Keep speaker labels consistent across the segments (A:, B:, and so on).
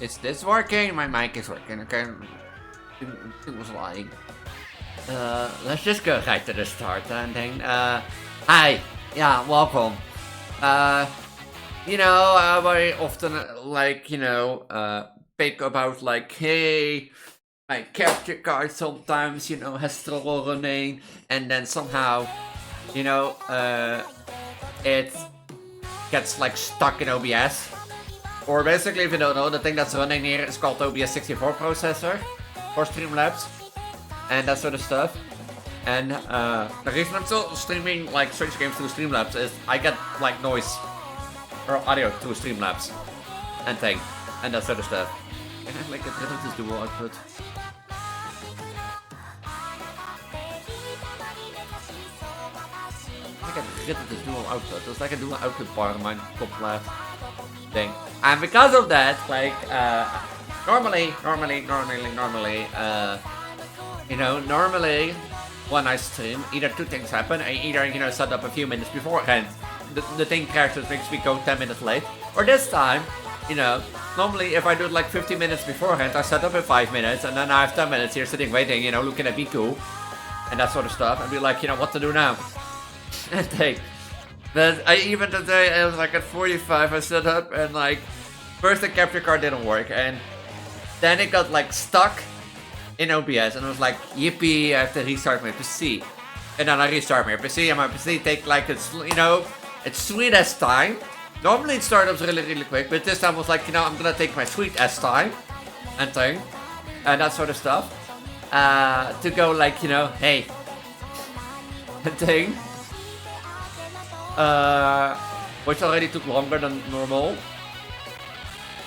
A: Is this working? My mic is working. Okay, it was lying. Let's just go right to the start and then. Hi, yeah, welcome. Very often pick about like, hey, my character card sometimes has trouble running, and then somehow, it gets like stuck in OBS. Or basically, if you don't know, the thing that's running here is called OBS 64 processor for Streamlabs and that sort of stuff. And the reason I'm still streaming like Strange games through Streamlabs is I get like noise or audio through Streamlabs and thing and that sort of stuff. Can I like get rid of this dual output? I get rid of this dual output. There's like a dual output bar on my top left thing. And because of that, like normally, You know, normally when I stream, either two things happen. I either, you know, set up a few minutes beforehand. The thing crashes, makes me go 10 minutes late. Or this time, you know, normally if I do it like 50 minutes beforehand, I set up in 5 minutes, and then I have 10 minutes here sitting waiting, you know, looking at Biku and that sort of stuff, and be like, you know, what to do now? And take. But even today, I was like at 45, I set up, and like, first the capture card didn't work, and then it got like stuck in OBS, and I was like, yippee, I have to restart my PC. And then I restart my PC, and my PC take like, it's, you know, it's sweet as time. Normally it startups really quick, but this time I was like, you know, I'm gonna take my sweet ass time and thing, and that sort of stuff, to go like, you know, hey, and thing, which already took longer than normal,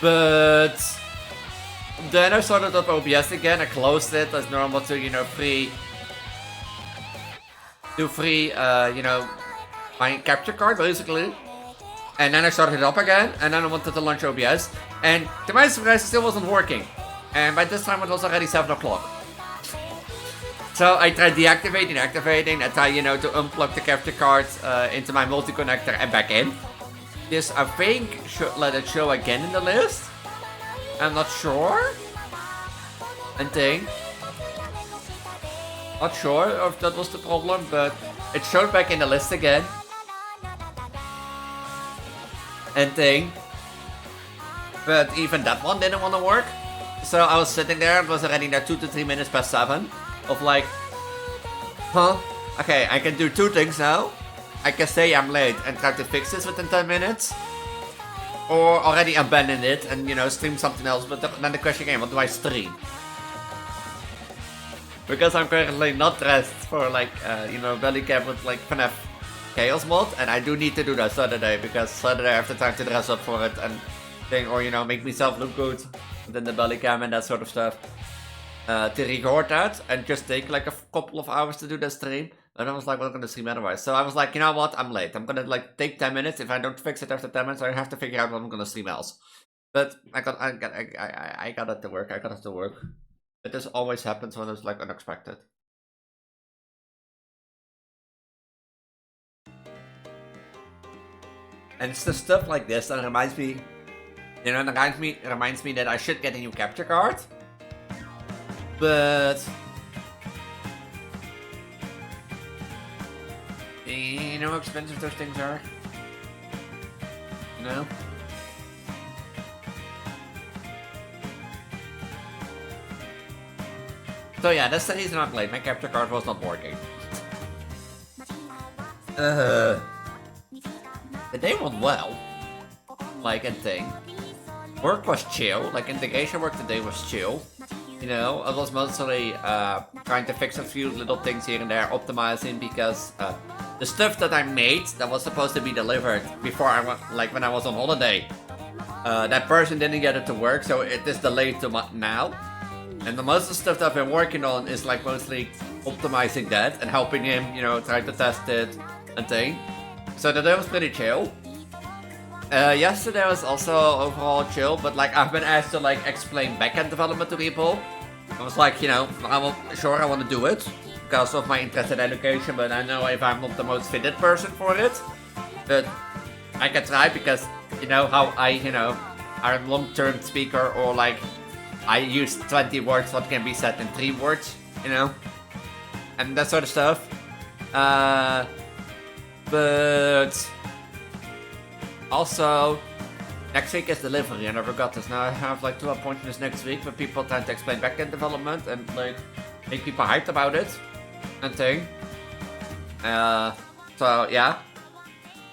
A: but then I started up OBS again. I closed it as normal to, you know, you know, my capture card basically. And then I started it up again, and then I wanted to launch OBS, and to my surprise, it still wasn't working. And by this time, it was already 7 o'clock. So I tried deactivating, activating. I tried, you know, to unplug the capture card into my multi-connector and back in. This, I think, should let it show again in the list. I'm not sure. And thing. Not sure if that was the problem, but it showed back in the list again. And thing. But even that one didn't want to work. So I was sitting there, it was already now 2 to 3 minutes past 7. Of like, huh? Okay, I can do two things now. I can say I'm late and try to fix this within 10 minutes. Or already abandon it and, you know, stream something else. But then the question came, what do I stream? Because I'm currently not dressed for like, you know, belly cap with like FNAF Chaos mod. And I do need to do that Saturday, because Saturday I have the time to dress up for it and thing, or, you know, make myself look good within the belly cam and that sort of stuff. To record that and just take like a couple of hours to do the stream. And I was like, well, I'm gonna stream otherwise. So I was like, you know what, I'm late. I'm gonna like take 10 minutes. If I don't fix it after 10 minutes, I have to figure out what I'm gonna stream else. But I got it to work. I got it to work. But this always happens when it's like unexpected. And it's the stuff like this that reminds me, you know, reminds me that I should get a new capture card. But you know how expensive those things are? You know? So yeah, that's the reason I'm late. My capture card was not working. The day went well. Like, a thing. Work was chill. Like, integration work today was chill. You know, I was mostly trying to fix a few little things here and there, optimizing, because the stuff that I made that was supposed to be delivered before I went, like when I was on holiday, that person didn't get it to work, so it is delayed to now. And the most of the stuff that I've been working on is like mostly optimizing that and helping him, you know, trying to test it and thing. So the day was pretty chill. Yesterday was also overall chill, but like I've been asked to like explain backend development to people. I was like, you know, I want to do it because of my interest in education, but I know if I'm not the most fitted person for it. But I can try, because you know how I'm a long-term speaker, or like I use 20 words what can be said in 3 words, you know, and that sort of stuff. But also, next week is delivery, and I forgot this. Now I have like 2 appointments next week with people trying to explain backend development and like make people hyped about it and thing. So yeah.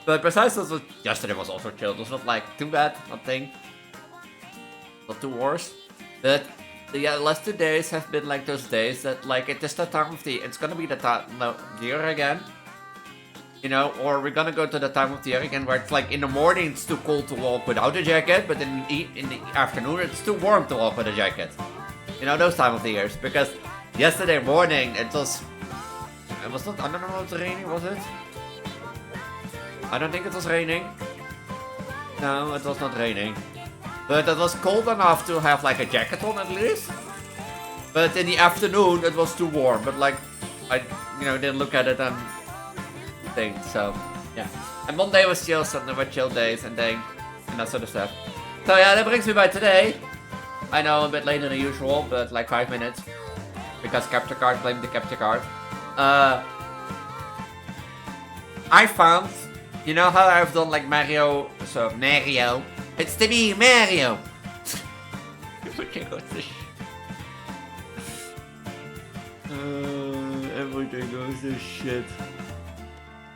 A: But besides this, yesterday was also chill. It was not like too bad, nothing, not too worse. But the last 2 days have been like those days that like it is the time of the. It's gonna be the time of the year again. You know, or we're gonna go to the time of the year again where it's like in the morning it's too cold to walk without a jacket, but in the afternoon it's too warm to walk with a jacket. You know, those time of the years. Because yesterday morning it was not, I don't know if it was raining, was it? I don't think it was raining. No, it was not raining. But it was cold enough to have like a jacket on at least. But in the afternoon, it was too warm. But like, I, didn't look at it and think. So, yeah. And Monday was chill, Sunday were chill days and that sort of stuff. So yeah, that brings me by today. I know I'm a bit later than usual, but like 5 minutes. Because capture card, blame the capture card. I found, you know how I've done like Mario, so Mario. It's to be Mario. Everything goes to everything goes to shit.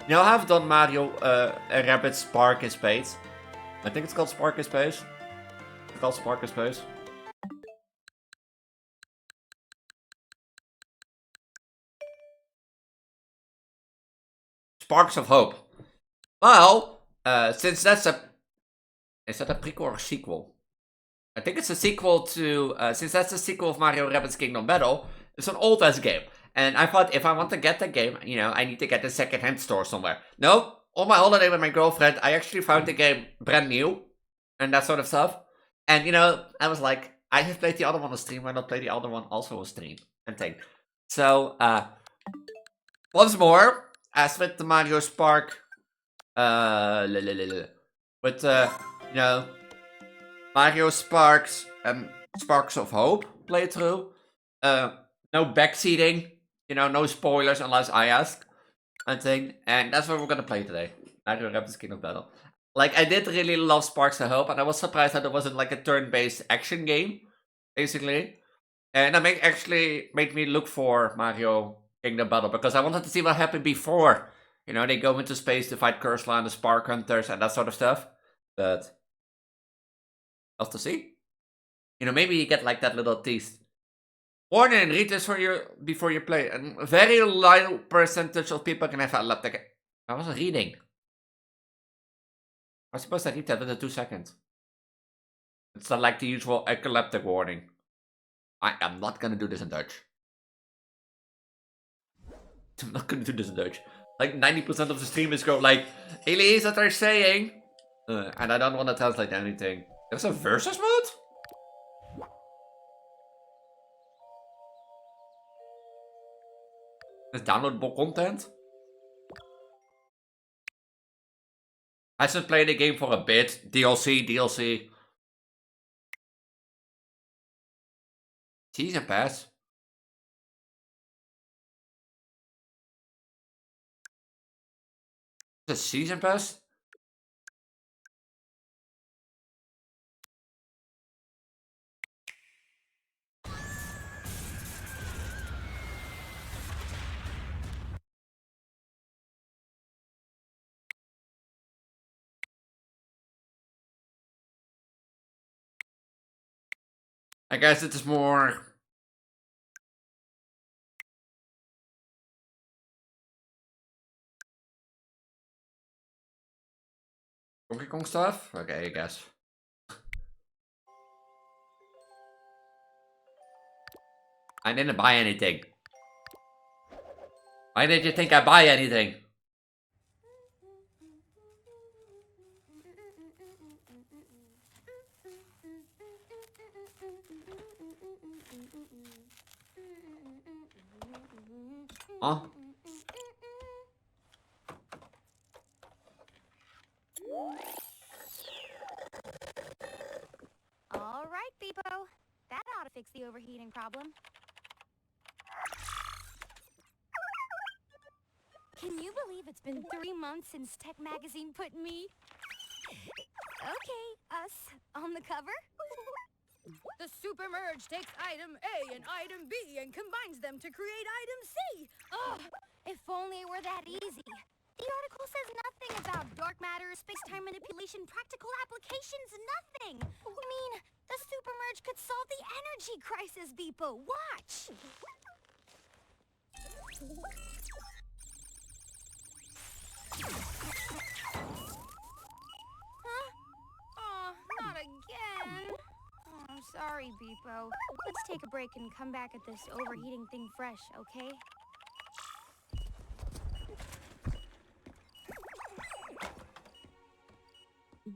A: You know how I've done Mario, Rabbids Spark in Space? I think it's called Spark in Space. It's called Spark in Space. Sparks of Hope. Well, since that's a... Is that a prequel or a sequel? I think it's a sequel to... since that's a sequel of Mario Rabbits Kingdombattle, it's an old-ass game. And I thought, if I want to get that game, I need to get a second-hand store somewhere. No, on my holiday with my girlfriend, I actually found the game brand new. And that sort of stuff. And, I was like, I have played the other one on stream, why not play the other one also on stream? And thing. So, once more, as with the Mario Spark, with, Mario Sparks and Sparks of Hope playthrough, no backseating, no spoilers unless I ask, and thing, and that's what we're gonna play today, Mario Rabbids Kingdombattle. Like, I did really love Sparks of Hope, and I was surprised that it wasn't like a turn-based action game, basically. And that actually made me look for Mario Kingdombattle, because I wanted to see what happened before. They go into space to fight curosla and the Spark Hunters and that sort of stuff. But, else to see. Maybe you get like that little tease. Warning, read this before you play. A very low percentage of people can have epileptic. I wasn't reading. I was supposed to read that within 2 seconds. It's not like the usual epileptic warning. I am not gonna do this in Dutch. I'm not gonna do this in Dutch. Like 90% of the streamers go like, Elise, what they're saying. And I don't want to translate anything. There's a versus mode? There's downloadable content? I should play the game for a bit. DLC. Season pass. The season pass? I guess it is more... Donkey Kong stuff? Okay, I guess. I didn't buy anything. Why did you think I buy anything? Huh?
B: All right, Beepo. That ought to fix the overheating problem. Can you believe it's been 3 months since Tech Magazine put me... Okay, us on the cover?
C: The super merge takes item A and item B and combines them to create item C.
B: Ugh, if only it were that easy. The article says nothing about dark matter, space-time manipulation, practical applications, nothing. I mean, the super merge could solve the energy crisis, Beepo. Watch!
C: Huh? Oh, not again.
B: Oh, sorry, Beepo. Let's take a break and come back at this overheating thing fresh, okay?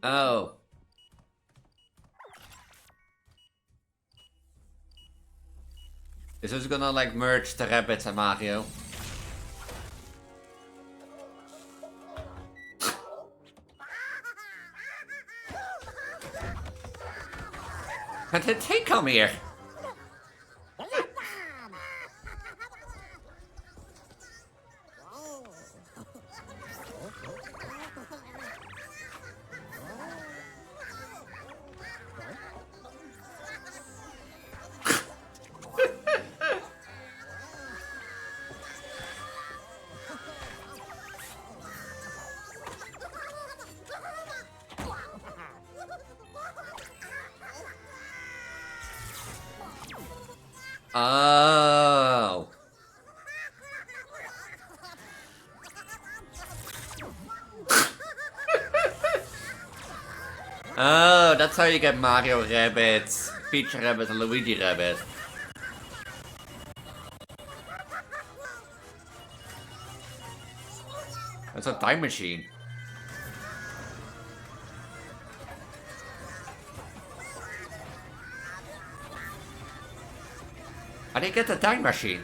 A: Oh. Is this gonna like merge the Rabbids and Mario? When did they come here? Oh. Oh, that's how you get Mario Rabbids, Peach Rabbit, and Luigi Rabbit. That's a time machine. How do you get the time machine?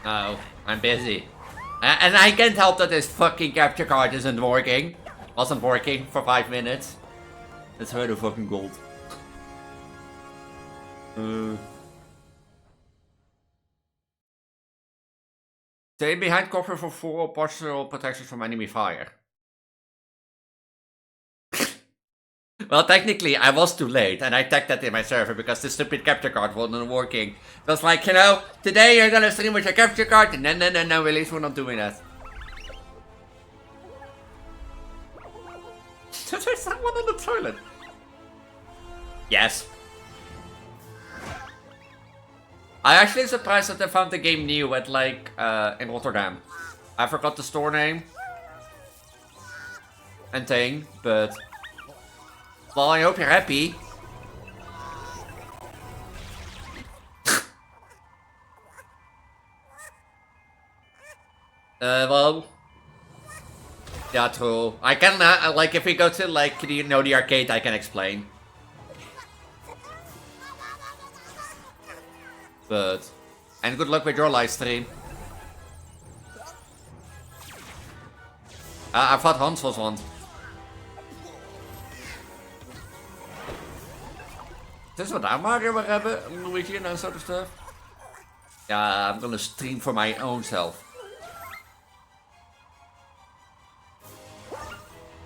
A: Oh, I'm busy. And I can't help that this fucking capture card isn't working. Wasn't working for 5 minutes. That's really fucking gold. Stay behind cover for full partial protection from enemy fire. Well, technically, I was too late, and I tagged that in my server because the stupid capture card wasn't working. It was like, you know, today you're gonna stream with your capture card, and no, at least we're not doing that. There's someone on the toilet. Yes. I'm actually surprised that they found the game new at, like, in Rotterdam. I forgot the store name. And thing, but... Well, I hope you're happy. Well... Yeah, true. I can, like, if we go to, like, the arcade, I can explain. But... And good luck with your live stream. I thought Hans was one. Is this what Mario will hebben? Luigi and that sort of stuff? Yeah, I'm gonna stream for my own self.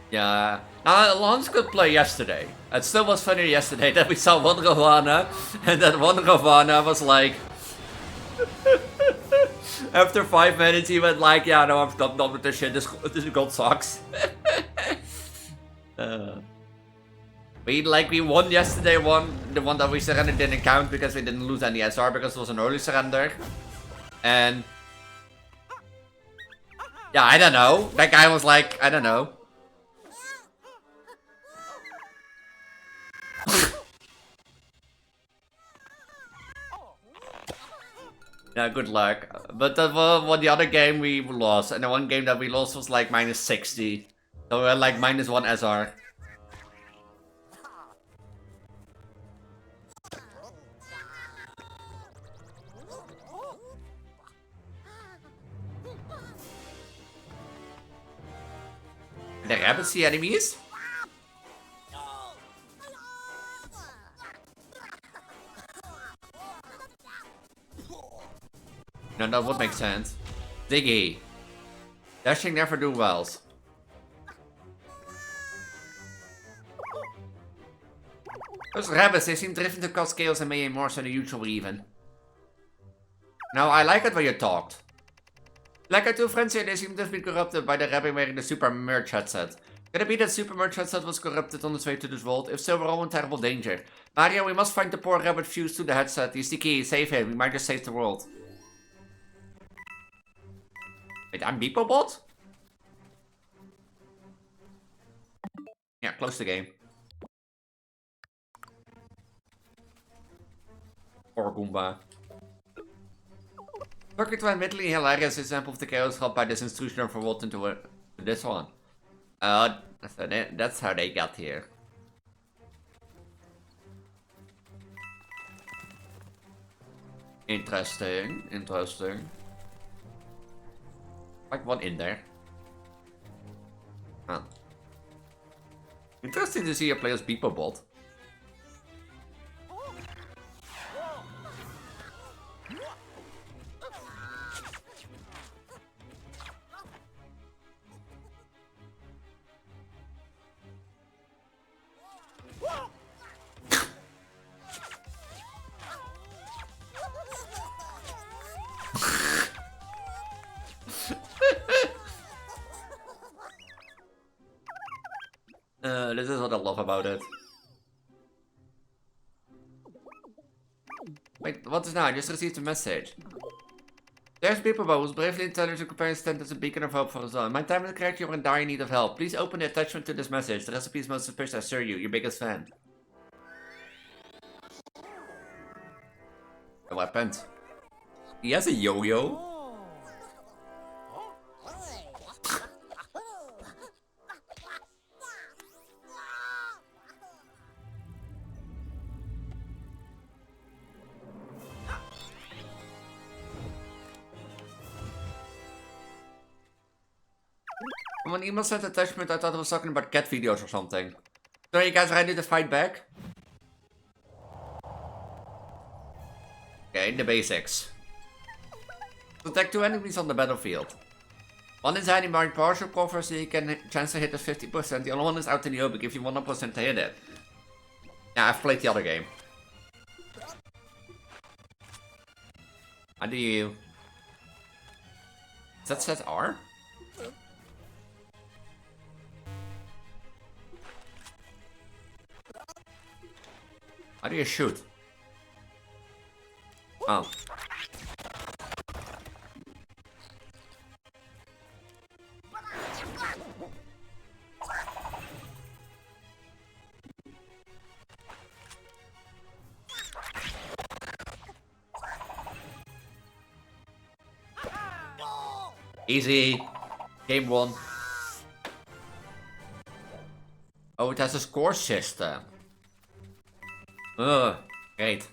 A: Yeah. Now, Lance could play yesterday. It still was funny yesterday that we saw one Ravana, and that one Ravana was like... After 5 minutes he went like, yeah, no, I'm done with this shit, this god sucks. We won yesterday, the one that we surrendered didn't count because we didn't lose any SR because it was an early surrender. And... Yeah, I don't know. That guy was like, I don't know. Yeah, good luck. But the other game we lost, and the one game that we lost was like minus 60. So we had like minus 1 SR. The rabbits see enemies? No, that would make sense. Diggy. Dashing never do wells. Those rabbits, they seem driven to cause chaos and mayhem more than the usual even. Now, I like it when you talked. Like our two friends here, they seem to be corrupted by the rabbit wearing the super merch headset. Could it be that Super Merge headset was corrupted on its way to this vault? If so, we're all in terrible danger. Mario, we must find the poor rabbit fused to the headset. He's the key. Save him. We might just save the world. Wait, I'm BeepoBot? Yeah, close the game. Or Goomba. Circuit to admittedly hilarious example of the chaos helped by this intrusion of a vault into this one. That's how they got here. Interesting, interesting. Like one in there. Huh. Interesting to see a play as BeepoBot. This is what I love about it. Wait, what is now? I just received a message. There's BeepoBot, who's bravely intelligent compared stand as a beacon of hope for us all. My time is correct, you're in dire need of help. Please open the attachment to this message. The recipe is most suspicious, I assure you, your biggest fan. What happened? He has a yo-yo. When email sent attachment, I thought it was talking about cat videos or something. So you guys ready to fight back? Okay, the basics. Protect 2 enemies on the battlefield. One is hiding behind partial cover so you can chance to hit is 50%. The other one is out in the open, gives you 100% to hit it. Yeah, I've played the other game. How do you... Is that set R? How do you shoot? Oh. Easy. Game 1. Oh, it has a score system. Ugh, great.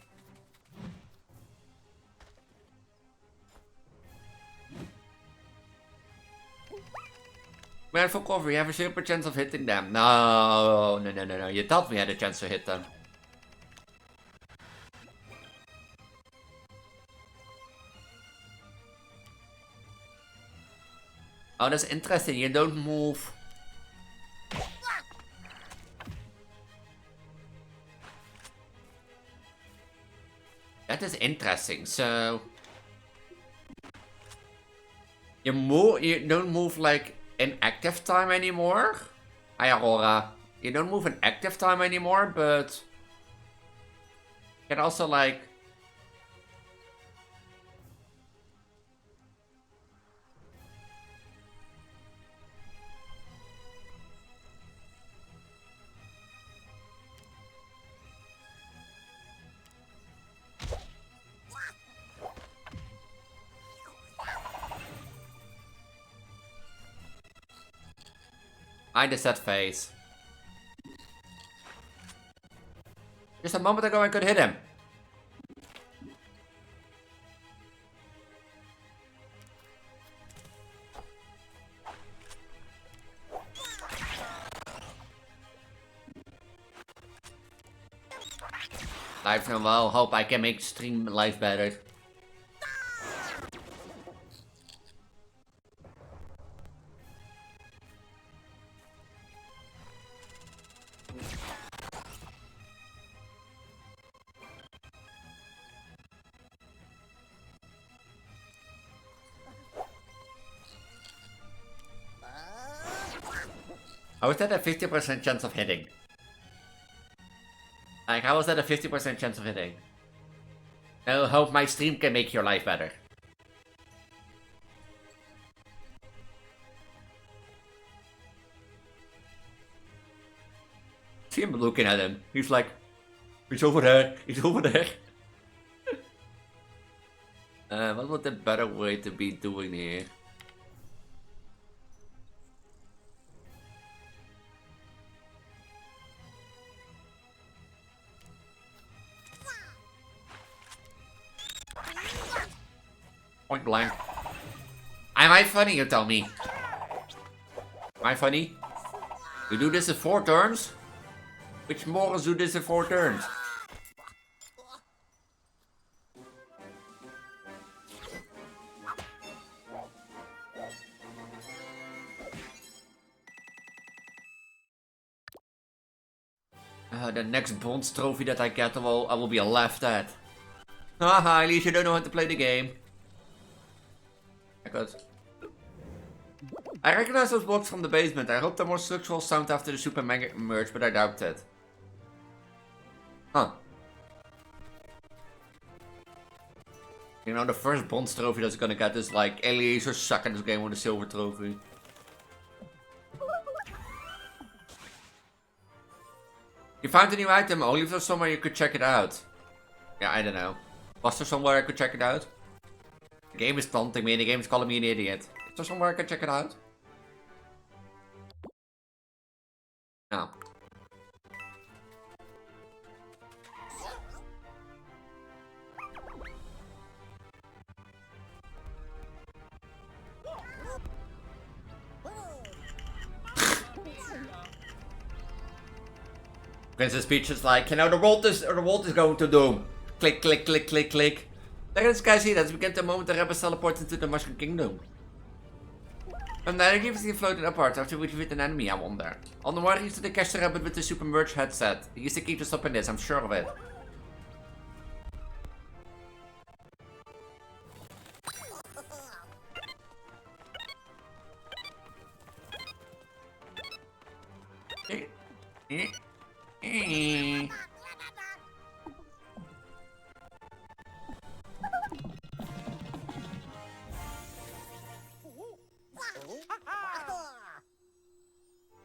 A: Man, for cover, you have a 0% chance of hitting them. No. You thought we had a chance to hit them. Oh, that's interesting. You don't move. That is interesting. So you don't move like in active time anymore. Hi Aurora. You don't move in active time anymore, but you can also like I just set face. Just a moment ago I could hit him. Live and well, hope I can make stream life better. How is that a 50% chance of hitting? Like, how is that a 50% chance of hitting? I hope my stream can make your life better. See him looking at him. He's like, he's over there. He's over there. What would the better way to be doing here? Point blank. Am I funny, you tell me? Am I funny? You do this in 4 turns? Which morals do this in 4 turns? The next bronze trophy that I get, I will be laughed at. Haha, at least you don't know how to play the game. I recognize those blocks from the basement. I hope they're more structural sound after the super mega merge, but I doubt it. Huh. You know, the first bronze trophy that's gonna get is like, Elie's are suck in this game with a silver trophy. You found a new item, only if there's somewhere you could check it out. Yeah, I don't know. Was there somewhere I could check it out? The game is taunting me and the game is calling me an idiot. Is there somewhere I can check it out? No. Princess Peach is like, you know, the world is going to doom. Click, click, click, click, click. Look at this guy, see, that's begin the moment the Rabbids teleport into the Mushroom Kingdom. And then he was floated apart after we defeat an enemy, I wonder. On the one, he used to catch the rabbit with the super merge headset. He's the key to stopping this, I'm sure of it.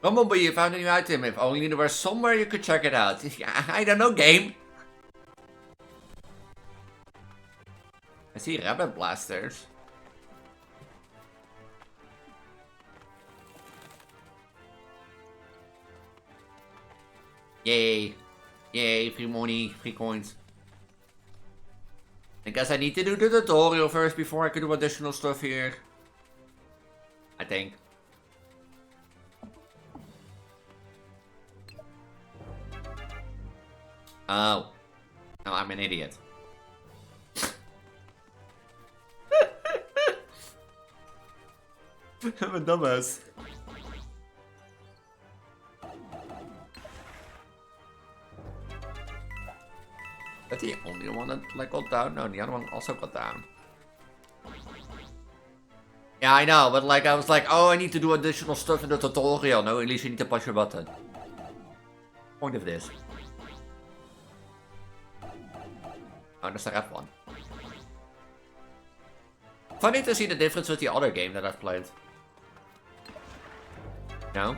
A: Bumblebee, you found a new item. If only there was somewhere you could check it out. I don't know, game. I see rabbit blasters. Yay. Yay, free money, free coins. I guess I need to do the tutorial first before I can do additional stuff here. I think. Oh. No, I'm an idiot. I'm a dumbass. That's the only one that like got down? No, the other one also got down. Yeah, I know, but like I was like, oh, I need to do additional stuff in the tutorial. No, at least you need to push your button. Point of this. Oh, that's the red one. Funny to see the difference with the other game that I've played. No?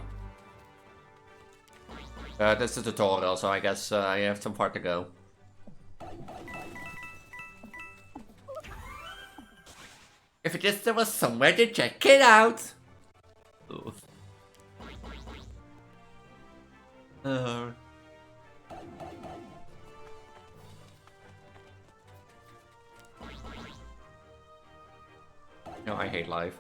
A: That's the tutorial, so I guess I have some far to go. If it just there was somewhere to check it out. Oof. No, I hate life.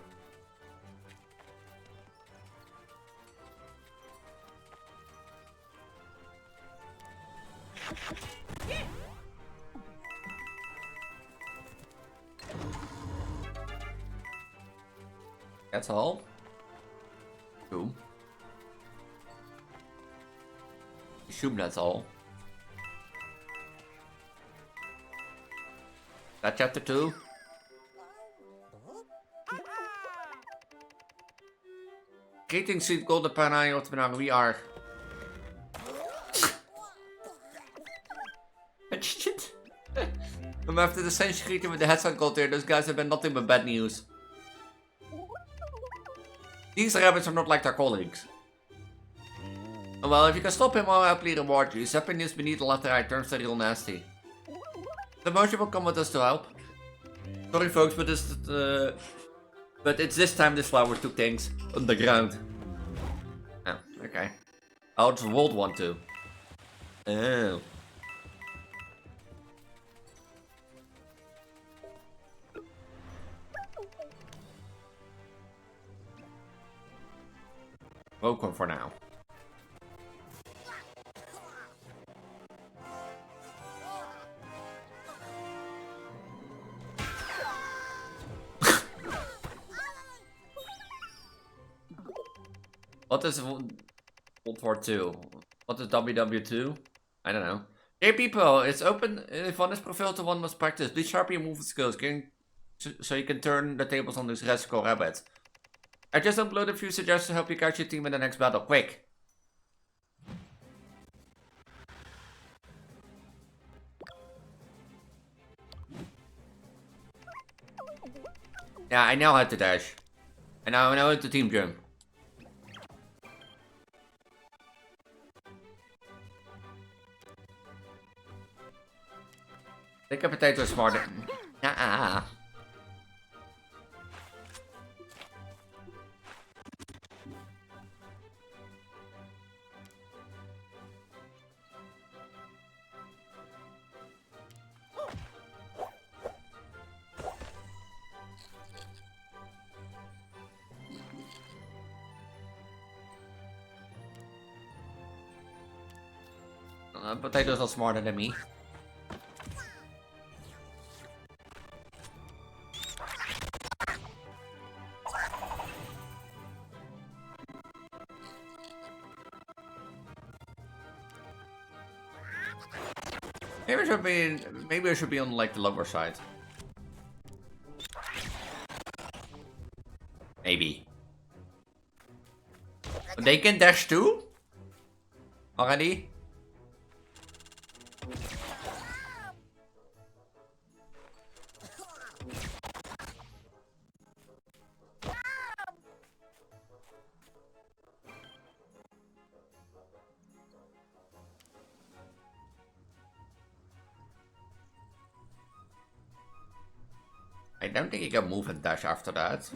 A: That's all? Cool. Assume that's all. That chapter 2? Greetings, sweet golden panai, Ottoman. We are. Shit. After the same greeting with the headset gold here, those guys have been nothing but bad news. These rabbits are not like their colleagues. Well, if you can stop him, I'll happily reward you. Zapping this beneath the left eye turns to real nasty. The motion will come with us to help. Sorry folks, but it's this time this flower took things underground. Oh, okay. Oh, it's World 1 too. Oh. Welcome for now. What is World War II? What is WW2? I don't know. Hey people, it's open. If one is preferred to one must practice. Please sharpen your movement skills so you can turn the tables on these rescue rabbits. I just uploaded a few suggestions to help you catch your team in the next battle. Quick! Yeah, I know how to dash. And now I know how to team jump. Think a potato is smarter. Nah. Potato's not smarter than me. Maybe I should be on like the lower side. Maybe. They can dash too? Already? I don't think you can move and dash after that.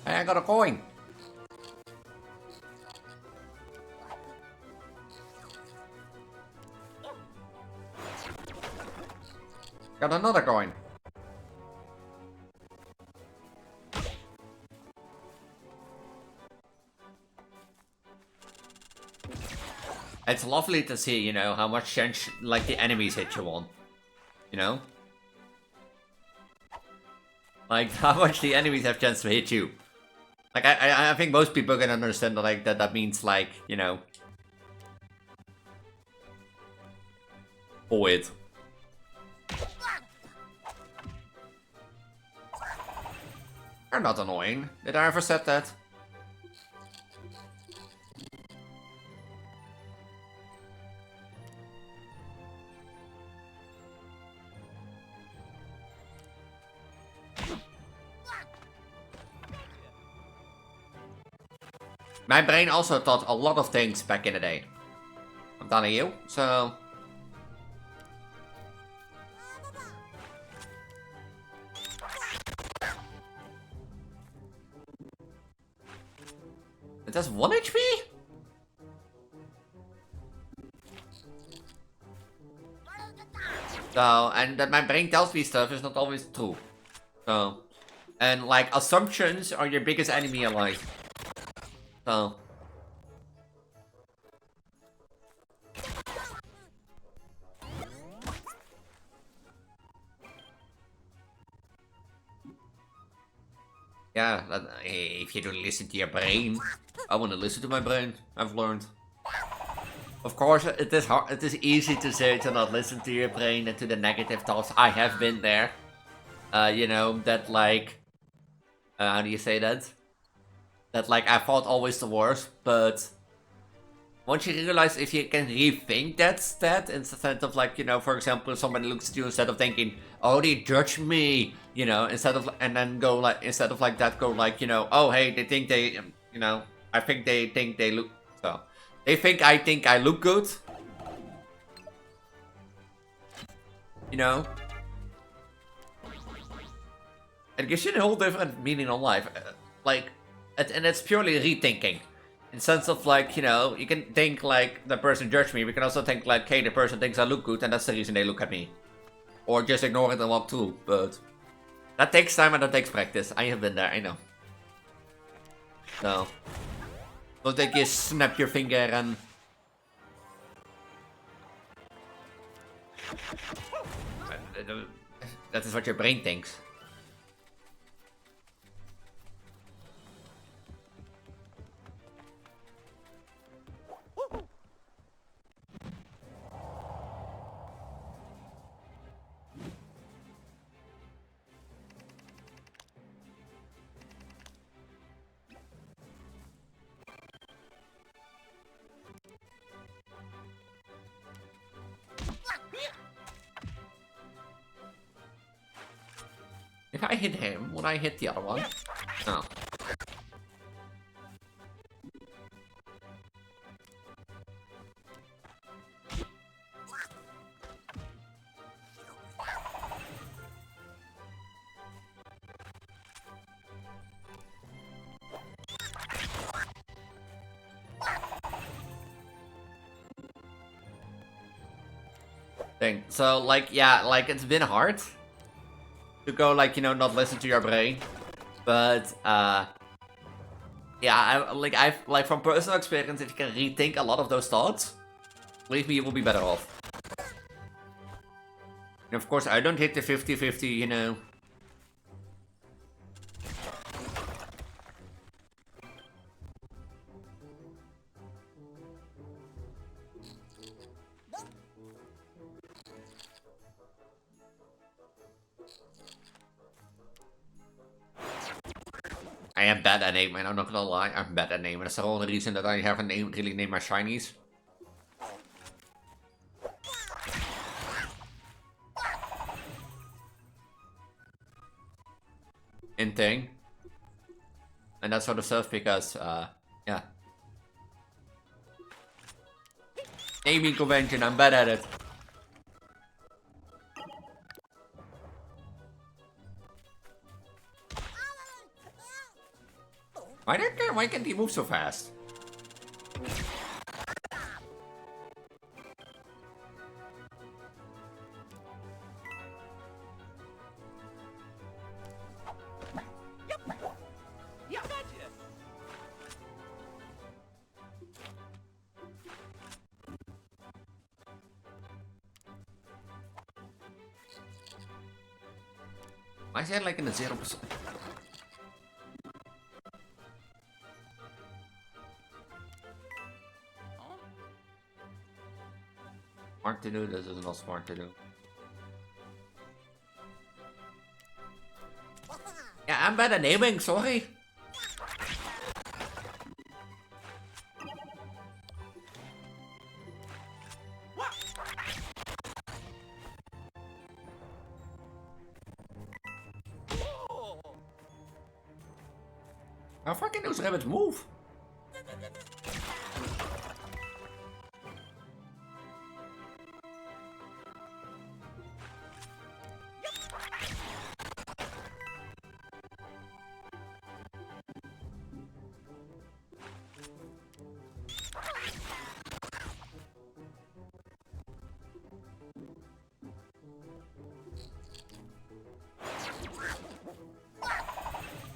A: Hey, I got a coin. Got another coin. It's lovely to see, you know, how much chance like the enemies hit you on. You know? Like how much the enemies have chance to hit you. Like I think most people can understand that like that means like, you know. Forward. You're not annoying. Did I ever said that? My brain also thought a lot of things back in the day. I'm telling you, so... It has 1 HP? So, and that my brain tells me stuff is not always true. So, and like, assumptions are your biggest enemy in life. So. Yeah, if you don't listen to your brain, I want to listen to my brain. I've learned. Of course, it is hard. It is easy to say to not listen to your brain and to the negative thoughts. I have been there. You know that like, how do you say that? That like I thought always the worst, but once you realize if you can rethink that instead of like, you know, for example, somebody looks at you instead of thinking, oh, they judge me, you know, instead of, and then go like, instead of like that, go like, you know, oh, hey, they think they, you know, I think they look, so, they think I look good, you know, it gives you a whole different meaning on life, like, and it's purely rethinking. In sense of like, you know, you can think like the person judged me, we can also think like, hey, the person thinks I look good and that's the reason they look at me. Or just ignore it and walk through, but that takes time and that takes practice. I have been there, I know. So, don't think you snap your finger and... That is what your brain thinks. If I hit him, would I hit the other one? No. Thing. So, like, yeah, like, it's been hard to go, like, you know, not listen to your brain. But, yeah, like, from personal experience, if you can rethink a lot of those thoughts, believe me, you will be better off. And of course, I don't hit the 50-50, you know. I am bad at naming, I'm not gonna lie, I'm bad at naming. That's the only reason that I haven't really named my shinies. In thing. And that sort of stuff because, yeah. Naming convention, I'm bad at it. Why can't he move so fast? Why is that like in the 0%? Smart to do, this is not smart to do. Yeah, I'm bad at naming, sorry. How fucking those rabbits move?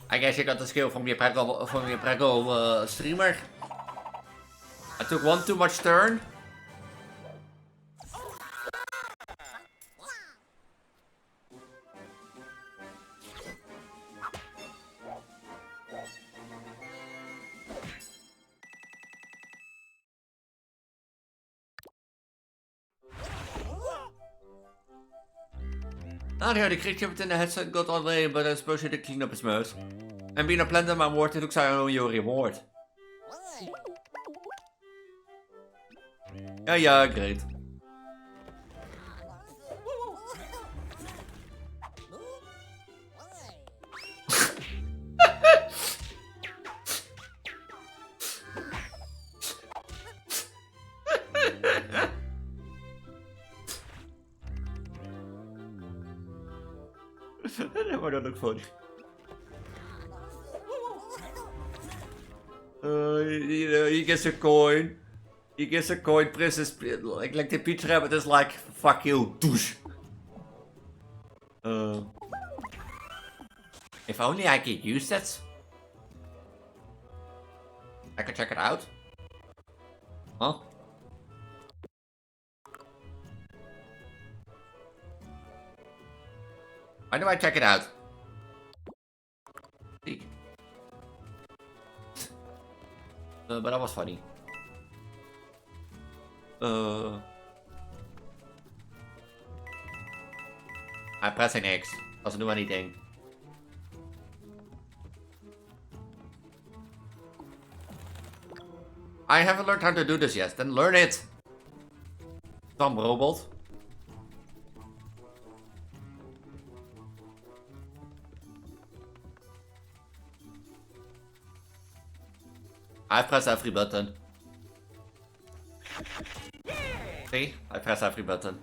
A: I guess you got the skill from your Prego streamer. I took one too much turn. Mario, the creature within the headset got away, but I suppose you did clean up his mess. And being a plant in my ward, it looks like I owe you a reward. Yeah, great. Maar dat ook funny. He gets a coin. He gets a coin, presses like the Peach Rabbit is like, fuck you, douche. If only I could use that. I could check it out. Huh? Why do I check it out? But that was funny. I'm pressing X. Doesn't do anything. I haven't learned how to do this yet. Then learn it. Dumb robot. I press every button. See? I press every button.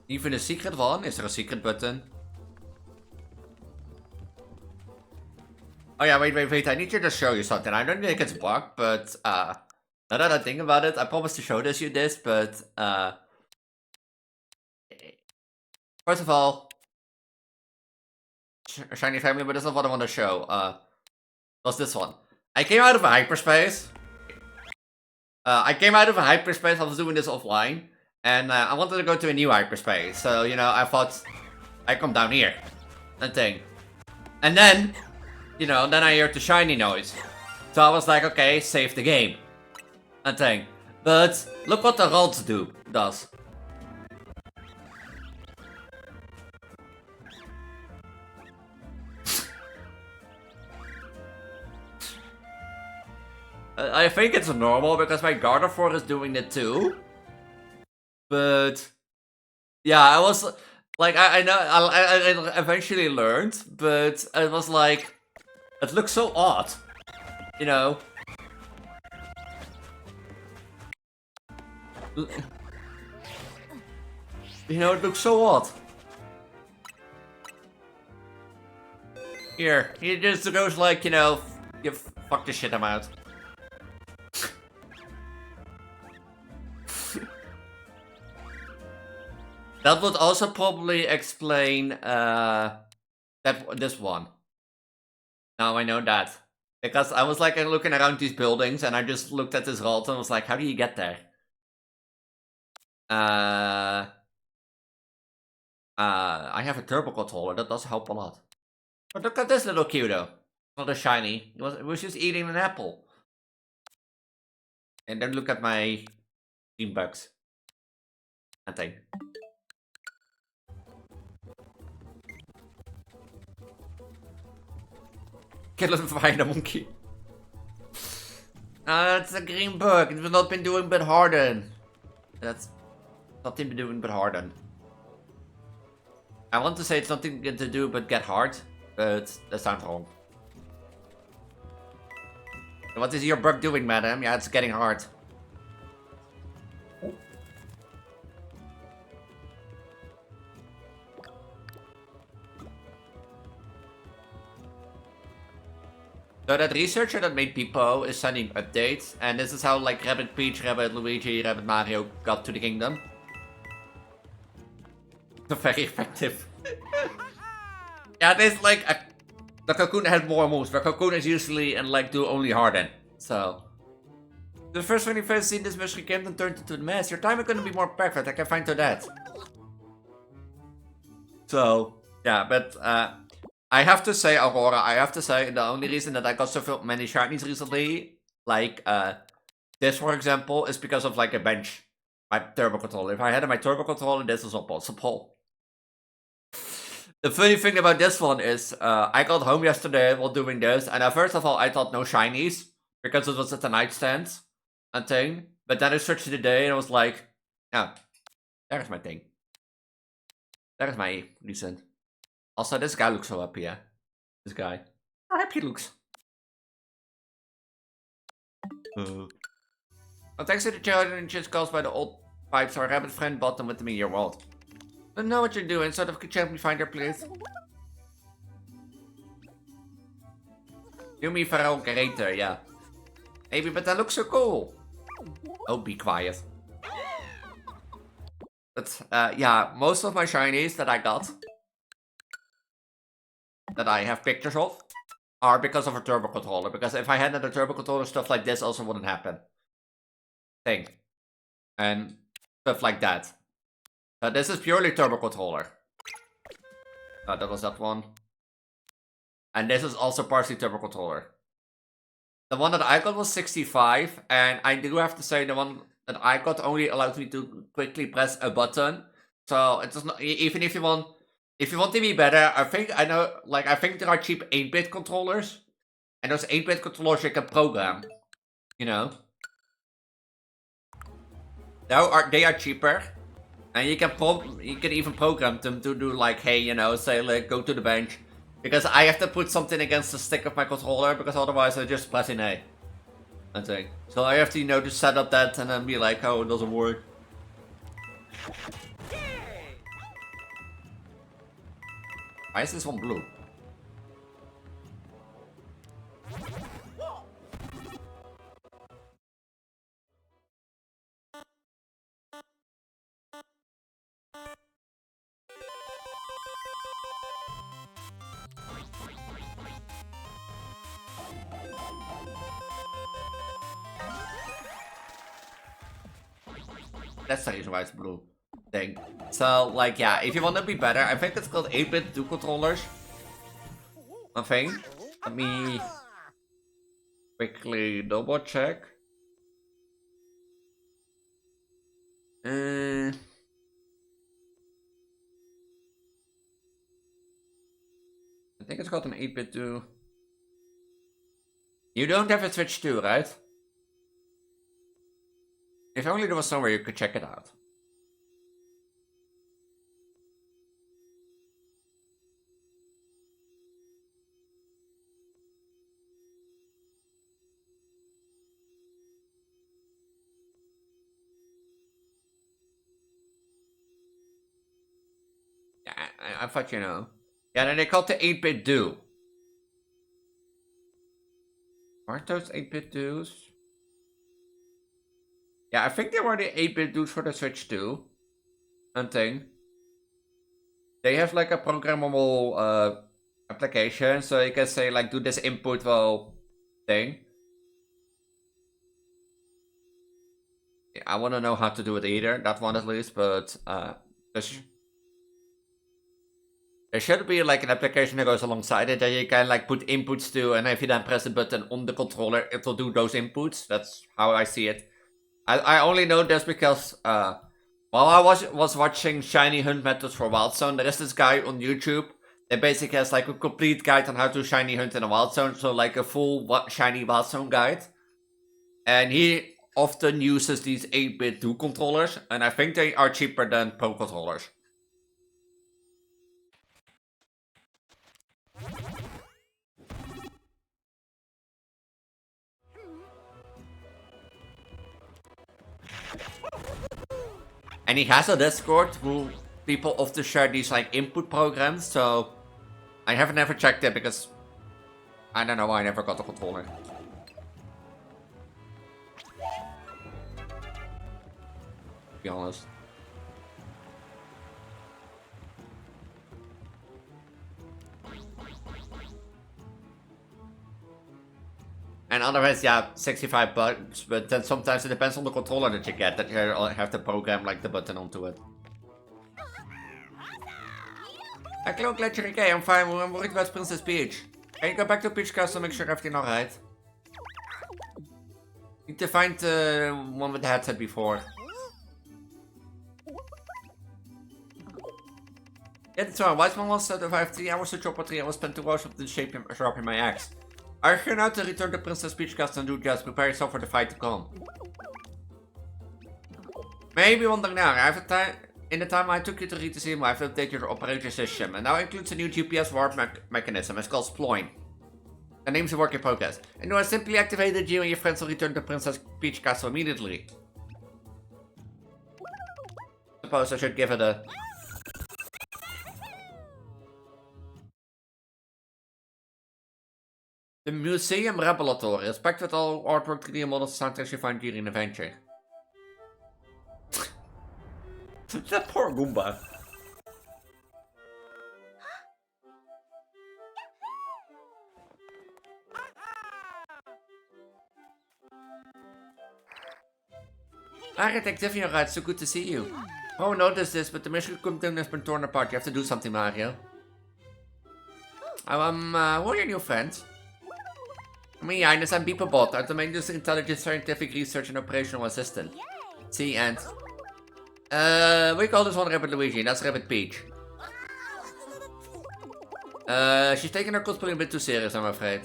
A: Even a secret one? Is there a secret button? Oh yeah, wait, I need to just show you something. I don't think it's bugged, but now that I think about it, I promised to show you this, but first of all, shiny family, but that's not what I want to show. Was this one? I came out of a hyperspace. I was doing this offline, and I wanted to go to a new hyperspace. So you know, I thought I come down here, and thing, and then you know, then I heard the shiny noise. So I was like, okay, save the game. And thing. But look what the rods does. I think it's normal because my Gardevoir is doing it too. But yeah, I was like, I know I eventually learned, but it was like, it looks so odd, you know. You know, it looks so odd. Here, he just goes like, you know, you fuck the shit I'm out. That would also probably explain this one. Now I know that. Because I was like looking around these buildings and I just looked at this vault and was like, how do you get there? I have a turbo controller, that does help a lot. But look at this little Kudo. Not a shiny. It was just eating an apple. And then look at my green bugs. That thing. Kill him, find a monkey. It's a green bug. It's not been doing but harden. That's nothing been doing but harden. I want to say it's nothing to do but get hard, but that sounds wrong. What is your bug doing, madam? Yeah, it's getting hard. So that researcher that made Peepo is sending updates, and this is how like Rabbit Peach, Rabbit Luigi, Rabbit Mario got to the kingdom. Very effective. Yeah, there's like the Cocoon has more moves, but Cocoon is usually and like do only harden. So the first when you first seen this mystery kingdom turned into the mess, your time is gonna be more perfect. I can find to that. So yeah, but I have to say, Aurora, I have to say, the only reason that I got so many shinies recently, like, this, for example, is because of, like, a bench. My turbo controller. If I had my turbo controller, this is not possible. The funny thing about this one is, I got home yesterday while doing this, and first of all, I thought no shinies, because it was at the nightstand, and thing. But then I searched the day, and I was like, yeah, there's my thing. There's my recent. Also, this guy looks so happy, yeah. This guy. How happy he looks. Well, thanks to the challenges caused by the old pipes, our rabbit friend bought them with them in your world. I don't know what you're doing, sort of could you help me find their place? You mean Pharaoh Greater, yeah. Maybe, but that looks so cool. Oh, be quiet. But, yeah, most of my shinies that I got, that I have pictures of, are because of a turbo controller. Because if I hadn't a turbo controller, stuff like this also wouldn't happen. Thing. And stuff like that. So this is purely turbo controller. That was that one. And this is also partially turbo controller. The one that I got was 65, and I do have to say the one that I got only allowed me to quickly press a button. So it does not, even if you want to be better, I think there are cheap 8-bit controllers. And those 8-bit controllers you can program. You know? They are cheaper. And you can even program them to do like, hey, you know, say like go to the bench. Because I have to put something against the stick of my controller, because otherwise I just press in A. I think. So I have to, you know, just set up that and then be like, oh, it doesn't work. Why is this one blue? That's the reason why it's blue. Thing. So, like, yeah, if you want to be better, I think it's called 8-bit 2 controllers. I think. Let me quickly double check. I think it's called an 8-bit 2. You don't have a Switch 2, right? If only there was somewhere you could check it out. Yeah, I thought you know. Yeah, then they called the 8-bit do. Aren't those 8-bit do's? Yeah, I think they were the 8-bit do's for the Switch 2. And thing. They have like a programmable application, so you can say like do this input while thing. Yeah, I want to know how to do it either, that one at least, but there should be like an application that goes alongside it that you can like put inputs to, and if you then press the button on the controller, it will do those inputs. That's how I see it. I only know this because while I was watching Shiny Hunt Methods for Wild Zone, there is this guy on YouTube that basically has like a complete guide on how to shiny hunt in a Wild Zone, so like a full shiny Wild Zone guide. And he often uses these 8-bit 2 controllers, and I think they are cheaper than Pro controllers. And he has a Discord who people often share these like input programs, so I have never checked it because I don't know why I never got a controller. To be honest. And otherwise, yeah, 65 bucks, but then sometimes it depends on the controller that you get, that you have to program like the button onto it. Hello, Glitcher. Okay, I'm fine. I'm worried about Princess Peach. Can you go back to Peach Castle and make sure everything alright? Need to find the one with the headset before. Yeah, that's right. Wiseman once said if I have 3 hours to chop or 3 hours, spend 2 hours of the sharpening my axe. Are you now to return to Princess Peach Castle and do just prepare yourself for the fight to come? Maybe wondering now, I have in the time I took you to read the sim, I've updated your operating system, and now includes a new GPS warp mechanism. It's called Sploin. The name's a work in progress. And you have simply activated, you and your friends will return to Princess Peach Castle immediately. Suppose I should give it a... The Museum Laboratory is packed with all artwork 3D models and soundtracks you find during an adventure. That poor Goomba. Architect Tiffany, it's so good to see you. Oh, notice this, but the mission container has been torn apart. You have to do something, Mario. Oh, who are your new friends? Me, Ines, I'm Beeperbot, Automated Intelligence Scientific Research and Operational Assistant. See, and... we call this one Rabbit Luigi, and that's Rabbit Peach. She's taking her cosplay a bit too serious, I'm afraid.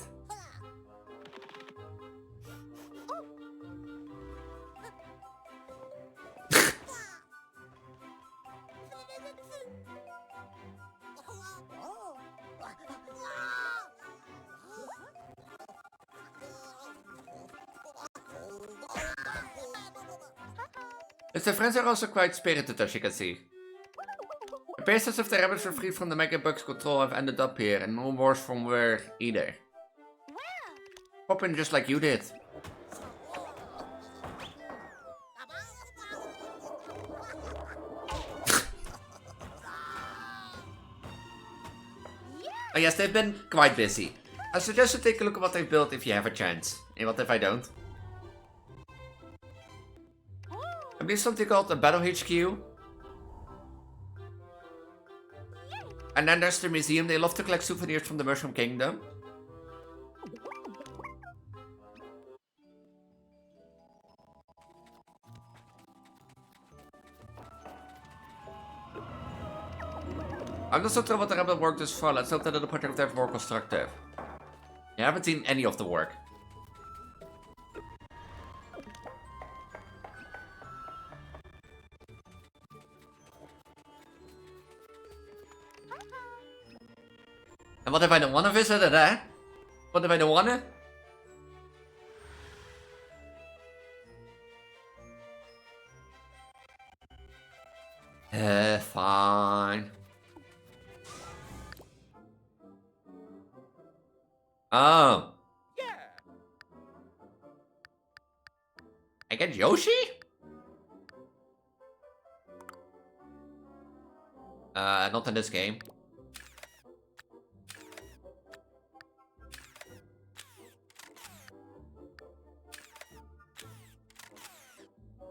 A: The friends are also quite spirited, as you can see. The bases of the rabbits were freed from the Megabug's control have ended up here, and no wars from where either. Popping just like you did. Oh yes, they've been quite busy. I suggest you take a look at what they've built if you have a chance. And what if I don't? I mean something called the Battle HQ. And then there's the museum. They love to collect souvenirs from the Mushroom Kingdom. I'm not so sure what the Rabbit work is for. Let's hope that the project is more constructive. I haven't seen any of the work. And what if I don't want to visit it, eh? What if I don't want to? Fine. Oh. Yeah. I get Yoshi? Not in this game.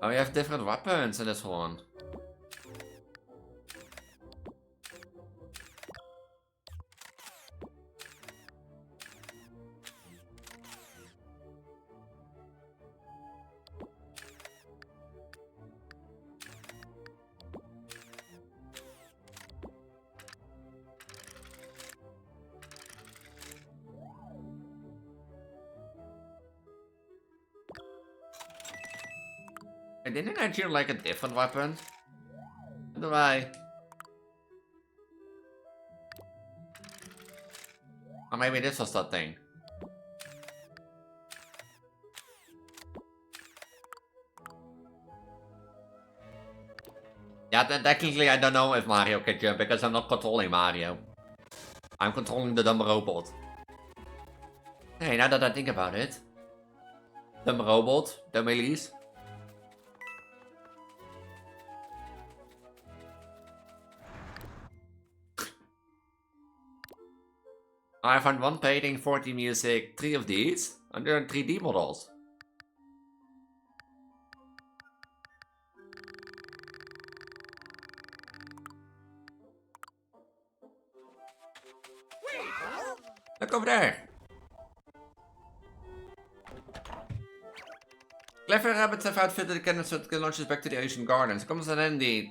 A: Oh, you have different weapons in this one. I didn't actually like a different weapon. How do I? Or maybe this was that thing. Yeah, technically I don't know if Mario can jump because I'm not controlling Mario. I'm controlling the dumb robot. Hey, now that I think about it. Dumb robot, dumb Elise. I found one painting, 40 music, 3 of these, and they're 3D models. over there? Clever rabbits have outfitted the cannons so it can launch us back to the Asian Gardens. It comes an handy.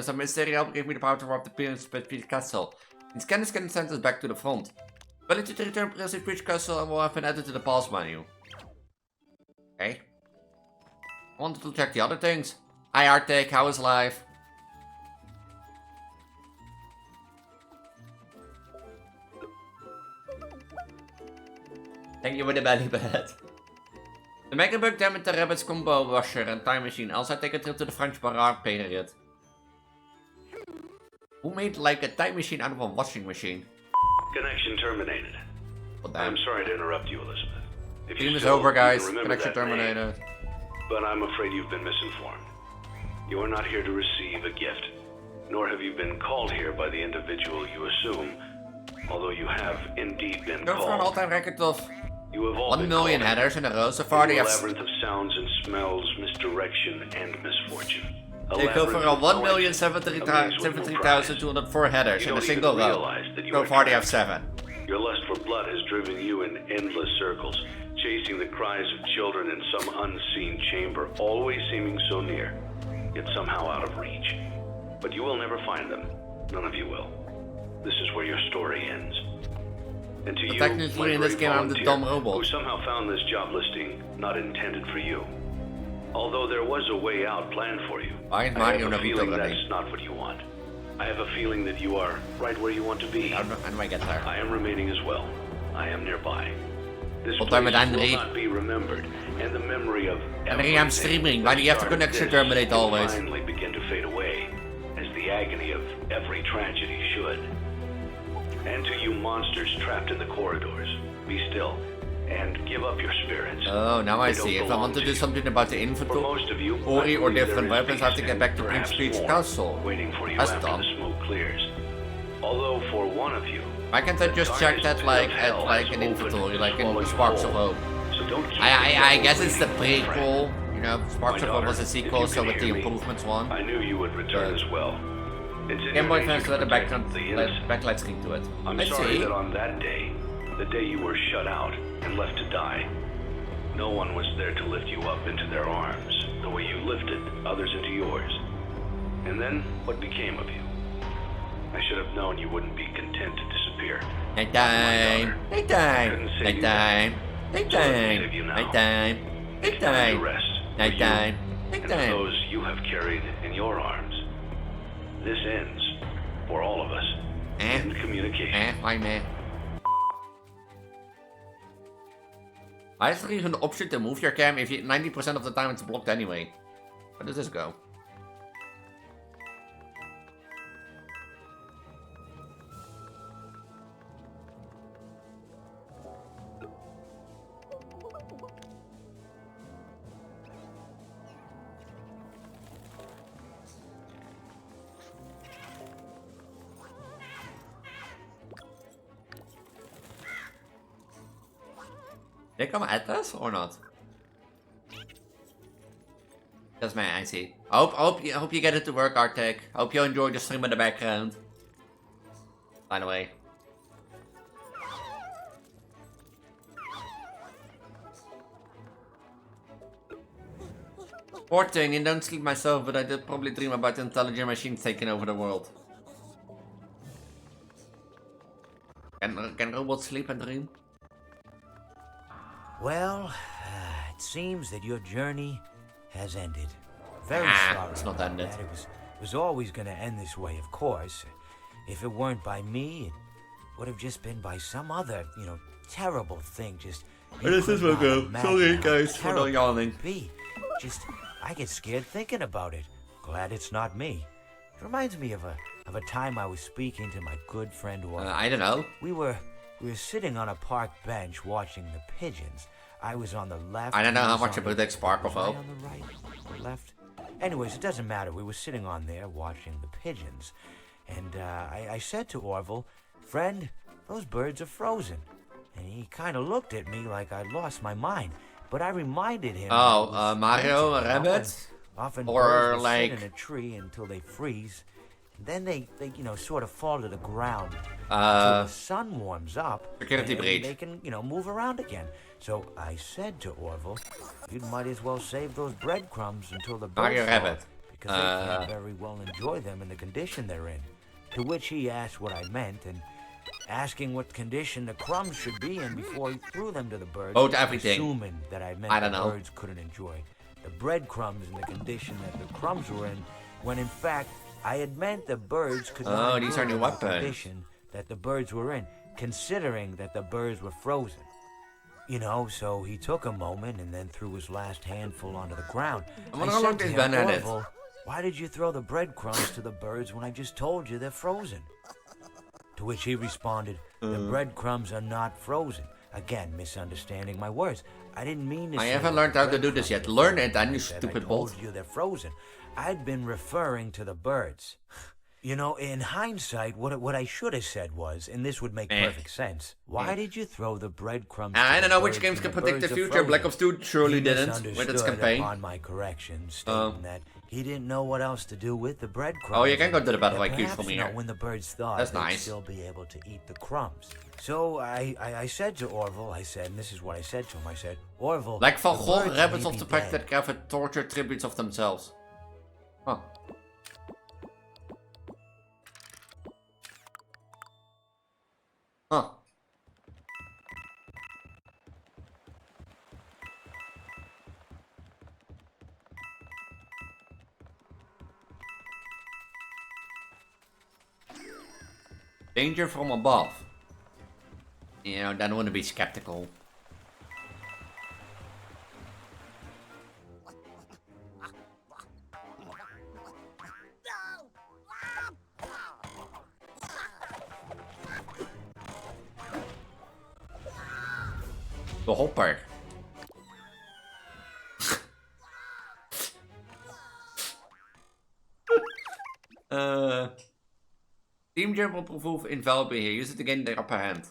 A: Some mystery help gave me the power to warp the appearance of the castle. These cannons can send us back to the front. Ability to return Presley Bridge Castle and will have been added to the pause menu. Okay. I wanted to check the other things. Hi Arctic, how is life? Thank you for the belly bed. The Megabug damaged the Rabbits combo washer and time machine, else I take a trip to the French Baroque period. Who made like a time machine out of a washing machine?
D: Connection terminated.
A: Well,
D: I'm sorry to interrupt you, Elizabeth. If
A: Stream is
D: still
A: over, guys.
D: remember
A: Connection
D: that name,
A: terminated.
D: but I'm afraid you've been misinformed. You are not here to receive a gift, nor have you been called here by the individual you assume, although you have indeed been
A: Go for an
D: called.
A: all-time record of
D: You have all
A: 1
D: been
A: million
D: called
A: headers in a row. So far they
D: a
A: have...
D: labyrinth of sounds and smells, misdirection, and misfortune.
A: They go for a 1,073,204 headers in a single row. So far they have 7.
D: Your lust for blood has driven you in endless circles, chasing the cries of children in some unseen chamber, always seeming so near, yet somehow out of reach. But you will never find them. None of you will. This is where your story ends. And to you,
A: Technically
D: my
A: in this
D: great
A: game I'm the
D: volunteer,
A: dumb
D: who
A: robot.
D: somehow found this job listing not intended for you. Although there was a way out planned for you,
A: Why is
D: I
A: Mario
D: have a
A: not
D: feeling
A: Vtuber?
D: that's not what you want. I have a feeling that you are right where you want to be.
A: How do I get there?
D: I am remaining as well. I am nearby. This
A: Tot
D: place
A: en met
D: will
A: Henry.
D: not be remembered, and the memory of
A: Henry, I'm streaming. Why do you have to
D: started
A: connection
D: this
A: terminate
D: will
A: always?
D: finally begin to fade away, as the agony of every tragedy should. And to you monsters trapped in the corridors, be still, and give up your spirits.
A: Oh, now I
D: They don't
A: see. If I
D: belong
A: want to do
D: you.
A: something about the
D: For
A: inventory
D: most of you, I
A: or
D: believe there
A: different
D: is
A: weapons, I have to
D: peace
A: get back to
D: and
A: Prince
D: perhaps
A: Peach
D: more
A: Castle.
D: waiting for you
A: That's
D: after
A: dumb.
D: the smoke clears. Although for one of you,
A: Why can't I
D: the
A: just check
D: darkest
A: that like
D: pit of
A: at
D: hell
A: like
D: has
A: an
D: opened
A: inventory,
D: and
A: like in
D: swallowed you
A: Sparks of
D: whole.
A: Hope?
D: So don't keep
A: I
D: the
A: guess
D: devil
A: it's the
D: waiting, friend.
A: prequel. You know, Sparks
D: My
A: of Hope was a
D: daughter,
A: sequel,
D: if you
A: so
D: can
A: with the
D: hear me,
A: improvements one.
D: I knew you would return
A: But-
D: as well. It's in
A: Game Boy
D: your nature
A: fans
D: to
A: let the
D: protect
A: background
D: the innocent.
A: backlight screen to it.
D: I'm
A: I
D: sorry
A: see.
D: that on that day, the day you were shut out and left to die, no one was there to lift you up into their arms, the way you lifted others into yours. And then, what became of you? I should have known you wouldn't be content to disappear.
A: Nighttime. Nighttime. Nighttime. Nighttime.
D: Save you now.
A: Nighttime.
D: It's time to
A: Nighttime.
D: rest. for you
A: Nighttime.
D: and
A: Nighttime.
D: those you have carried in your arms. This ends, for all of us, in communication.
A: Why man? Why is there even the option to move your cam if you 90% of the time it's blocked anyway? Where does this go? They come at us or not? That's my I see. I hope you get it to work, Arctic. Hope you enjoy the stream in the background. By the way. Poor thing, I don't sleep myself, but I did probably dream about intelligent machines taking over the world. Can robots sleep and dream?
E: Well, it seems that your journey has ended. Very
A: Nah,
E: sorry
A: it's not
E: about
A: ended.
E: that. It was always going to end this way, of course. If it weren't by me, it would have just been by some other, terrible thing. Just you
A: This is
E: could not
A: okay.
E: imagine
A: Sorry,
E: how
A: guys, for
E: terrible
A: the yawning.
E: it would be. Just, I get scared thinking about it. Glad it's not me. It reminds me of a time I was speaking to my good friend Orville.
A: I don't know.
E: We were sitting on a park bench watching the pigeons. I was on the left.
A: I don't know
E: he
A: how
E: was
A: much
E: on
A: you
E: the-
A: predict Spark of
E: was I
A: Hope.
E: on the right or left? Anyways, it doesn't matter. We were sitting on there watching the pigeons. And I said to Orville, "Friend, those birds are frozen." And he kind of looked at me like I'd lost my mind. But I reminded him.
A: Oh,
E: that it was
A: Mario,
E: winter,
A: Rabbids?
E: and often
A: Or,
E: birds will
A: like-
E: sit in a tree until they freeze. Then they sort of fall to the ground until the sun warms up.
A: Security
E: and
A: breach.
E: they can, move around again. So I said to Orville, you might as well save those breadcrumbs until the birds
A: Mario
E: fall,
A: Rabbit.
E: because they can't very well enjoy them in the condition they're in. To which he asked what I meant, and asking what condition the crumbs should be in before he threw them to the birds.
A: Vote everything.
E: Assuming that I meant
A: I don't
E: the
A: know.
E: birds couldn't enjoy the breadcrumbs in the condition that the crumbs were in, when in fact I had meant the birds could not
A: these
E: enjoy
A: are new
E: them in the
A: weapons.
E: condition that the birds were in, considering that the birds were frozen. So he took a moment and then threw his last handful onto the ground.
A: I wonder how long
E: said to
A: they've
E: him,
A: been at it.
E: Orville, why did you throw the breadcrumbs to the birds when I just told you they're frozen? To which he responded, the breadcrumbs are not frozen. Again, misunderstanding my words. I didn't mean to
A: I
E: say
A: haven't
E: that
A: learned
E: the
A: how to do this yet.
E: breadcrumbs
A: Learn
E: were
A: it then, you
E: frozen. I
A: stupid
E: told
A: bolt.
E: you they're frozen. I'd been referring to the birds. In hindsight, what I should have said was, and this would make perfect sense, why did you throw the breadcrumbs to
A: I
E: the
A: don't know which
E: birds
A: games
E: when
A: can
E: the
A: predict the
E: birds are
A: future.
E: frozen?
A: Black Ops 2 surely
E: He
A: didn't with its
E: misunderstood
A: campaign.
E: upon my correction, stating that he didn't know what else to do with the breadcrumbs.
A: Oh, you can go to the battle
E: That
A: IQs
E: perhaps,
A: from here.
E: when the birds thought
A: That's
E: they'd
A: nice.
E: still be able to eat the crumbs. So I said to Orville, and this is what I said to him, I said, Orville,
A: Like Van
E: the
A: Gogh,
E: birds
A: rabbits
E: may
A: of
E: be
A: the pack
E: dead.
A: that graph torture tributes of themselves. Huh. Huh. Danger from above. Then I want to be skeptical. The hopper. Team jump will prove invaluable here. Use it to gain the upper hand.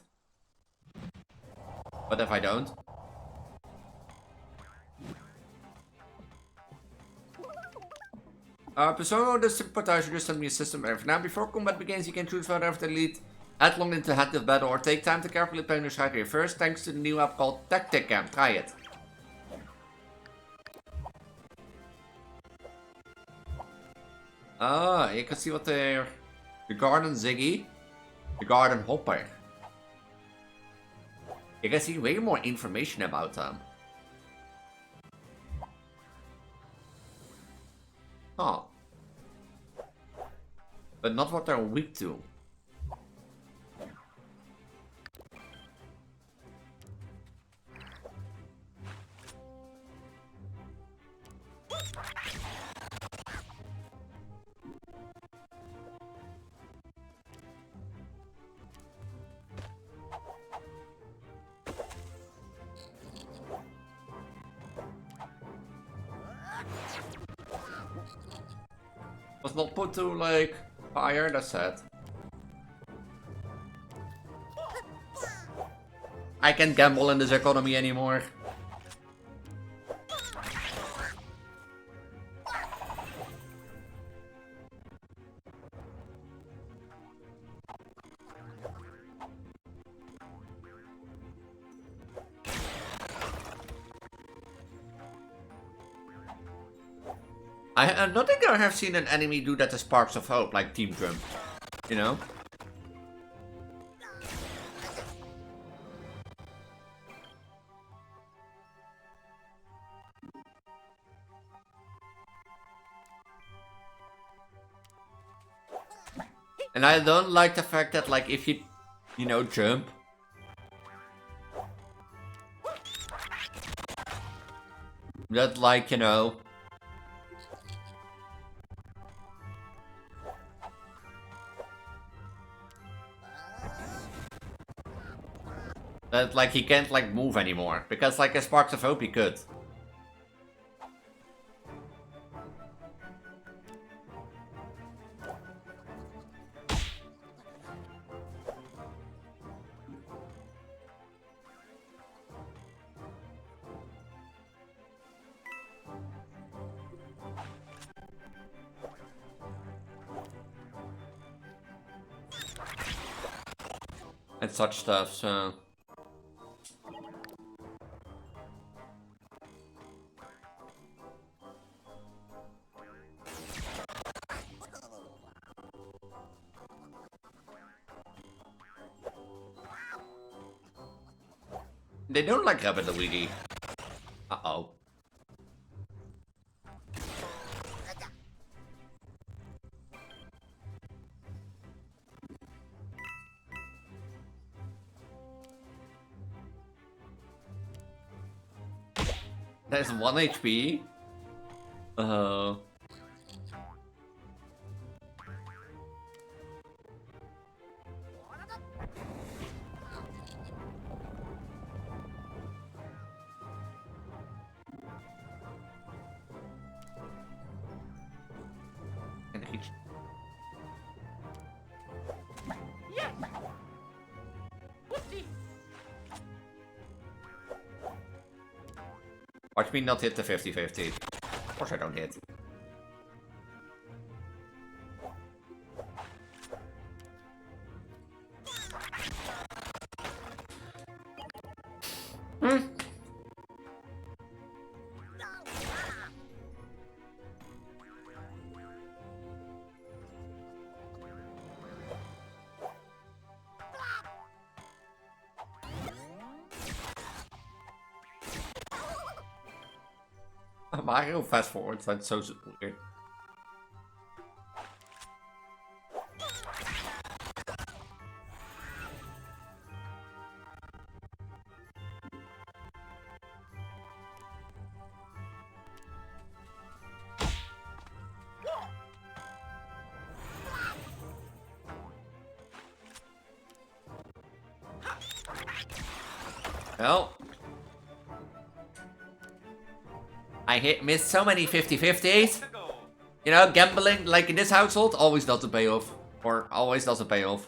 A: What if I don't? Persona the sympathizer just sent me a system error. Now before combat begins you can choose whether to lead headlong into head-to-head battle or take time to carefully plan your strategy. First, thanks to the new app called Tactic Camp. Try it. You can see what they're... The Garden Ziggy. The Garden Hopper. You can see way more information about them. Huh. But not what they're weak to. Was not put to like fire, that's sad. I can't gamble in this economy anymore. I don't think I have seen an enemy do that to Sparks of Hope, like Team Drum. You know? And I don't like the fact that, like, if you jump. That, like, that, like, he can't, like, move anymore. Because, like, a Sparks of Hope he could. and such stuff, so... They don't like Rabbit Luigi. Uh-oh. There's 1 HP. Uh-oh. Can reach.
C: Yes! Whoopsie!
A: Watch me not hit the 50-50. Of course I don't hit. Mario fast forward, that's so weird. Well, I missed so many 50-50s. You know, gambling, like in this household, always doesn't pay off. Or always doesn't pay off.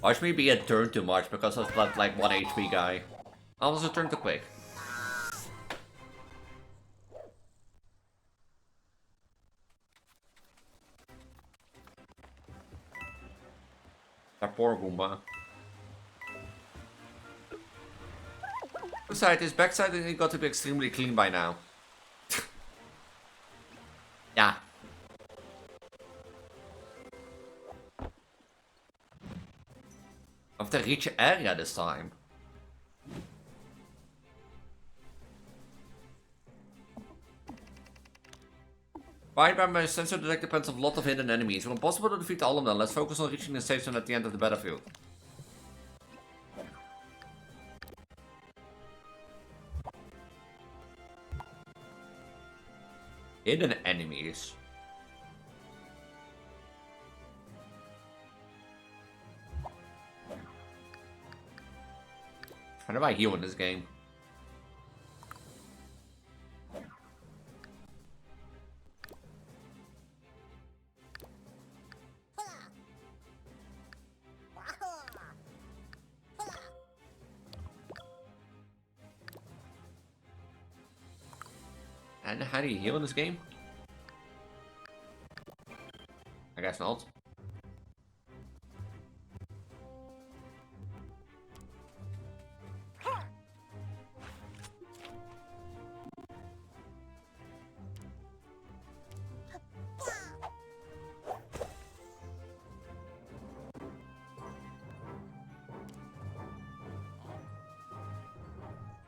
A: Watch me be a turn too much because of that like 1 HP guy. I was a turn too quick. That poor Goomba. Besides, his backside has got to be extremely clean by now. Yeah. Of the reach area this time. Right by my sensor detect depends on a lot of hidden enemies. When possible to defeat all of them, let's focus on reaching the safe zone at the end of the battlefield. Hidden enemies. How do I heal in this game? And how do you heal in this game? I guess not.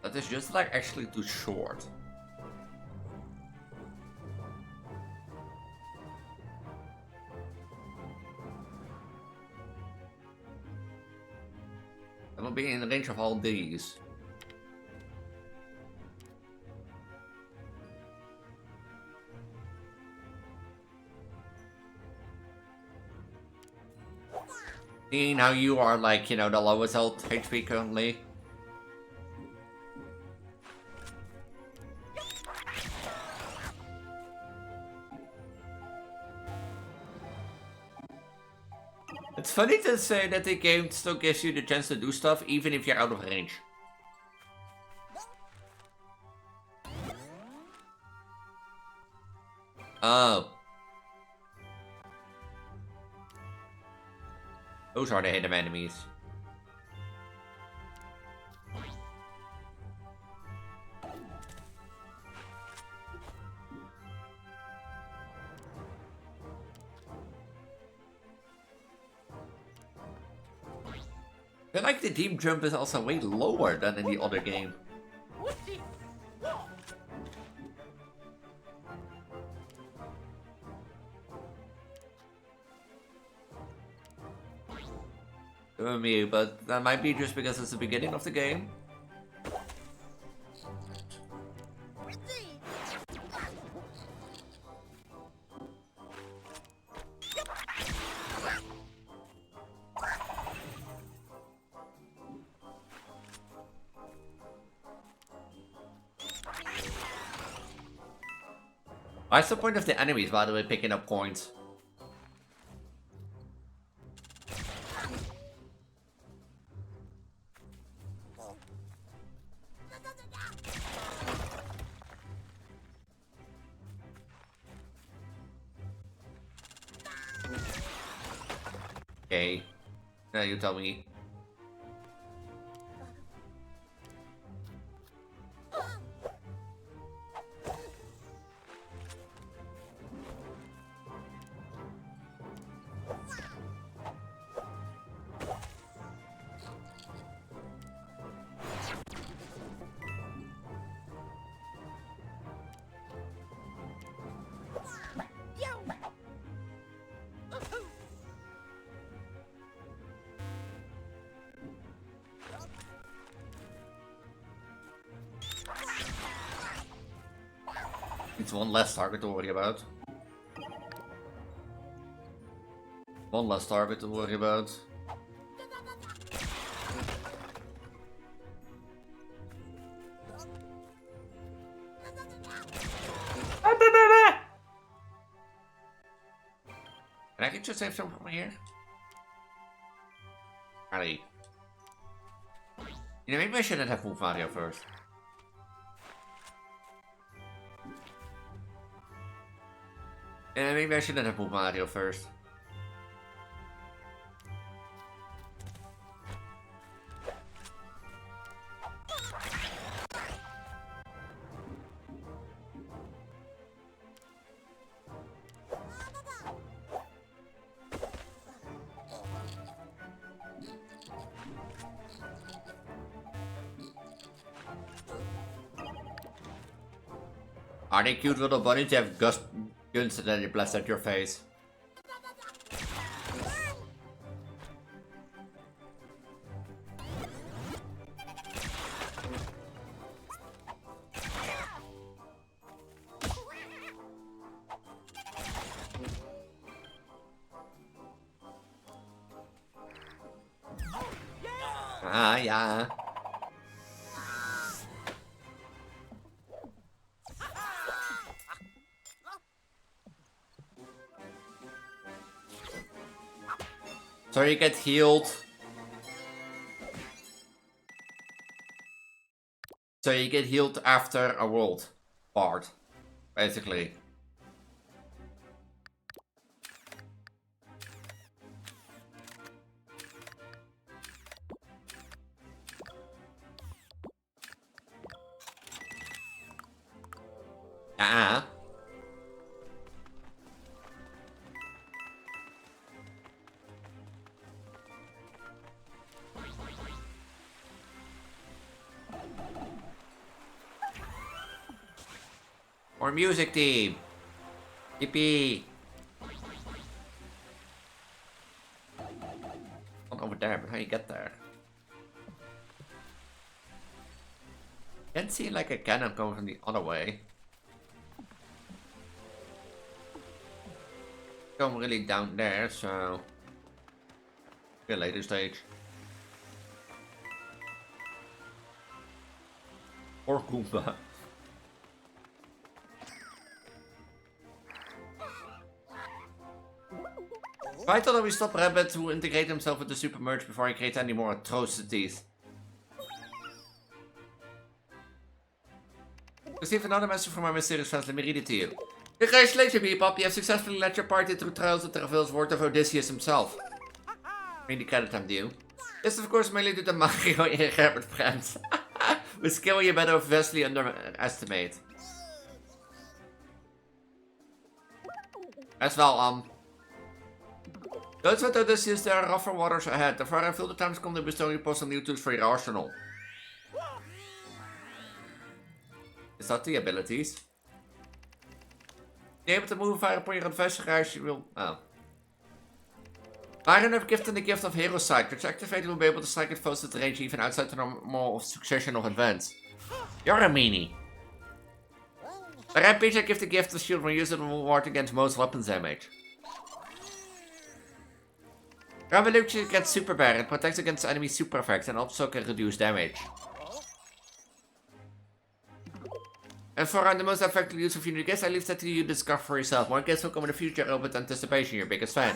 A: That is just like actually too short. That will be in the range of all these. Seeing how you are like, you know, the lowest health HP currently. It's funny to say that the game still gives you the chance to do stuff even if you're out of range. Oh. Those are the hidden enemies. I feel like the deep jump is also way lower than in the other game. Me, but that might be just because it's the beginning of the game. What's the point of the enemies, by the way, picking up coins? Okay. Now you tell me. It's one less target to worry about. One less target to worry about. Can I get just save something from here? Ali. You know, maybe I shouldn't have moved Mario first. Yeah, maybe I shouldn't have moved Mario first. Are they cute little bunnies? They have guns that they blast at your face. Ah, yeah. So you get healed. So you get healed after a world part, basically. Or music team. Yippee. Not over there, but how you get there? Can't see like a cannon coming from the other way. Come really down there, so Yeah, later stage. Or Goomba. I thought that we stop Rabbit to integrate himself with the Super Merge before he creates any more atrocities. Receive another message from our mysterious friends. Let me read it to you. Congratulations, Bebop. You have successfully led your party through trials that reveals word of Odysseus himself. I mean, the credit I'm due. This, of course, mainly due to Mario and Rabbit friends. With skill you better vastly underestimate. As well, those with Odysseus, there are rougher waters ahead. Therefore, I feel the time's come to bestow you some new tools for your arsenal. Is that the abilities? Be able to move fire upon your adversary, you will. Oh. Iron have gifted the gift of Hero Sight, which activated will be able to strike at foes at range even outside the normal succession of events. You're a meanie. The Rampage gives the gift of shield when used in ward against most weapons damage. Revolution gets Super Bear and protects against enemy super effects and also can reduce damage. And for the most effective use of unique gifts, I leave that to you to discover for yourself. More gifts will come in the future, with anticipation, your biggest fan.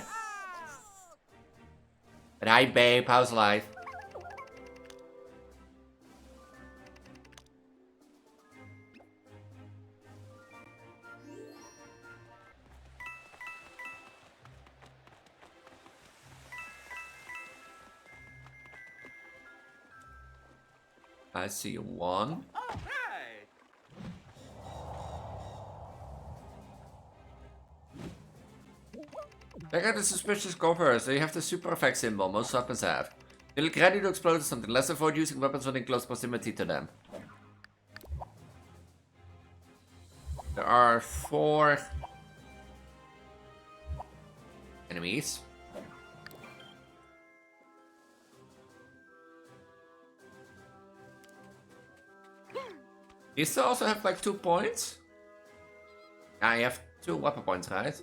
A: But hi babe, how's life? I see one. Check out the suspicious covers. They have the super effect symbol most weapons have. They look ready to explode or something. Let's avoid using weapons when in close proximity to them. There are 4 enemies. You still also have like 2 points? Yeah, you have 2 weapon points, right?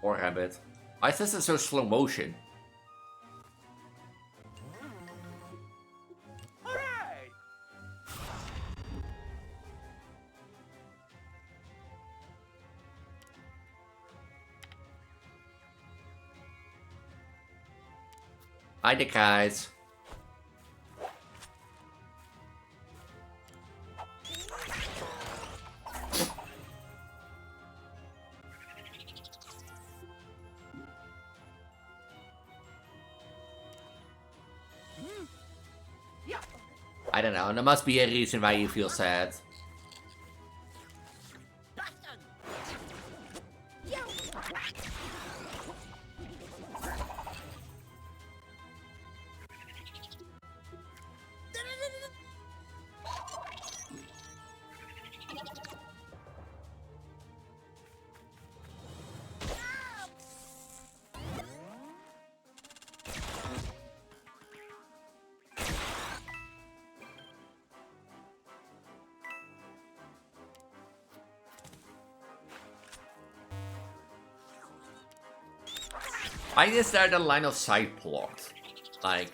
A: Or Rabbit. Why is this in so slow motion? Hi there, guys. I don't know, there must be a reason why you feel sad. Why is there the line of sight blocked? Like...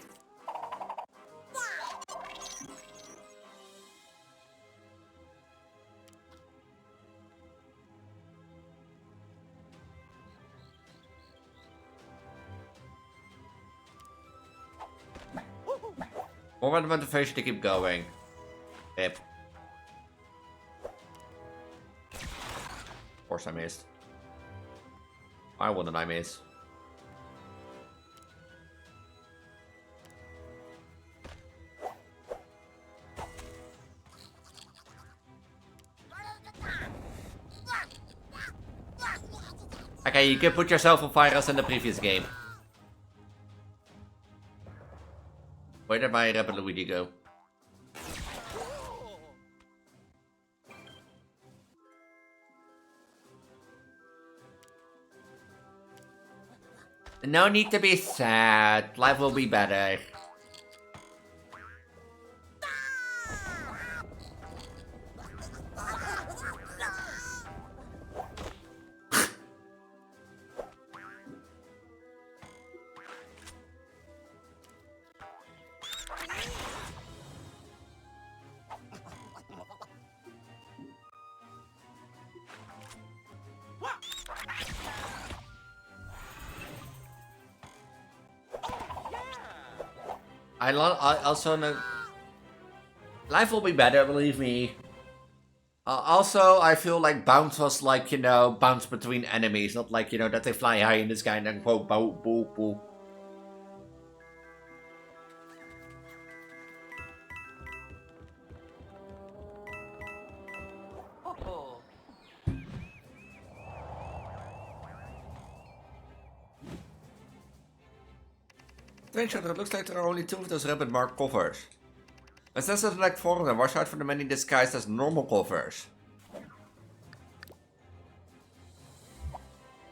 A: More motivation to keep going. Yep. Of course I missed. Why wouldn't I miss? Okay, you can put yourself on fire as in the previous game. Where did my Rabbit Luigi go? No need to be sad. Life will be better. I also know life will be better, believe me. Also, I feel like bounce was like, you know, bounce between enemies, not like, you know, that they fly high in the sky and then go bow, boo, boo. Transgender, it looks like there are only 2 of those rabbit mark covers. It says that like 4 of them, watch out for the many disguised as normal covers.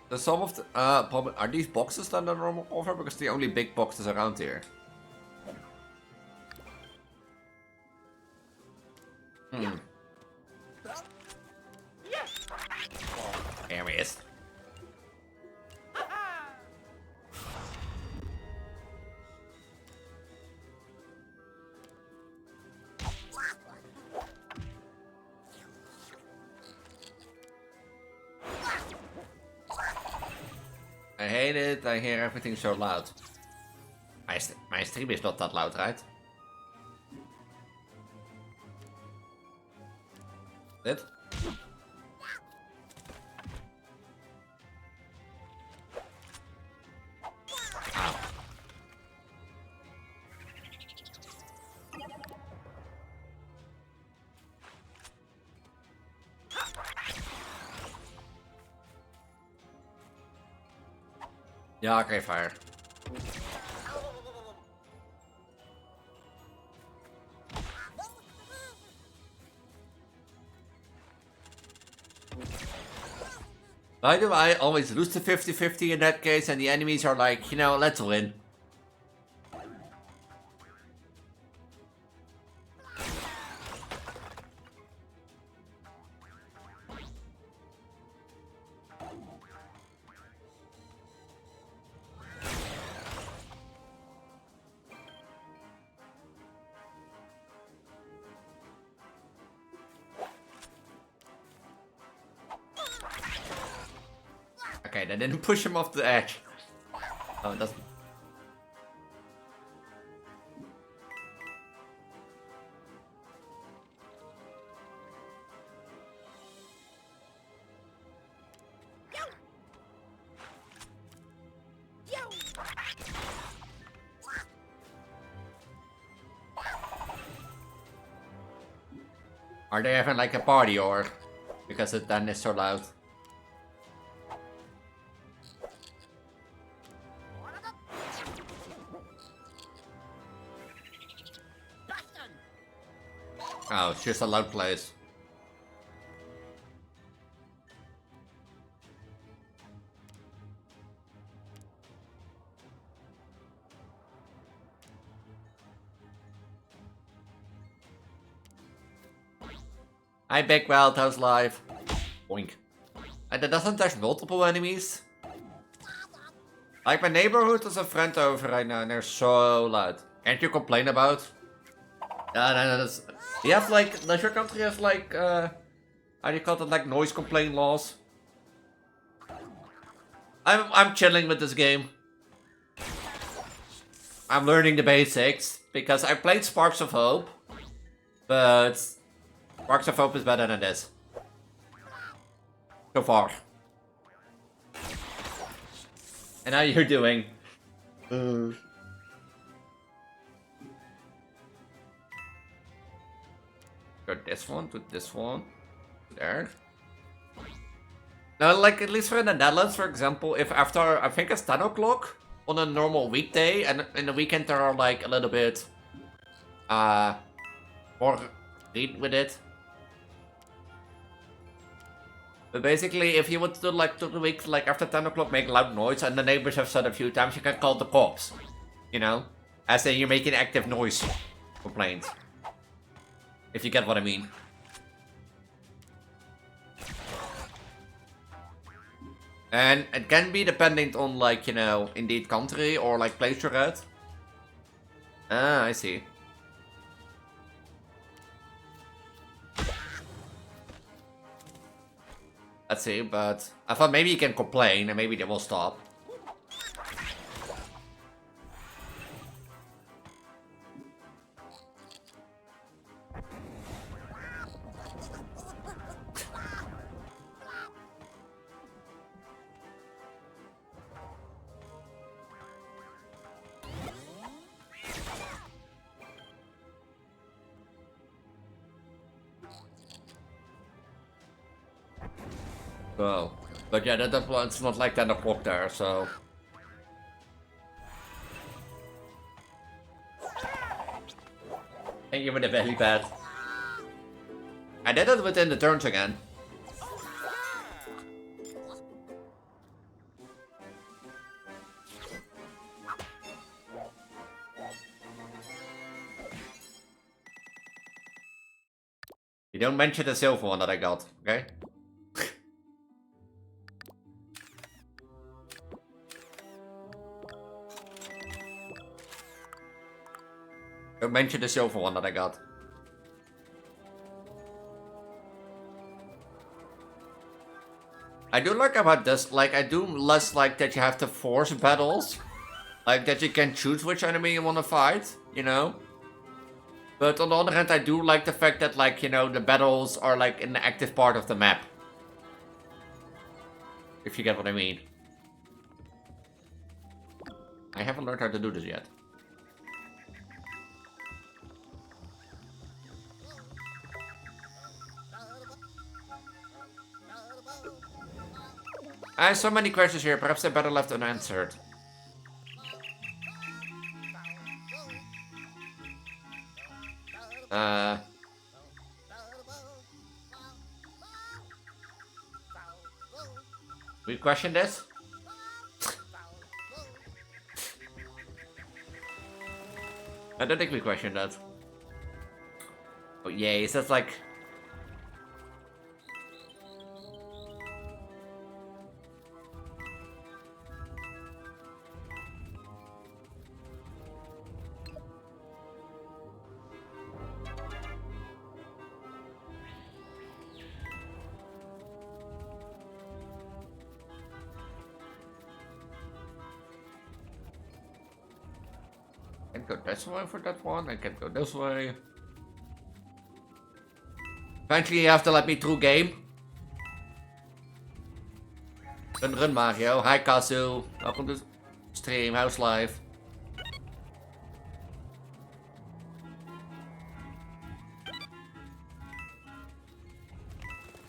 A: So some of the, probably, are these boxes then the normal cover? Because the only big boxes around here. Here he is. I hate it, I hear everything so loud. My stream is not that loud, right? Dit? Ow. Ja, oké, fire. Why do I always lose the 50-50 in that case and the enemies are like, you know, let's win. Okay, that didn't push him off the edge. Oh, it doesn't. Are they having like a party or because it then is so loud? Oh, it's just a loud place. Hi, Big Wild, how's live? Boink. And that doesn't touch multiple enemies. Like my neighborhood is a friend over right now and they're so loud. Can't you complain about? No, that's... You have like, does your country have like, how do you call it, like noise complaint laws? I'm chilling with this game. I'm learning the basics, because I played Sparks of Hope, but Sparks of Hope is better than this. So far. And how you're doing? Go this one to this one. There. Now, like, at least for the Netherlands, for example, if after, I think it's 10 o'clock on a normal weekday, and in the weekend there are, like, a little bit, more read with it. But basically, if you want to do like 2 weeks, like after 10 o'clock, make loud noise, and the neighbors have said a few times, you can call the cops. You know? As in you're making active noise complaints. If you get what I mean. And it can be dependent on like, you know, indeed country or like place you're at. Ah, I see. Let's see, but I thought maybe you can complain and maybe they will stop. Oh, but yeah, it's not like 10 o'clock there, so. Thank you for the belly pad. I did it within the turns again. You don't mention the silver one that I got, okay? Don't mention the silver one that I got. I do like about this, like I do less like that you have to force battles. Like that you can choose which enemy you want to fight, you know? But on the other hand, I do like the fact that like, you know, the battles are like in the active part of the map. If you get what I mean. I haven't learned how to do this yet. I have so many questions here, perhaps they're better left unanswered. We question this? I don't think we questioned that. Oh yay, so that's like... I can go this way for that one, I can go this way. Eventually you have to let me through game. Run Mario, hi Kazu, welcome to stream, how's live?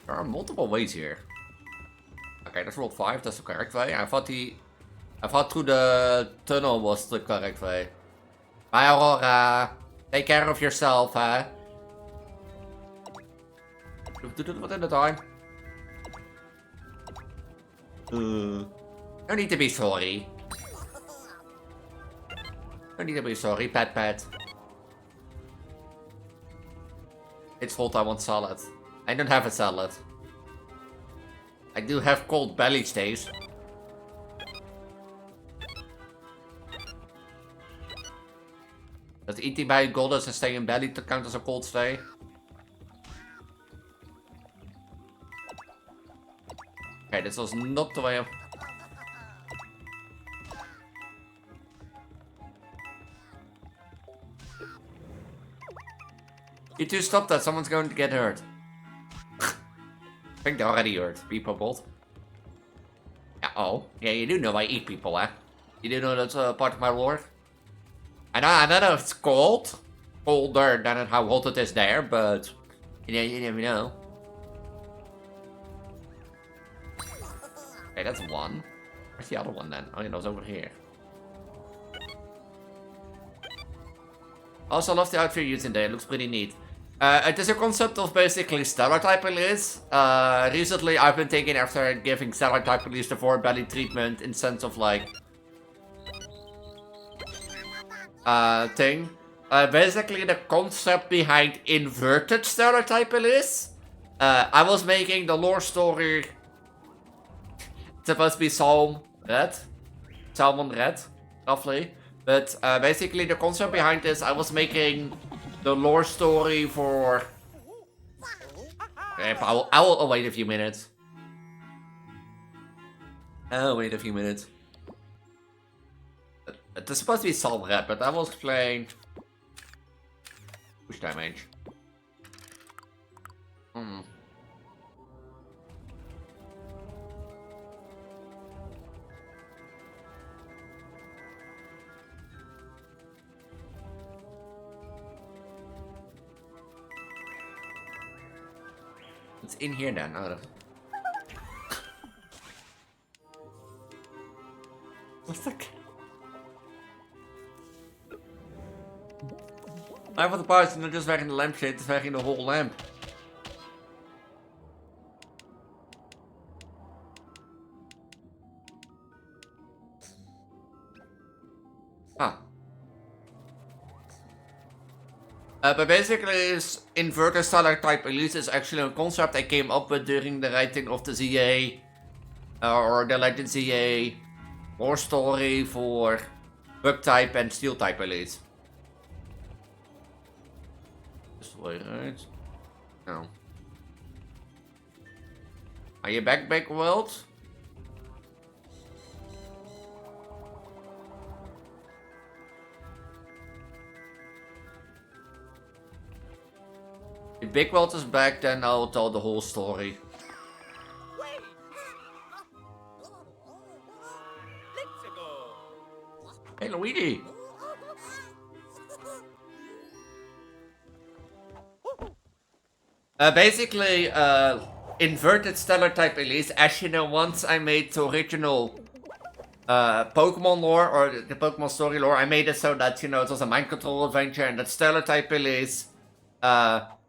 A: There are multiple ways here. Okay, that's rolled 5, that's the correct way. I thought through the tunnel was the correct way. Bye Aurora, take care of yourself, huh? Do it within the time. No need to be sorry. No need to be sorry, Pat. It's fault I want salad. I don't have a salad. I do have cold belly stays. Does eating by goddess and staying in belly to count as a cold stay? Okay, this was not the way of... You two stop that, someone's going to get hurt. I think they're already hurt, people both. Yeah, oh, yeah, you do know I eat people, eh? You do know that's part of my lore? I don't know if it's cold. Colder than how hot it is there, but... You never know. Okay, that's one. Where's the other one then? Oh, yeah, that was over here. Also, love the outfit you're using there. It looks pretty neat. It is a concept of basically stellar type release. Recently I've been thinking after giving stellar type release the 4 belly treatment in sense of like thing. Basically the concept behind inverted stellar type release. I was making the lore story. It's supposed to be Salmon Red, roughly. But basically the concept behind this, I was making the lore story for... Okay, I'll wait a few minutes. I'll wait a few minutes. It is supposed to be Salmon Red, but I will explain... Push damage. It's in here then. Oh. What's that? I want the parts not just wearing the lampshade, it's wearing the whole lamp. Ah. But basically, inverted stellar type release is actually a concept I came up with during the writing of the ZA, or the Legend ZA lore story for bug type and steel type release. This way, right? No. Are you back, world? If Big World is back, then I'll tell the whole story. Hey, Luigi! Basically, inverted stellar type release. As you know, once I made the original Pokemon lore, or the Pokemon story lore, I made it so that, you know, it was a mind control adventure, and that stellar type release,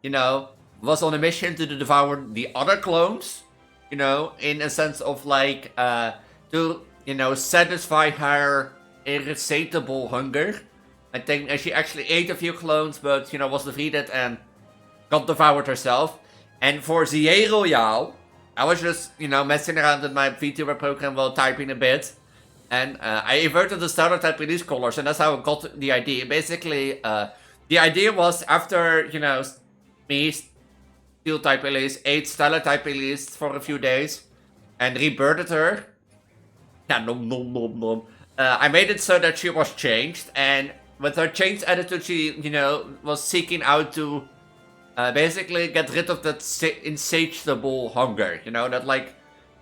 A: you know, was on a mission to devour the other clones, you know, in a sense of like, to, you know, satisfy her insatiable hunger. I think she actually ate a few clones, but, you know, was defeated and got devoured herself. And for ZA Royale, I was just, you know, messing around with my Vtuber program while typing a bit. And I inverted the stellar type release colors, and that's how I got the idea. Basically, the idea was after, you know, me, steel type release, ate stellar type release for a few days, and rebirthed her. Yeah, nom nom nom nom. I made it so that she was changed, and with her changed attitude, she, you know, was seeking out to basically get rid of that insatiable hunger, you know, that like,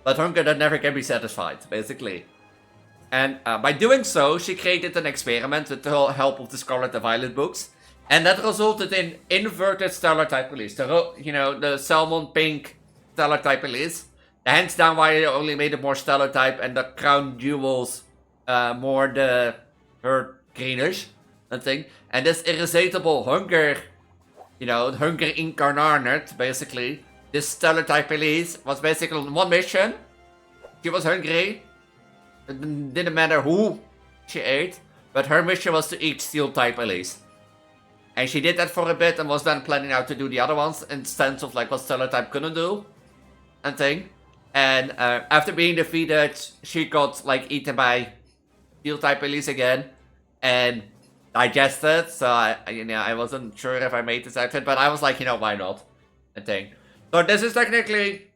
A: that hunger that never can be satisfied, basically. And by doing so, she created an experiment with the help of the Scarlet and Violet books, and that resulted in inverted stellar type release. You know, the salmon pink stellar type release. Hands down why I only made it more stellar type, and the crown jewels more her greenish, I think. And this irresistible hunger, you know, hunger incarnate, basically. This stellar type release was basically one mission. She was hungry. It didn't matter who she ate, but her mission was to eat steel type release. And she did that for a bit and was then planning out to do the other ones in sense of like what stellar type couldn't do and thing. And after being defeated, she got like eaten by steel type release again and digested. So I wasn't sure if I made this outfit, but I was like, you know, why not? And thing. So this is technically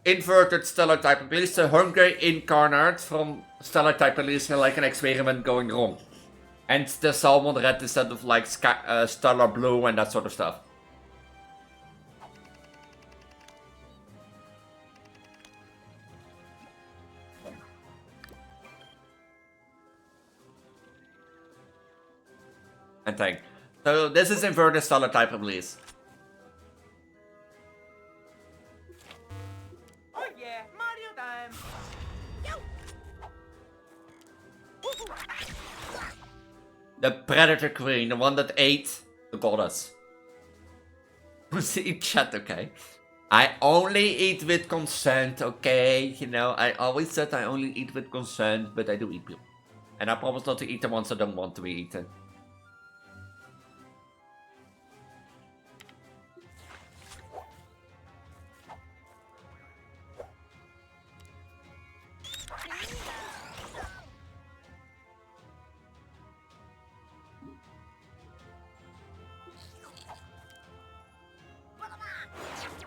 A: inverted stellar type release, the hunger incarnate from stellar type release, like an experiment going wrong. And the salmon red instead of like stellar blue and that sort of stuff. And thing. So this is inverted stellar type release.
F: Oh yeah, Mario time!
A: The Predator Queen, the one that ate the goddess. See chat, okay. I only eat with consent, okay? You know, I always said I only eat with consent, but I do eat people. And I promise not to eat the ones that don't want to be eaten.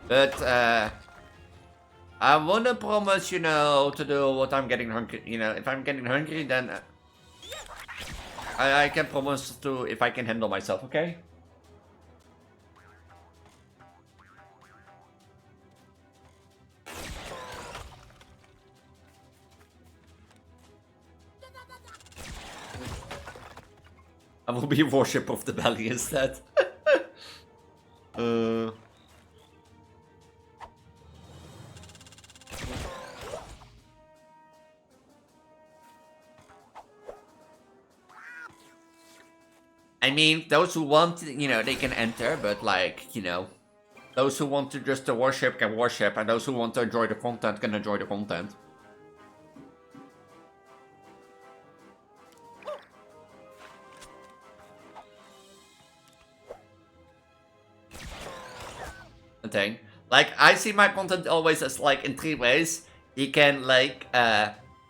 A: But, I wanna promise, you know, to do what I'm getting hungry. You know, if I'm getting hungry, then I can promise to if I can handle myself, okay? I will be worship of the belly instead. I mean, those who want, you know, they can enter, but like, you know, those who want to just to worship can worship, and those who want to enjoy the content can enjoy the content. Thing. Like, I see my content always as like in 3 ways. You can like,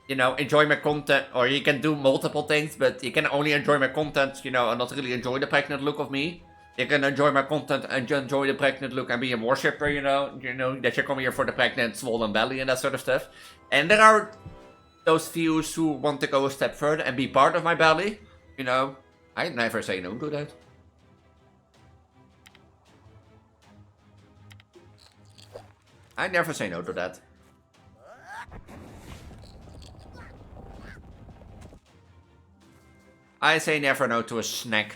A: you know, enjoy my content, or you can do multiple things, but you can only enjoy my content, you know, and not really enjoy the pregnant look of me. You can enjoy my content and enjoy the pregnant look and be a worshipper, you know, that you come here for the pregnant swollen belly and that sort of stuff. And there are those few who want to go a step further and be part of my belly, you know. I never say no to that. I never say no to that. I say never no to a snack.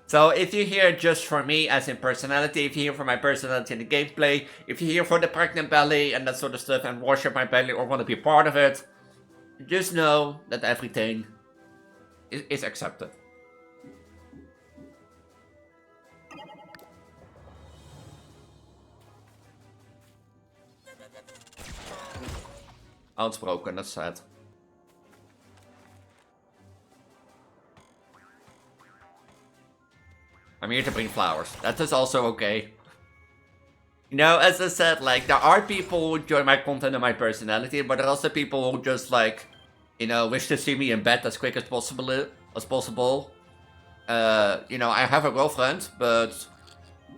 A: So if you're here just for me as in personality, if you're here for my personality in the gameplay, if you're here for the pregnant belly and that sort of stuff and worship my belly or want to be part of it, just know that everything is accepted. Outspoken, that's sad. I'm here to bring flowers. That is also okay. You know, as I said, like, there are people who enjoy my content and my personality, but there are also people who just, like, you know, wish to see me in bed as quick as possible. You know, I have a girlfriend, but,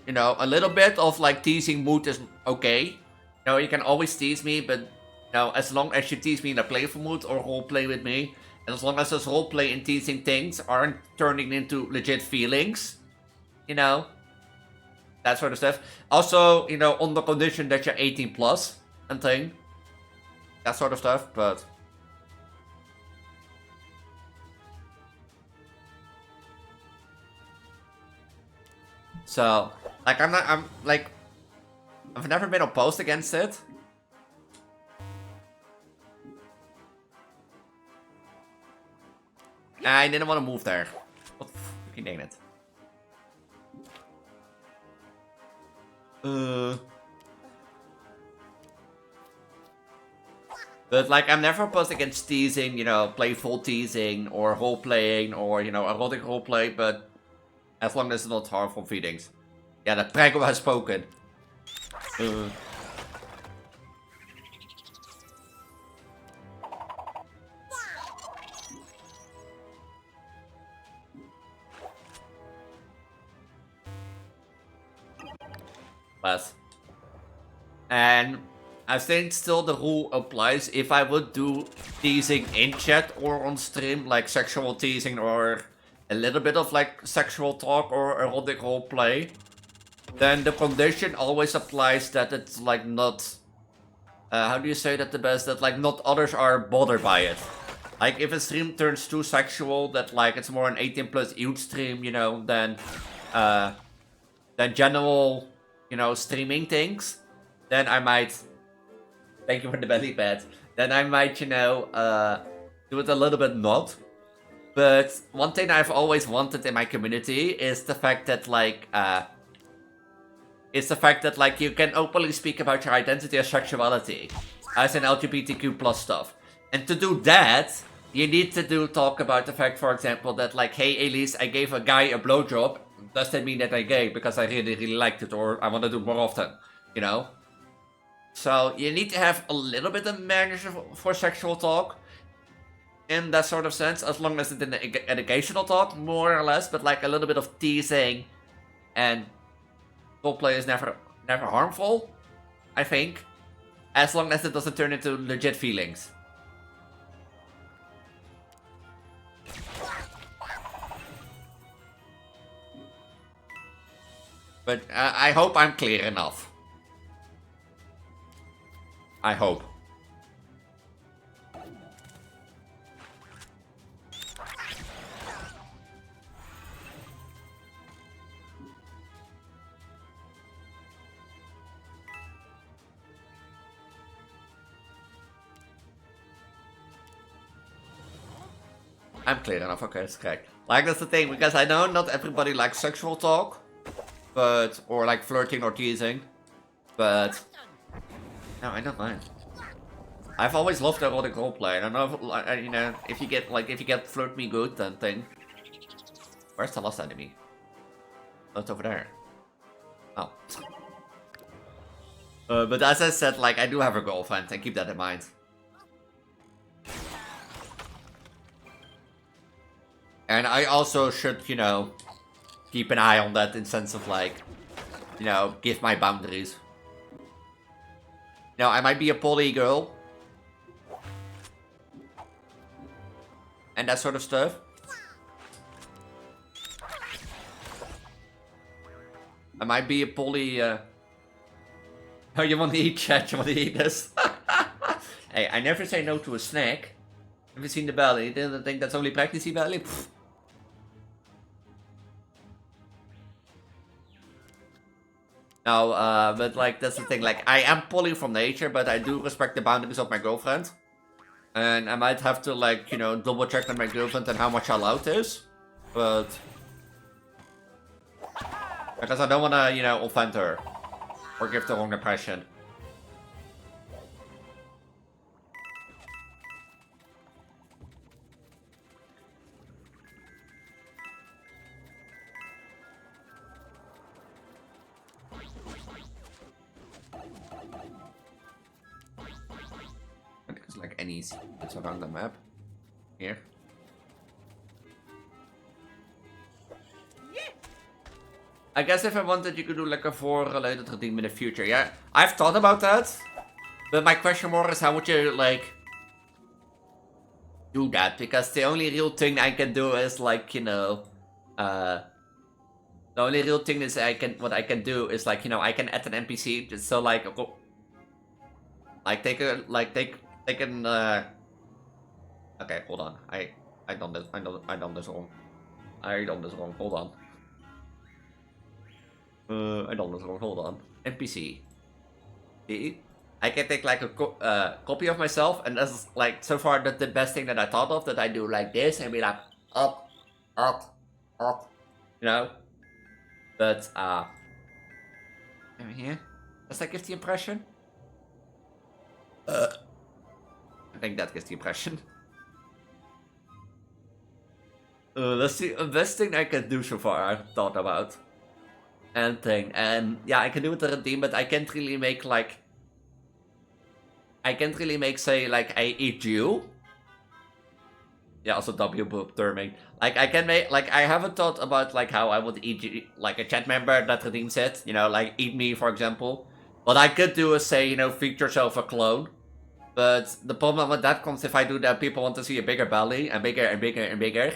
A: you know, a little bit of, like, teasing mood is okay. You know, you can always tease me, but, you know, as long as you tease me in a playful mood or roleplay with me, and as long as those roleplay and teasing things aren't turning into legit feelings, you know, that sort of stuff. Also, you know, on the condition that you're 18 plus and thing. That sort of stuff, but... So, like, I've never been opposed against it. I didn't want to move there. What the fucking dang it. But, like, I'm never opposed against teasing, you know, playful teasing, or role-playing, or, you know, erotic roleplay, but as long as it's not harmful feelings. Yeah, the Prego has spoken. Less. And I think still the rule applies if I would do teasing in chat or on stream, like sexual teasing or a little bit of like sexual talk or erotic roleplay, then the condition always applies that it's like not, how do you say that the best, that like not others are bothered by it. Like if a stream turns too sexual, that like it's more an 18 plus youth stream, you know, than general, you know, streaming things, then I might Thank you for the belly pad. Then I might, you know, do it a little bit not. But one thing I've always wanted in my community is the fact that, like, you can openly speak about your identity and sexuality as an LGBTQ plus stuff. And to do that, you need to talk about the fact, for example, that like, hey Elise, I gave a guy a blowjob. Does that mean that I'm gay? Because I really, really liked it, or I want to do it more often, you know? So you need to have a little bit of manners for sexual talk. In that sort of sense, as long as it's an educational talk, more or less, but like a little bit of teasing and roleplay is never harmful, I think. As long as it doesn't turn into legit feelings. But I hope I'm clear enough. I hope. I'm clear enough, okay, it's correct. Like, that's the thing, because I know not everybody likes sexual talk, but, or like flirting or teasing, but, no, I don't mind. I've always loved erotic roleplay, and I know, you know, if you get flirt me good, then thing. Where's the last enemy? Oh, it's over there. Oh. But as I said, like, I do have a girlfriend, and keep that in mind. And I also should, you know, keep an eye on that in sense of like, you know, give my boundaries. Now, I might be a poly girl. And that sort of stuff. I might be a poly, Oh, you want to eat, chat? You want to eat this? Hey, I never say no to a snack. Have you seen the belly? You didn't think that's only pregnancy belly? Pfft. No, but like, that's the thing, like, I am poly from nature, but I do respect the boundaries of my girlfriend. And I might have to, like, you know, double check with my girlfriend and how much allowed is. But... because I don't wanna, you know, offend her. Or give the wrong impression. Like any it's around the map here. I guess if I wanted, you could do like a 4 related redeem in the future. Yeah, I've thought about that, but my question more is how would you like do that? Because the only real thing I can do is like, you know, the only real thing is what I can do is like, you know, I can add an NPC just so like take an okay, hold on. I done this wrong. I done this wrong. Hold on. I done this wrong. Hold on. NPC. See? I can take like a copy of myself, and that's like so far the best thing that I thought of. That I do like this and be like up, you know. But over here, does that give the impression? I think that gives the impression. That's the best thing I can do so far, I've thought about. And yeah, I can do it to redeem, but I can't really make like... I can't really make, say, like, I eat you. Yeah, also W boob terming. Like, I can make, like, I haven't thought about, like, how I would eat you, like, a chat member that redeems it. You know, like, eat me, for example. What I could do is say, you know, feed yourself a clone. But the problem with that comes if I do that, people want to see a bigger belly, and bigger and bigger and bigger.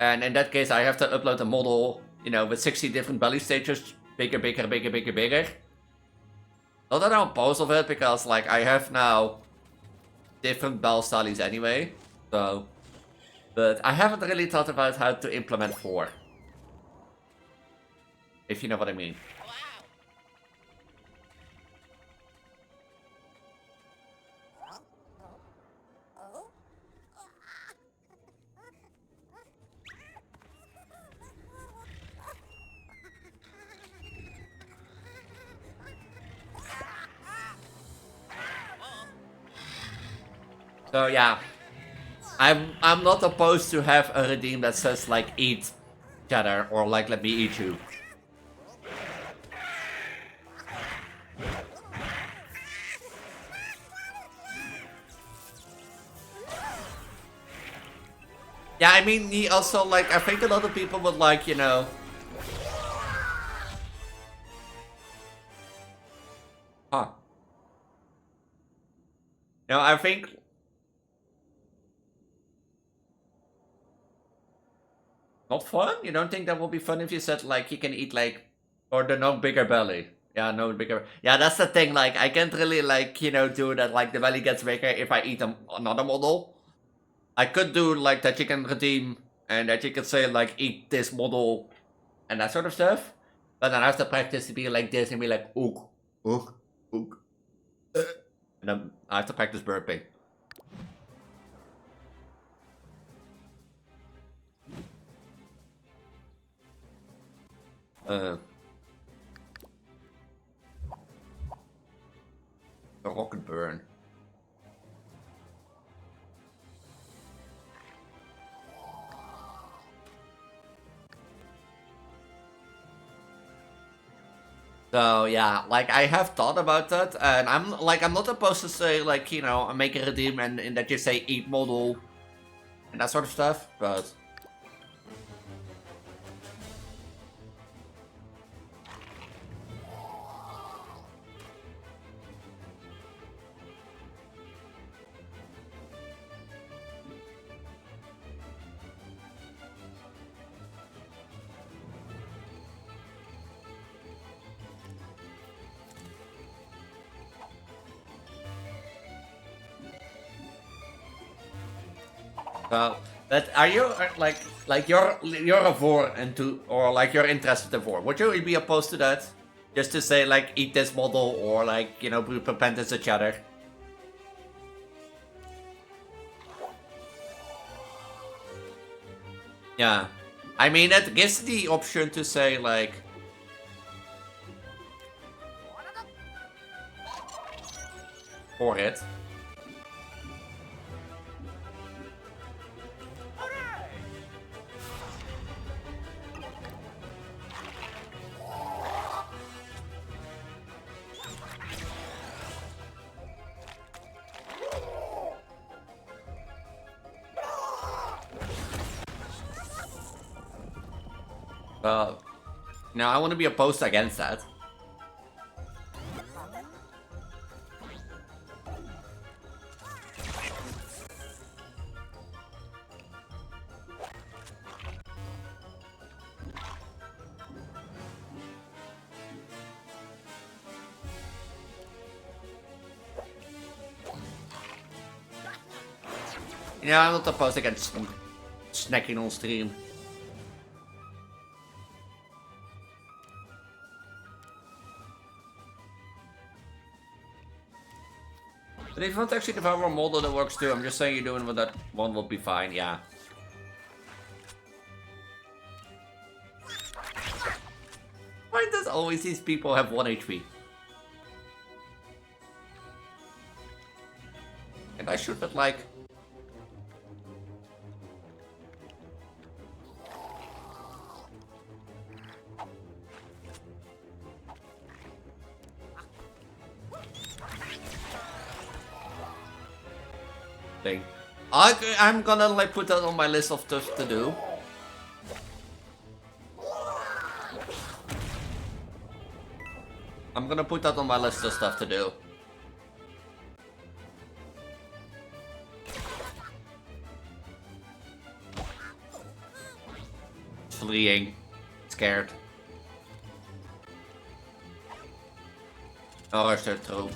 A: And in that case, I have to upload a model, you know, with 60 different belly stages. Bigger, bigger, bigger, bigger, bigger. Not that I'm opposed of it, because, like, I have now different bell styles anyway. So, but I haven't really thought about how to implement 4. If you know what I mean. So yeah, I'm not opposed to have a redeem that says like eat cheddar or like let me eat you. Yeah, I mean, he also, like, I think a lot of people would, like, you know... Huh. You know, I think... Not fun? You don't think that would be fun if you said, like, he can eat, like... Or the no bigger belly. Yeah, no bigger... Yeah, that's the thing, like, I can't really, like, you know, do that, like, the belly gets bigger if I eat another model. I could do, like, that you can redeem... And that you could say, like, eat this model... And that sort of stuff. But then I have to practice to be like this and be like, ook, ook, ook. And then I have to practice burping. A rocket burn. So yeah, like I have thought about that, and I'm not opposed to say like, you know, make a redeem and that you say eat model and that sort of stuff, but but are you like you're a vor into or like you're interested in vor? Would you be opposed to that? Just to say like eat this model or like, you know, prevent each other? Yeah. I mean, it gives the option to say like for it. Now I want to be opposed against that. Yeah, I'm not opposed against snacking on stream. But if you want to actually develop a model that works too, I'm just saying you're doing what that one will be fine, yeah. Why does always these people have 1 HP? And I should have like... thing. I'm gonna like put that on my list of stuff to do. I'm gonna put that on my list of stuff to do. Fleeing. Scared. Oh, is that true?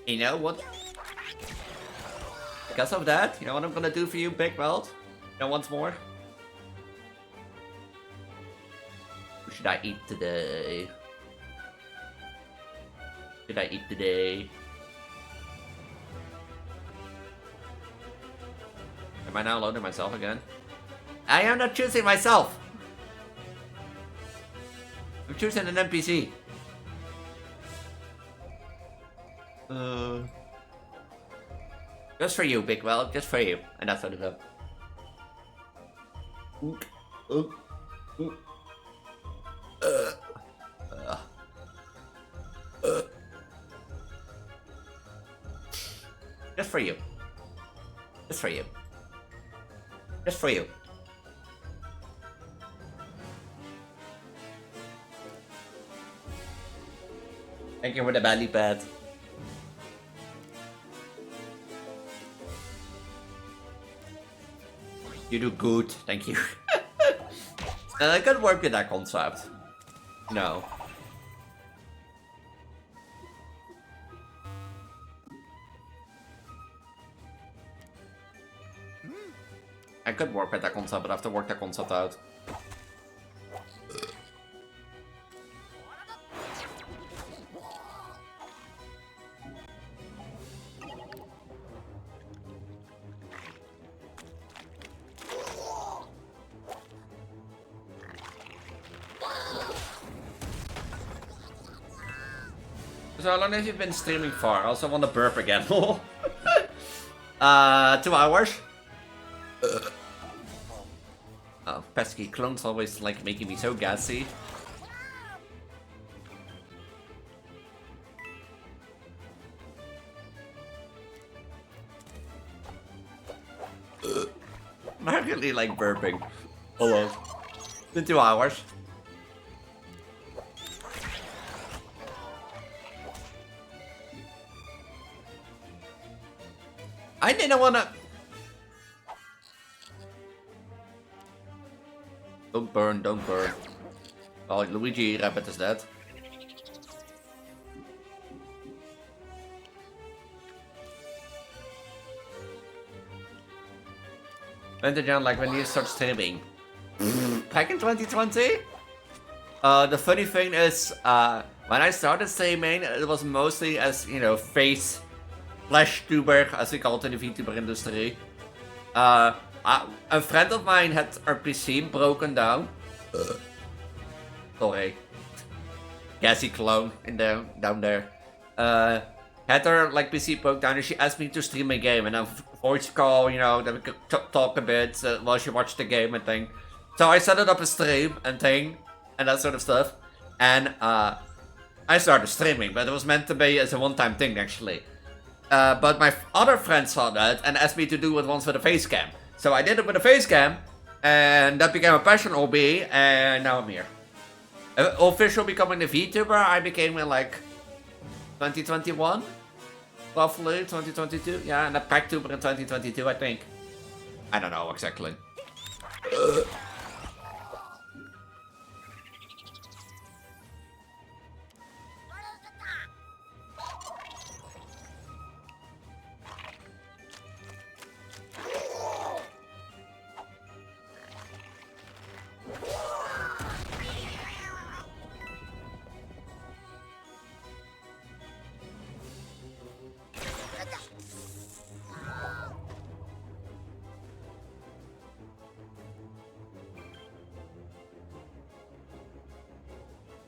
A: You know what? Because of that, you know what I'm gonna do for you, Big Belt? You know, once more? What should I eat today? Should I eat today? Am I now loading myself again? I am not choosing myself! I'm choosing an NPC. Just for you, Big Well, just for you. And that's what it's up. Just for you. Just for you. Just for you. Thank you for the belly pad. You do good, thank you. I could work with that concept. No. I could work with that concept, but I have to work that concept out. So how long have you been streaming for? I also want to burp again. 2 hours. Oh, pesky clones always like making me so gassy. I really like burping. Hello. It's been 2 hours. I didn't wanna. Don't burn, don't burn. Oh, Luigi Rabbit is dead. When did you like when you start streaming? Back in 2020? The funny thing is, when I started streaming, it was mostly as, you know, face Vtuber, as we call it in the Vtuber industry. A friend of mine had her PC broken down. Sorry. Gassy clone in there, down there. Had her like PC broke down and she asked me to stream a game and a voice call, you know, that we could talk a bit while she watched the game and thing. So I set it up a stream and thing and that sort of stuff. And I started streaming, but it was meant to be as a one-time thing actually. But my other friend saw that and asked me to do it once with a face cam. So I did it with a face cam, and that became a passion hobby, and now I'm here. Official becoming a VTuber, I became in like 2021? Roughly, 2022? Yeah, and a Packtuber in 2022, I think. I don't know exactly.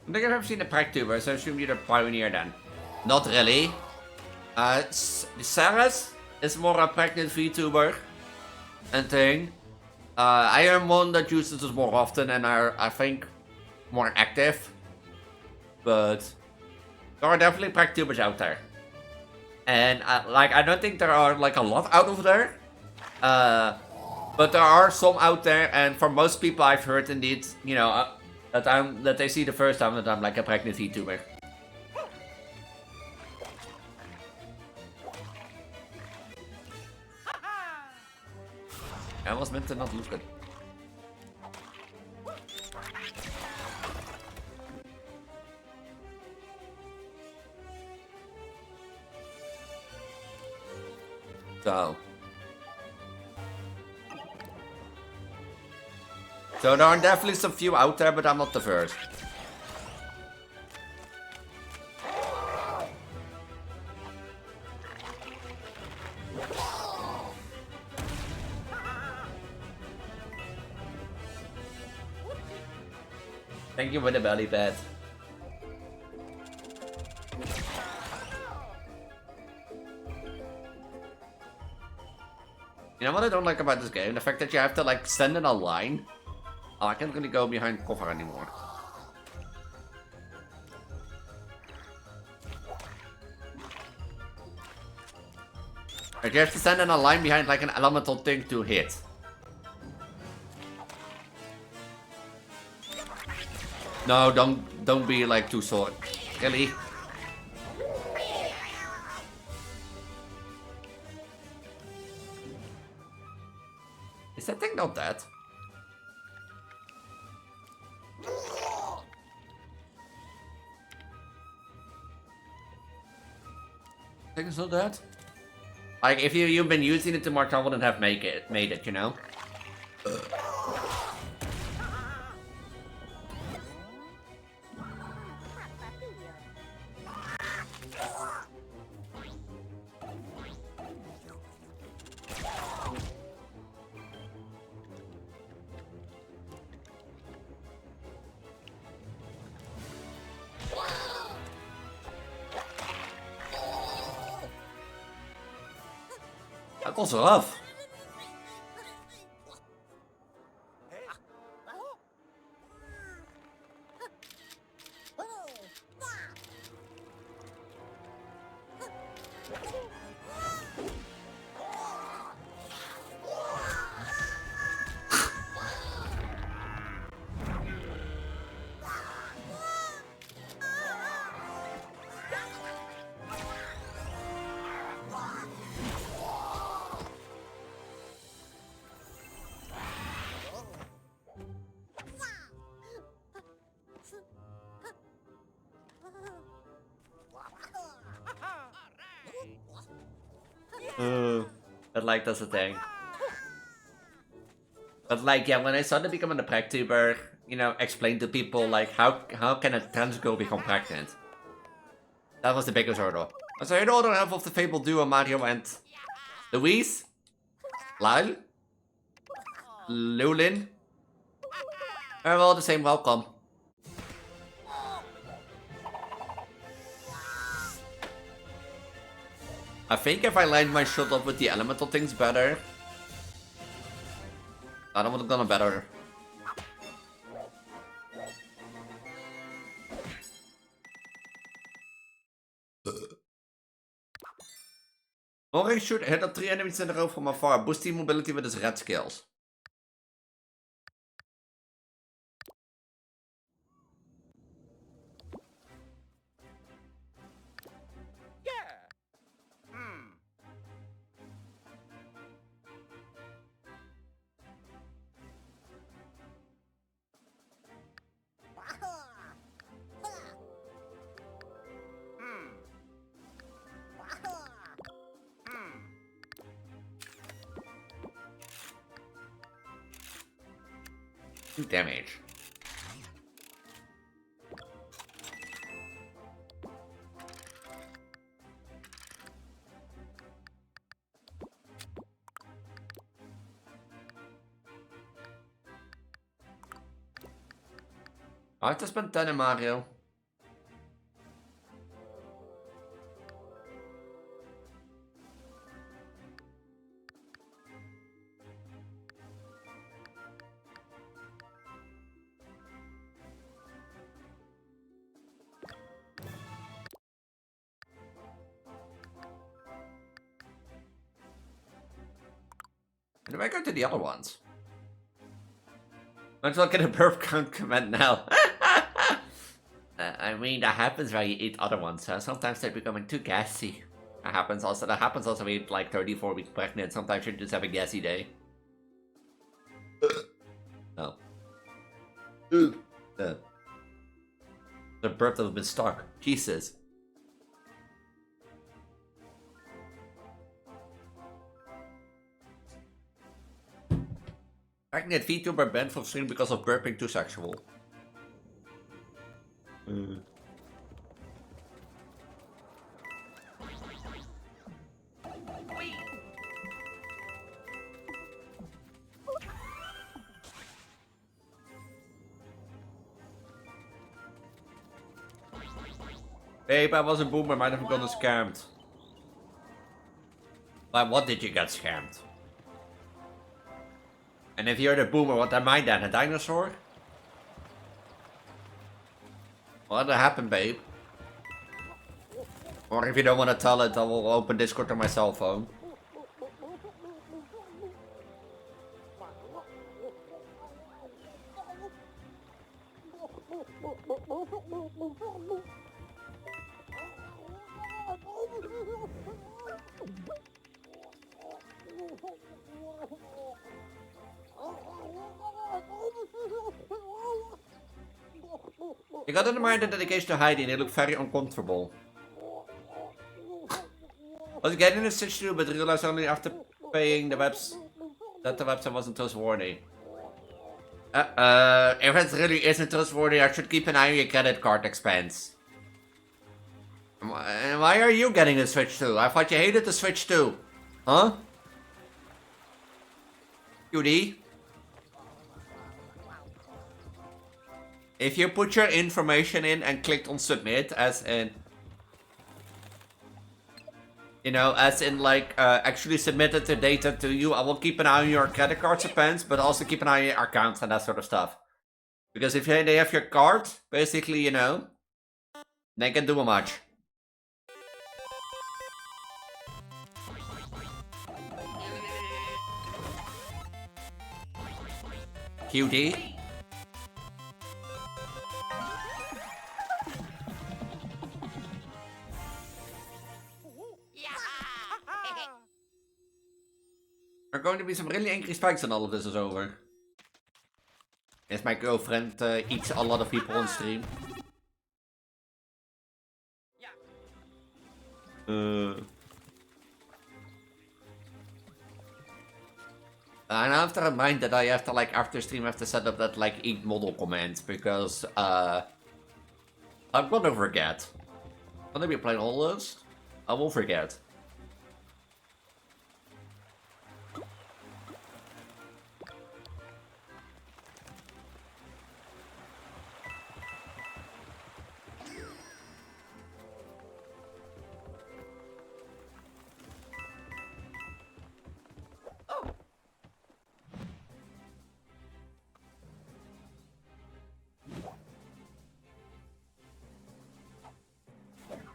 A: I think I've ever seen a Packtuber, so I assume you're the pioneer then. Not really. Saras is more a pregnant VTuber and thing. I am one that uses it more often and are, I think, more active. But there are definitely Packtubers out there. And like, I don't think there are like a lot out of there. But there are some out there, and for most people I've heard indeed, you know, that they see the first time that I'm like a pregnant VTuber. I was meant to not look good. So there are definitely some few out there, but I'm not the first. Thank you for the belly pad. You know what I don't like about this game? The fact that you have to like stand in a line. Oh, I can't really go behind cover anymore. Like you have to stand in a line behind like an elemental thing to hit. No, don't be like too sword. Really? Is that thing not dead? Thing is not dead? Like if you've been using it too much, I wouldn't have made it, you know? That was rough. But like that's the thing. But like yeah, when I started becoming a Vtuber, you know, explain to people like how can a trans girl become pregnant? That was the biggest hurdle. So you know the half of the Fable duo Mario and Louise? Lyle? Lulin? They're all the same welcome. I think if I lined my shot up with the elemental things better, that would have gone better. Orange should hit up 3 enemies in a row from afar, boosting mobility with his red skills. Damage. I have to spend 10 in Mario. And I go to the other ones. Let's look at a burp count command now. I mean, that happens when you eat other ones. Sometimes they're becoming too gassy. That happens also when you eat like 34 weeks pregnant. Sometimes you just have a gassy day. No. The burp that has been stuck. Jesus. I can get Vtuber banned from stream because of burping too sexual. Babe, I was a boomer, might have gotten scammed. By what did you get scammed? And if you're the boomer, what am I then? A dinosaur? What happened, babe? Or if you don't want to tell it, I will open Discord on my cell phone. You got in mind the dedication to hiding, they look very uncomfortable. Was getting a Switch too, but realized only after paying the webs that the website wasn't trustworthy. If it really isn't trustworthy, I should keep an eye on your credit card expense. And why are you getting a Switch too? I thought you hated the Switch too. Huh? Cutie? If you put your information in and clicked on submit, as in... You know, as in like, actually submitted the data to you, I will keep an eye on your credit card expense, but also keep an eye on your accounts and that sort of stuff. Because if they have your card, basically, you know, they can do much. Cutie? There are going to be some really angry spikes when all of this is over. As my girlfriend eats a lot of people on stream. And I have to remind that I have to, like, after stream, I have to set up that, like, eat model command, because, I'm gonna forget. I'm gonna be playing all this. I will forget.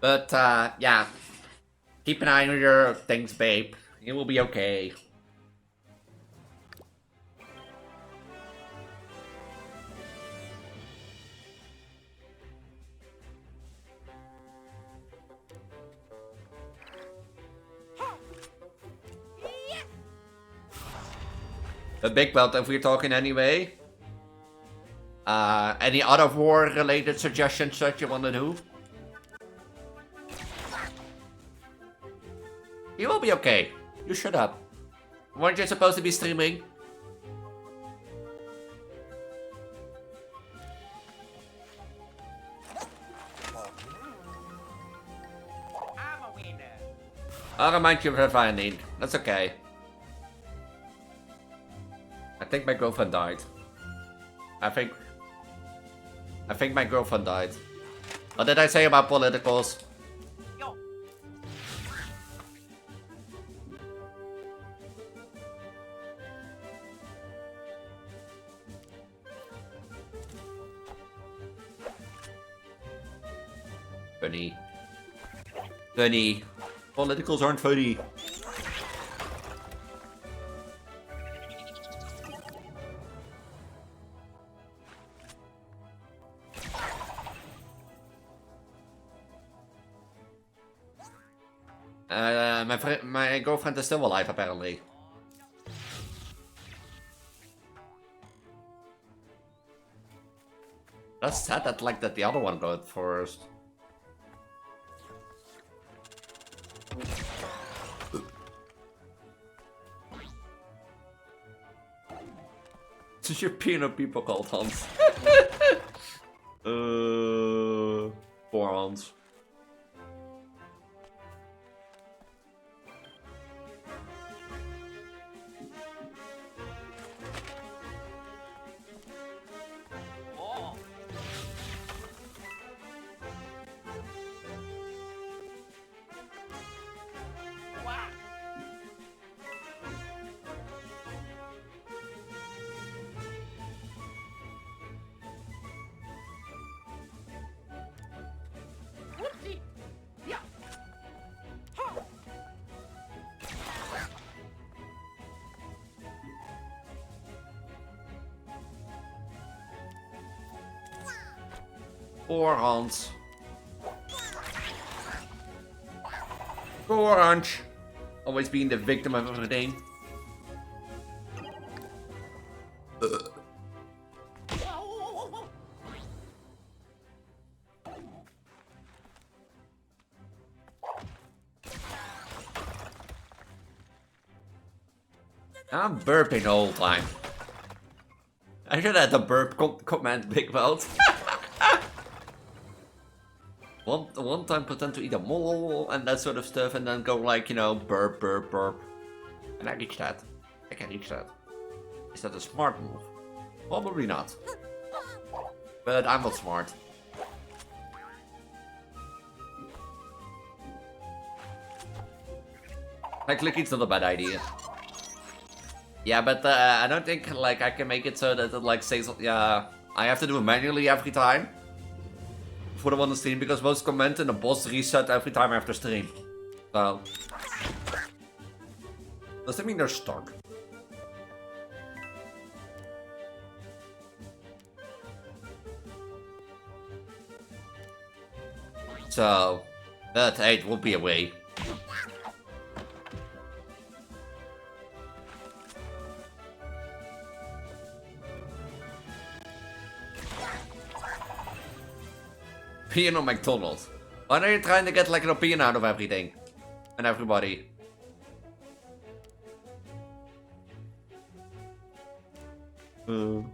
A: But, yeah. Keep an eye on your things, babe. It will be okay. A big belt if we're talking anyway. Any other war-related suggestions that you want to do? You will be okay. You shut up. Weren't you supposed to be streaming?
F: I'm a winner.
A: I'll remind you if I need. That's okay. I think my girlfriend died. I think my girlfriend died. What did I say about politicals?
F: Yo.
A: Funny. Funny. Politicals aren't funny. My girlfriend is still alive, apparently. That's sad that, like, that the other one got first. It's your peanut people called Hans. Poor Hans. Poor Hans. Poor Hans. Always being the victim of everything. I'm burping the whole time. I should have the burp command big mouth. one time pretend to eat a mole and that sort of stuff and then go like, you know, burp, burp, burp. And I reach that. I can reach that. Is that a smart move? Probably not. But I'm not smart. Like, clicking's not a bad idea. Yeah, but I don't think like I can make it so that it like says, yeah, I have to do it manually every time for the one on stream because most comment and the boss reset every time after stream. So does that mean they're stuck? So that 8 will be a way. Piano McDonald's. Why are you trying to get like an opinion out of everything? And everybody?
F: Wow.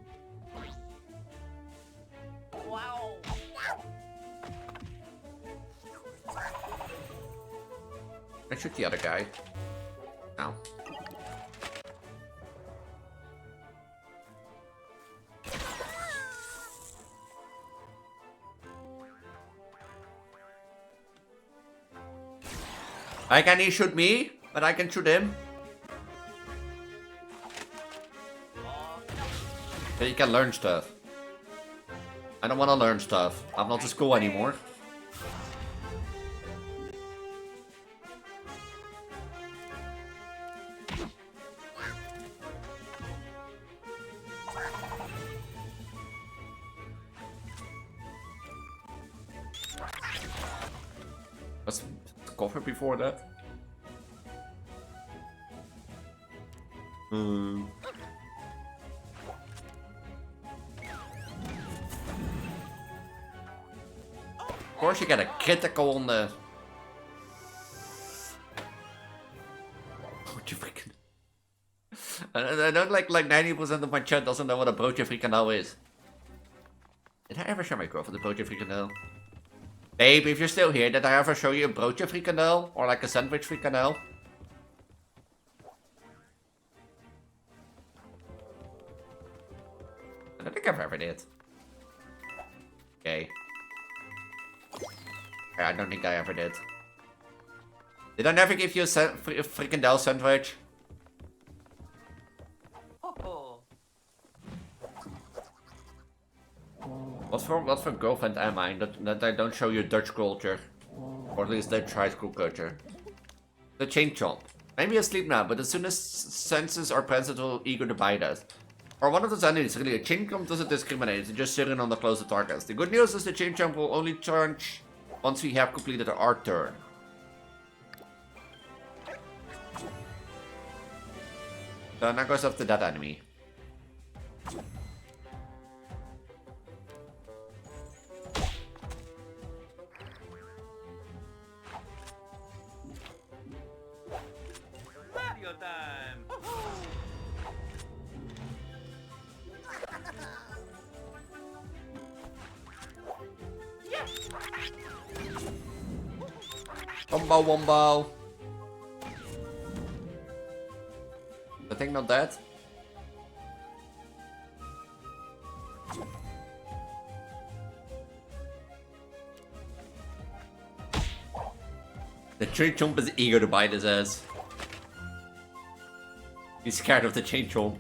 A: I shoot the other guy. Ow. Why can't he shoot me? But I can shoot him. But you can learn stuff. I don't want to learn stuff. I'm not to school anymore. What's the cover before that? Of course you get a critical on the... Broodje frikandel. I don't like 90% of my chat doesn't know what a broodje frikandel is. Did I ever show my girlfriend the broodje frikandel? Babe, if you're still here, did I ever show you a broodje frikandel? Or like a sandwich frikandel? I don't think I've ever did. Okay. Yeah, I don't think I ever did. Did I never give you a frikandel sandwich?
F: Oh.
A: What for girlfriend am I that I don't show you Dutch culture? Or at least Dutch high school culture. The chain chomp. Maybe asleep now, but as soon as senses are present, will eager to bite us. Or one of those enemies, really. A chain chomp doesn't discriminate, it's just sitting on the closest targets. The good news is the chain chomp will only charge once we have completed our turn. So now goes after that enemy.
F: Mario time.
A: Wombo wombo. The thing not dead? The chain chomp is eager to bite his ass. He's scared of the chain chomp.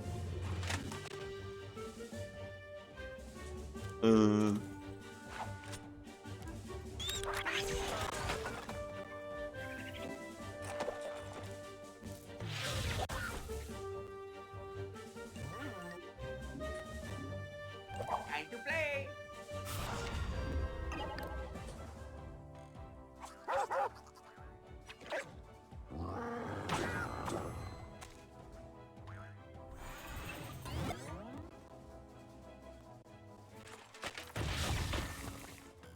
F: Time to play.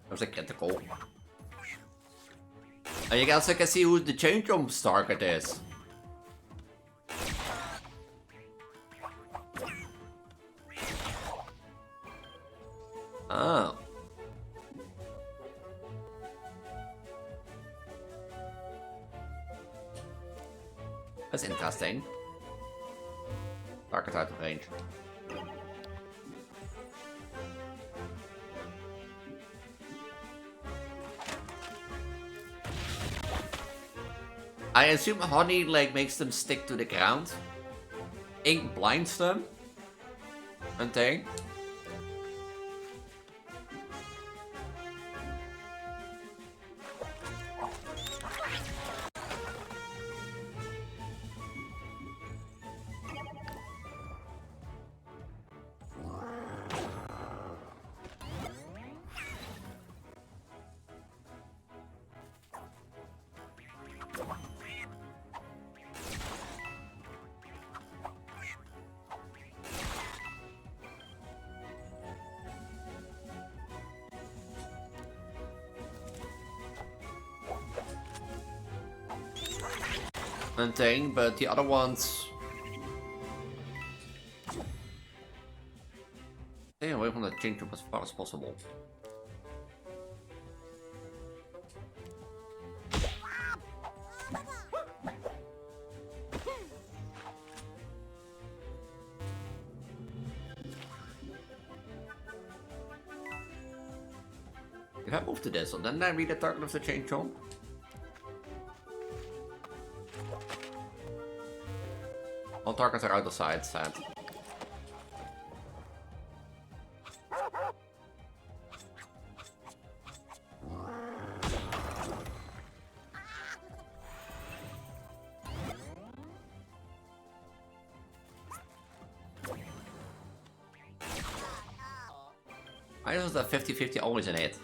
A: was a critical. And you also can see who the change jump's target is. Oh. That's interesting. Target out of range. I assume honey like makes them stick to the ground. Ink blinds them. And thing. And thing, but the other ones stay away from the change room as far as possible. If I move to this, then I read the target of the change room. All targets are out of sight, sad. I just that 50-50 always an hit.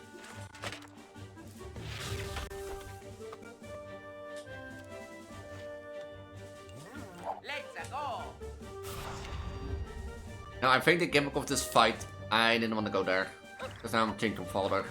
A: Now, I think the gimmick of this fight, I didn't want to go there. Because now I'm changing follower.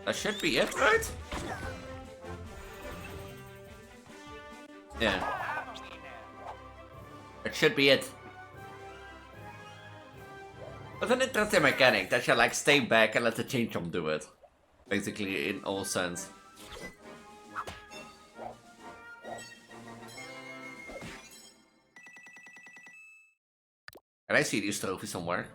A: That should be it, right? Yeah. It should be it. That's an interesting mechanic, that you like stay back and let the change jump do it. Basically, in all sense. Can I see these trophies somewhere?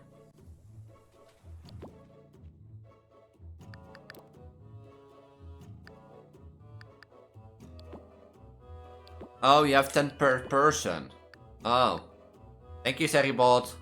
A: Oh, you have 10 per person. Oh. Thank you, Seribot.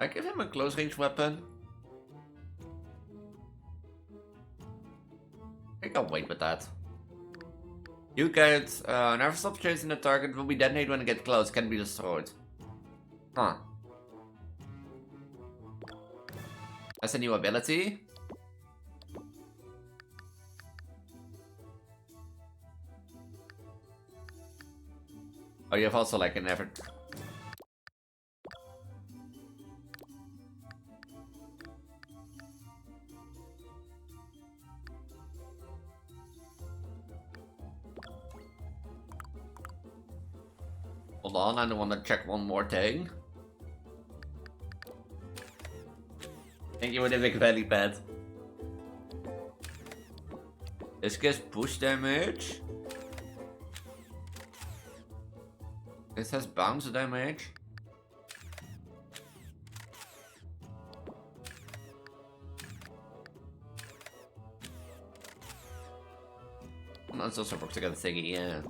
A: I give him a close range weapon. I think I'll wait with that. You get never stop chasing the target, will be detonated when it gets close, can be destroyed. Huh. That's a new ability. Oh, you have also like an effort. Hold on, I want to check one more thing. Thank you for the big belly pad. This gives push damage. This has bounce damage. Let's also work together thingy, yeah.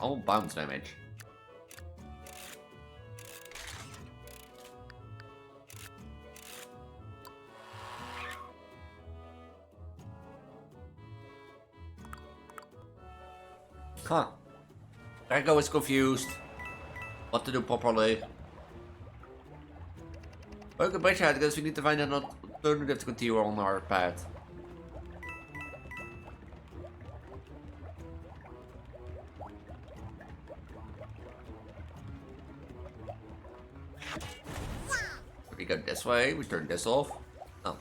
A: All bounce damage. Huh. Rango is confused. What to do properly. Ook een beetje uit, because we need to find an alternative to continue on our path. We go this way, we turn this off. Oh.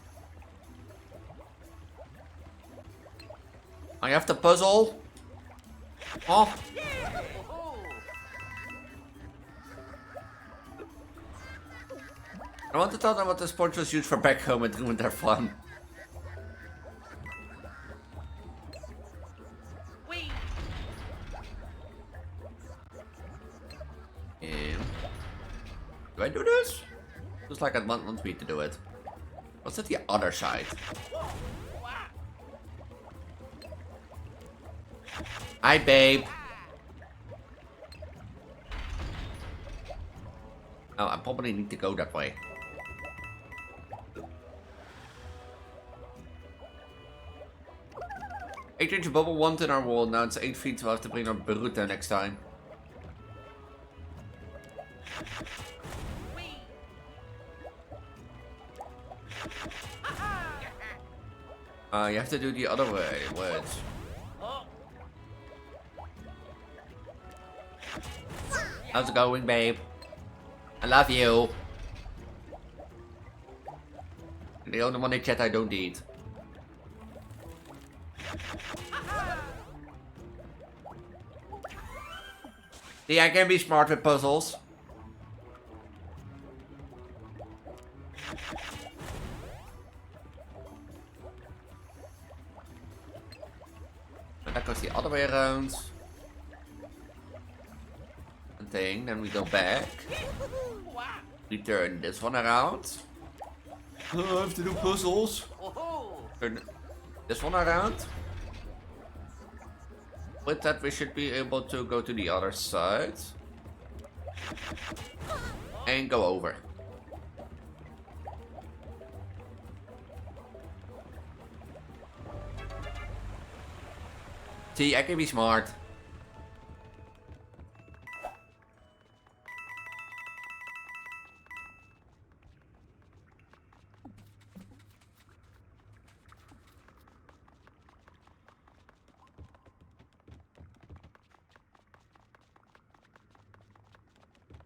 A: I have the puzzle. Oh. I want to tell them what the sponge was used for back home and ruined their fun.
F: Wee.
A: Do I do this? Just like it wants me to do it. What's at the other side? Hi, babe. Oh, I probably need to go that way. Eight inch bubble want in our wall. Now it's 8 feet, so we'll have to bring our Baruta next time. You have to do the other way. What? How's it going, babe? I love you. The only one in chat I don't eat. See, I can be smart with puzzles. And that goes the other way around. And thing, then we go back. We turn this one around. I have to do puzzles. Turn this one around. With that, we should be able to go to the other side. And go over. See, I can be smart.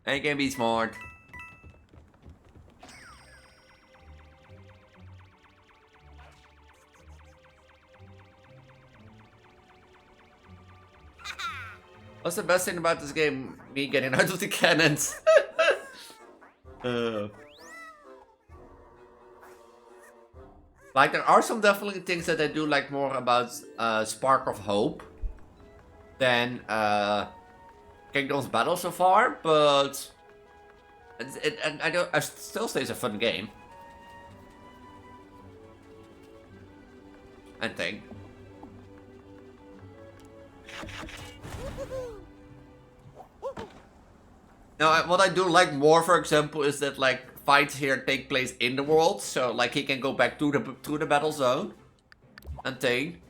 A: I can be smart. What's the best thing about this game? Me getting out of the cannons. Like, there are some definitely things that I do like more about Spark of Hope than Kingdomsbattle so far, but I still say it's a fun game. I think. Now, what I do like more, for example, is that like fights here take place in the world, so like he can go back to the battle zone and thing.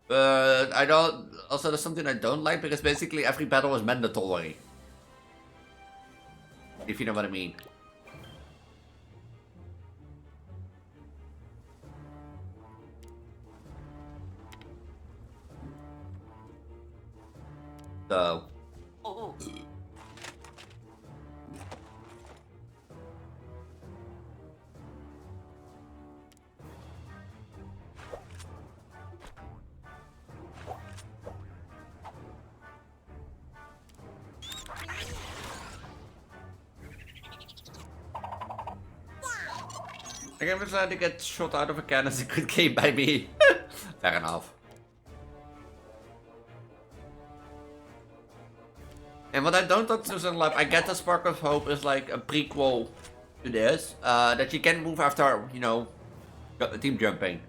A: But I don't. Also, there's something I don't like because basically every battle is mandatory. If you know what I mean. So. I can decide to get shot out of a cannon is a good game by me. Fair enough. And what I don't talk to Lab, I get the Spark of Hope is like a prequel to this. That you can move after, you know, team jumping.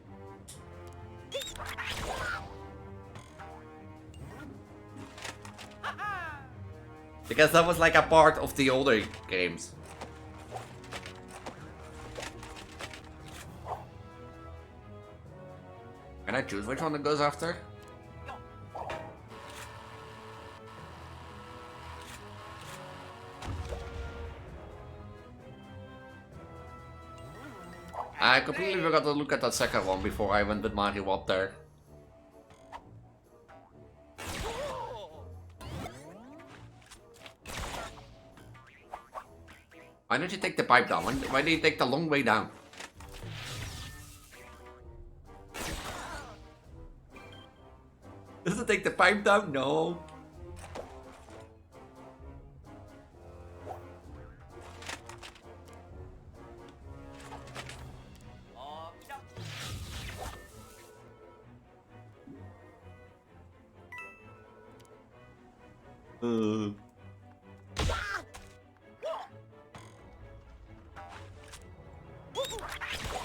A: Because that was like a part of the older games. Can I choose which one it goes after? I completely forgot to look at that second one before I went with Mario up there. Why don't you take the pipe down? Why do you take the long way down? Does it take the pipe down? No.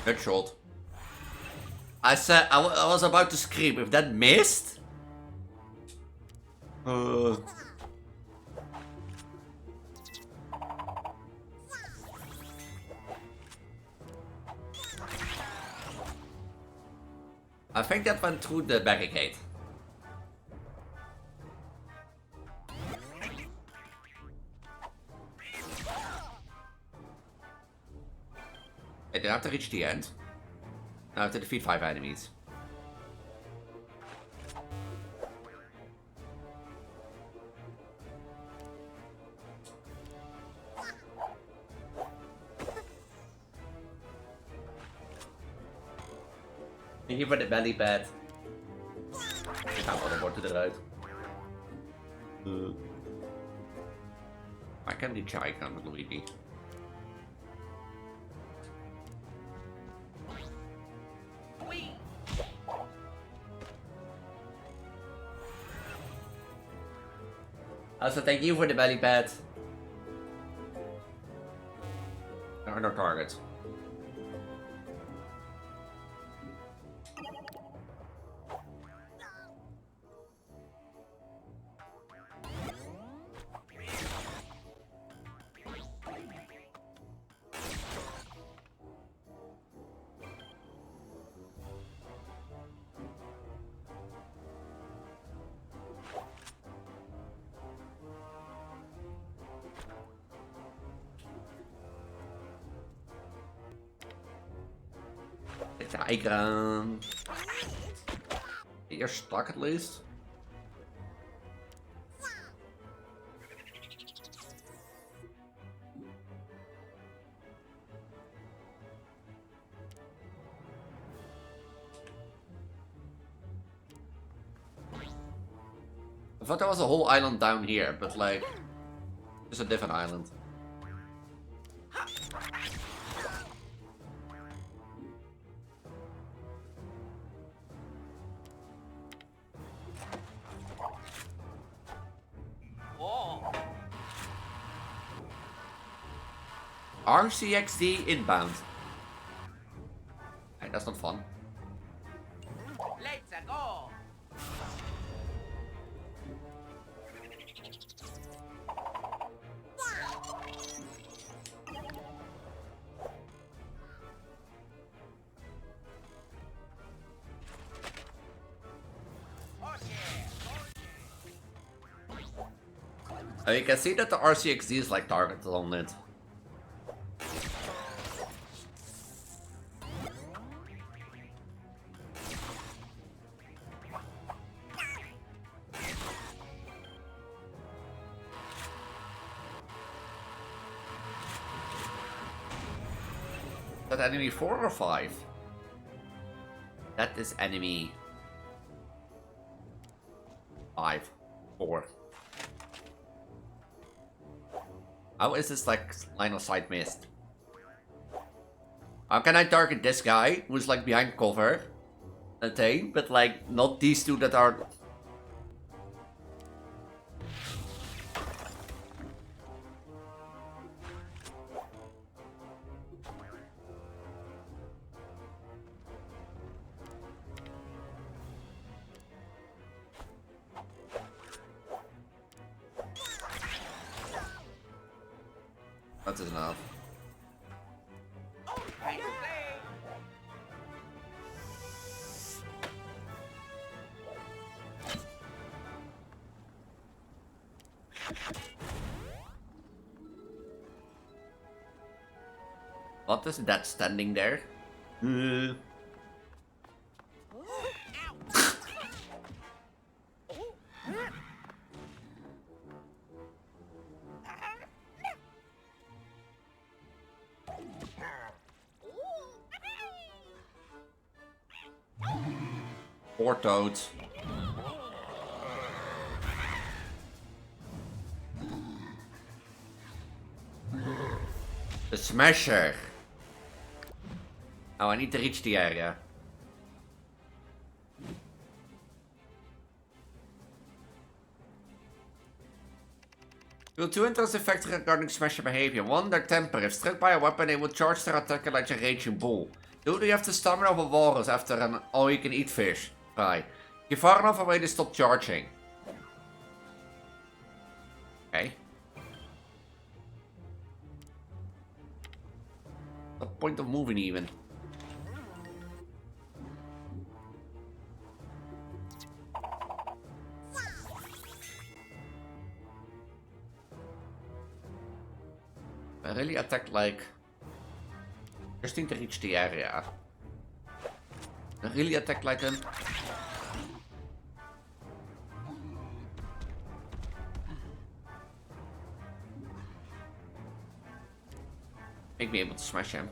A: Good shot. I said I was about to scream. If that missed, I think that went through the barricade. I did have to reach the end. Now I have to defeat 5 enemies. Thank you for the belly pad. Ik ga wel de eruit. I can reach icon with Luigi. Also, thank you for the belly pad. There are no targets. Icon. You're stuck at least. I thought there was a whole island down here, but like, it's a different island. RCXD inbound. Hey, that's not fun.
F: Let's go.
A: You can see that the RCXD is like targeted on it. That enemy 4 or 5? That is enemy 5. 4. How is this like line of sight missed? How can I target this guy who's like behind cover? A thing, but like not these two that are. That is enough. What is that standing there? Poor toads. The smasher. Oh, I need to reach the area. Feel two interesting facts regarding smasher behavior. One, their temper. If struck by a weapon, they will charge their attacker like a raging bull. Two, they have the stamina of a walrus after an all-you-can-eat fish fry. You're far enough away to stop charging. Okay. The point of moving even. I really attack like. Just need to reach the area. I really attack like him. Make me able to smash him.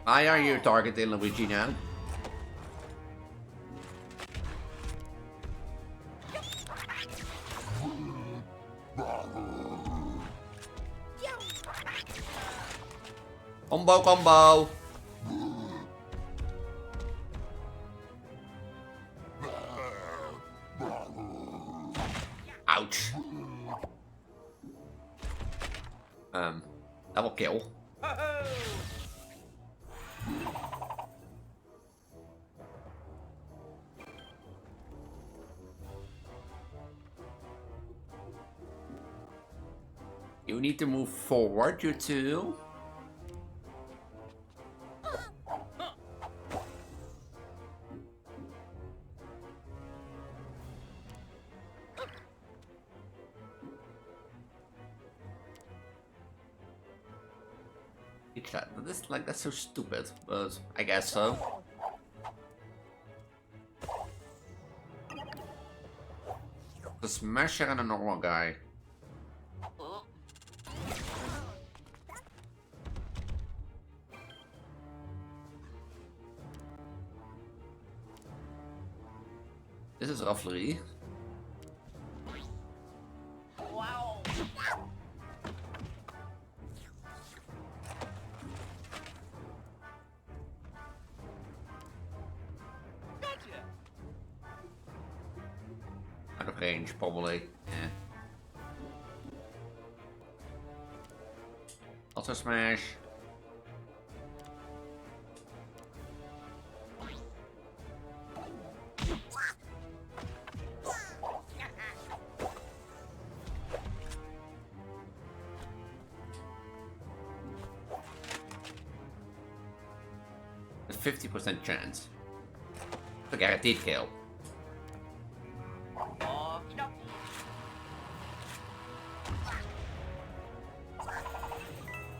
A: Why are you targeting Luigi now? Combo. Ouch. Double kill. You need to move forward, you two. That's so stupid, but I guess so. The smasher and a normal guy. This is roughly.
F: Wow.
A: Out of range, probably. Yeah. Also smash. A 50% chance. It's a guaranteed kill.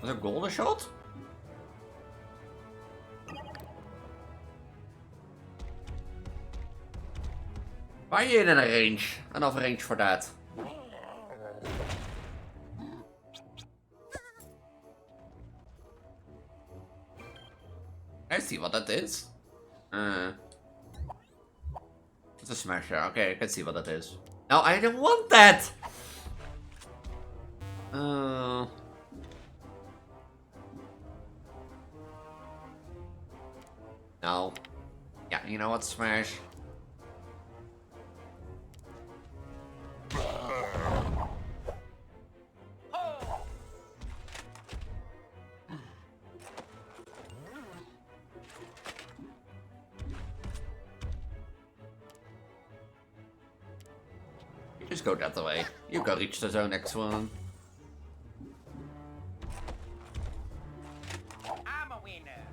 A: Was a golden shot? Why are you in a range? Enough range for that. I see what that is. It's a smasher. Okay, I can see what that is. No, I don't want that! No. Yeah, you know what? Smash. You just go that way. You go reach the zone next one.
F: I'm a winner.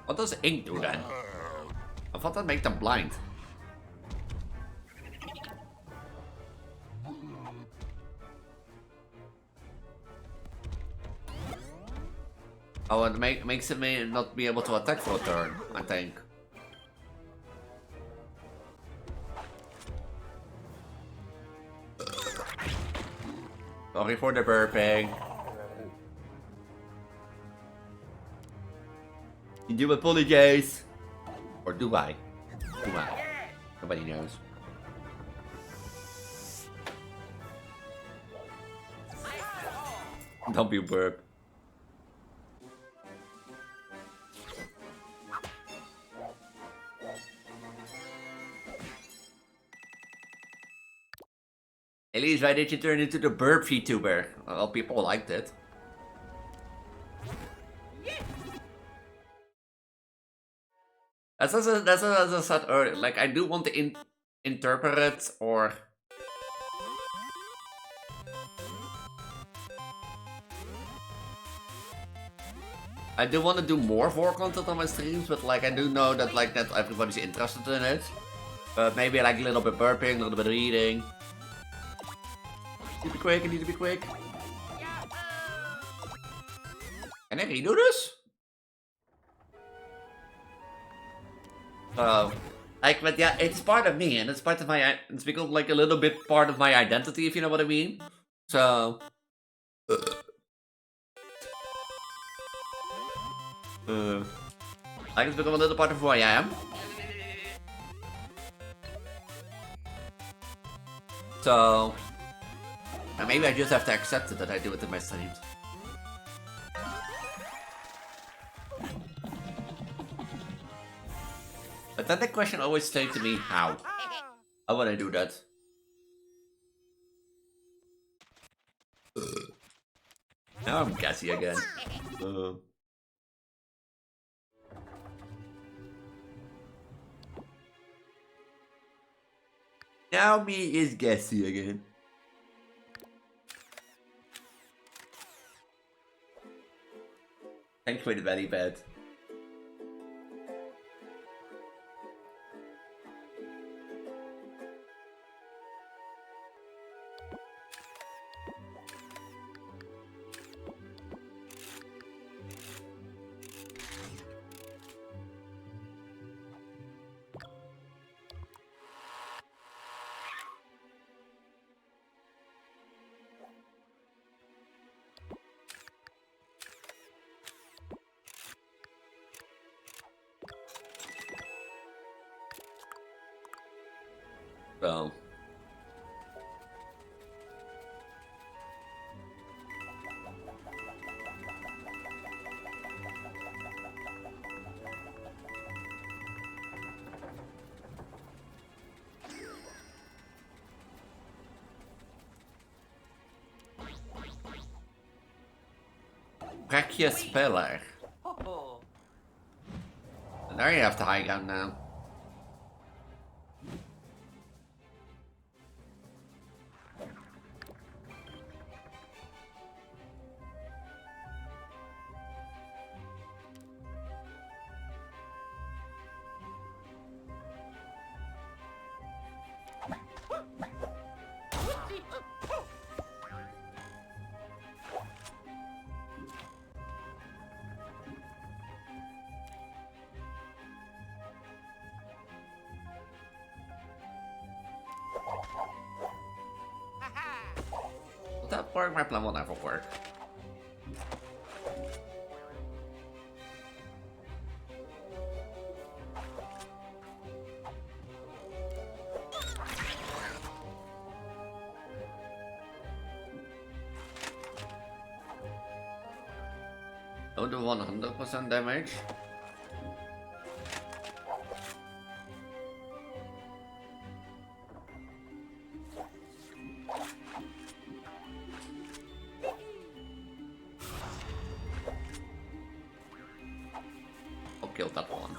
A: What does ink do then? I thought that make them blind. Oh, it makes it may not be able to attack for a turn, I think. Sorry for the burping. You do apologize. Or do I? Do I? Nobody knows. Don't be burp. Elise, why did you turn into the burp Vtuber? Well, people liked it. As I said earlier, like I do want to interpret or I do want to do more vor content on my streams, but like I do know that like not everybody's interested in it. But maybe like a little bit burping, a little bit reading. Need to be quick, I need to be quick. Can I redo this? Like, but yeah, it's part of me, and it's part of my, it's become like a little bit part of my identity, if you know what I mean. So, like it's become a little part of who I am. So, and maybe I just have to accept it that I do it in my streams. But then the question always stays to me, how? How would I do that? Now I'm gassy again. Now me is gassy again. Thanks for the belly bed. So. Brekje speler. And there you have the high ground now. work, my plan will never work. Don't do 100% damage. I'll kill that one.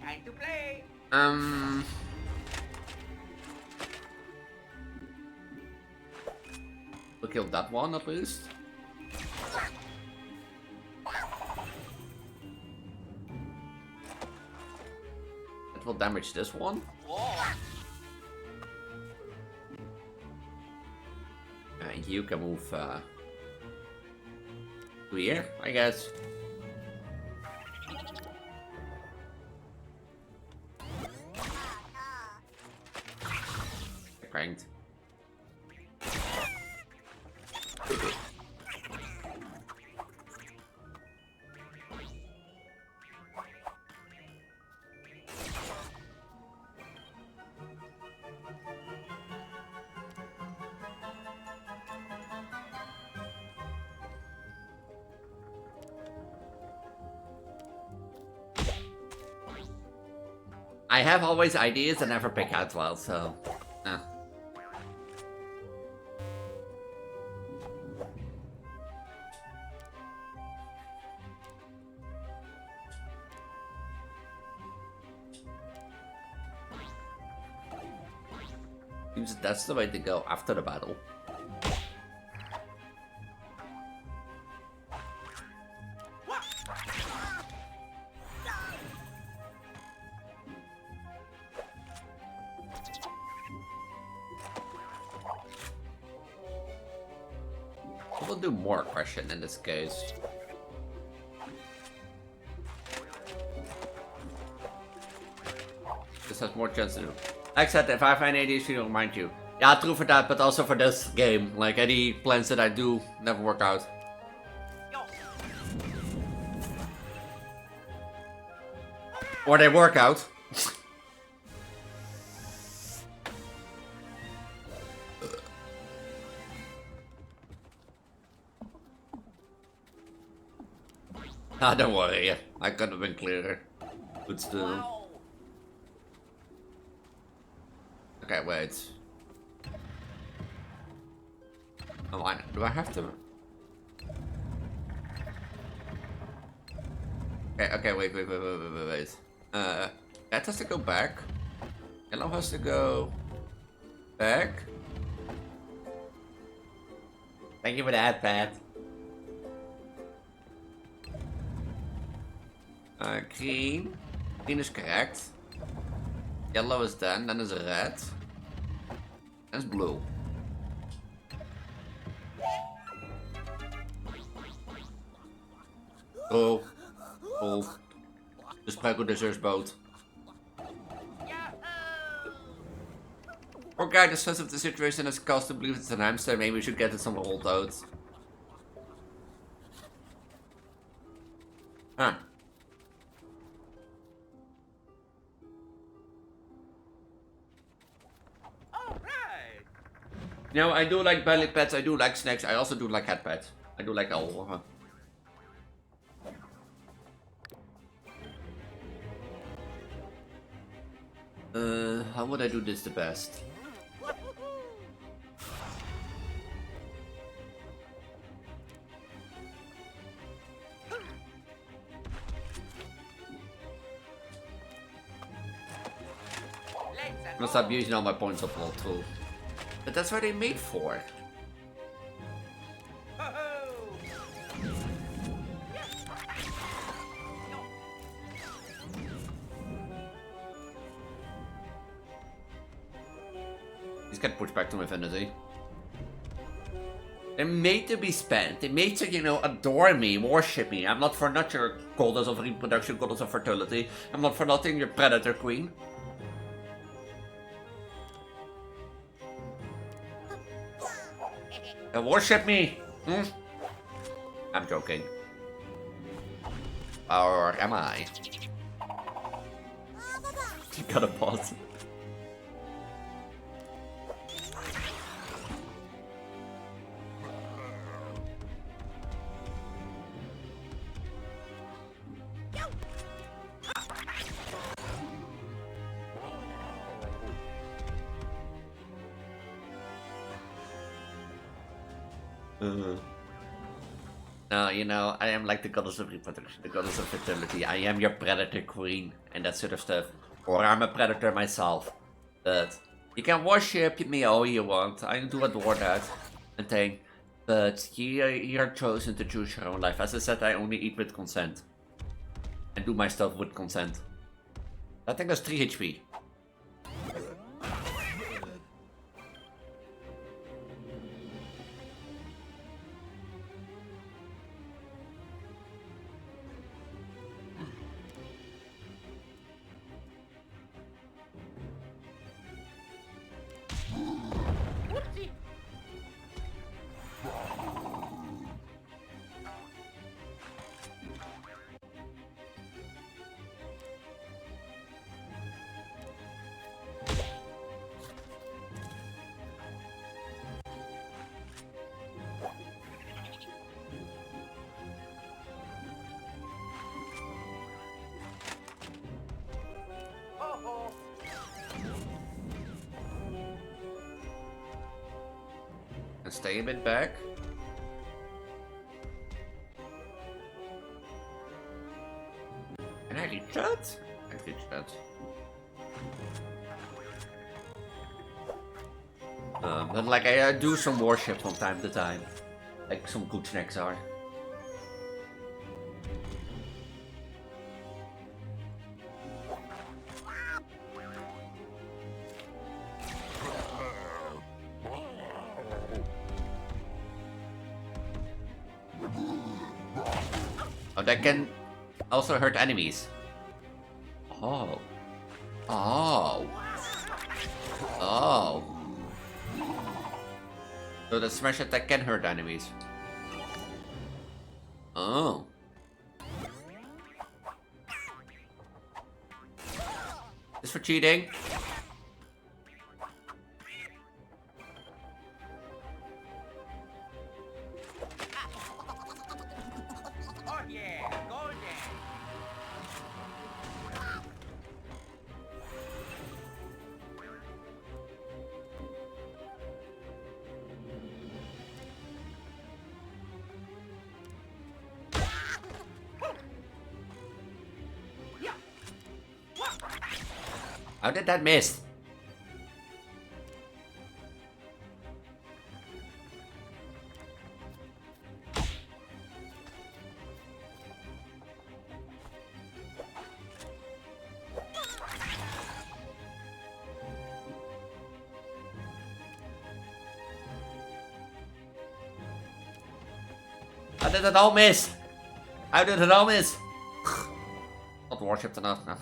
F: Time to play.
A: We'll kill that one at least. It will damage this one. You can move to here, I guess. Cranked. I have always ideas and never pick out well, so... Seems that's the way to go after the battle. We'll do more question in this case. This has more chance to do. Like I said, if I find any issue, I'll remind you. Yeah, true for that, but also for this game. Like, any plans that I do never work out. Or they work out. Ah, don't worry. I could have been clearer. But still.
F: Wow.
A: Okay, wait. Oh, do I have to? Okay, wait. That has to go back. Yellow has to go back. Thank you for that, Pat. Green. Green is correct. Yellow is then is red. And is blue. Oh. De sprakudissersboot. Poor guy, the sense of the situation has caused to believe it's an hamster. Maybe we should get it somewhere rolled out. Huh. You know, I do like belly pets, I do like snacks, I also do like cat pets. I do like all of them. How would I do this the best? I'm gonna stop using all my points of plot too. But that's what they made for. These get pushed back to infinity. They're made to be spent. They're made to, you know, adore me, worship me. I'm not for nothing your goddess of reproduction, goddess of fertility. I'm not for nothing your predator queen. Worship me! Hmm? I'm joking. Or am I? You gotta pause. No, you know, I am like the goddess of reproduction, the goddess of fertility. I am your predator queen and that sort of stuff. Or I'm a predator myself. But you can worship me all you want. I do adore that and thing. But you're chosen to choose your own life. As I said, I only eat with consent. And do my stuff with consent. I think that's 3 HP. And stay a bit back. Can I reach that? I reach that. But like I do some worship from time to time. Like some good snacks are. Oh, that can also hurt enemies. Oh. Oh. Oh. So the smash attack can hurt enemies. Oh. This for cheating?
F: Oh yeah, golden.
A: How did that miss? How did it all miss? How did it all miss? Not worshipped enough. No.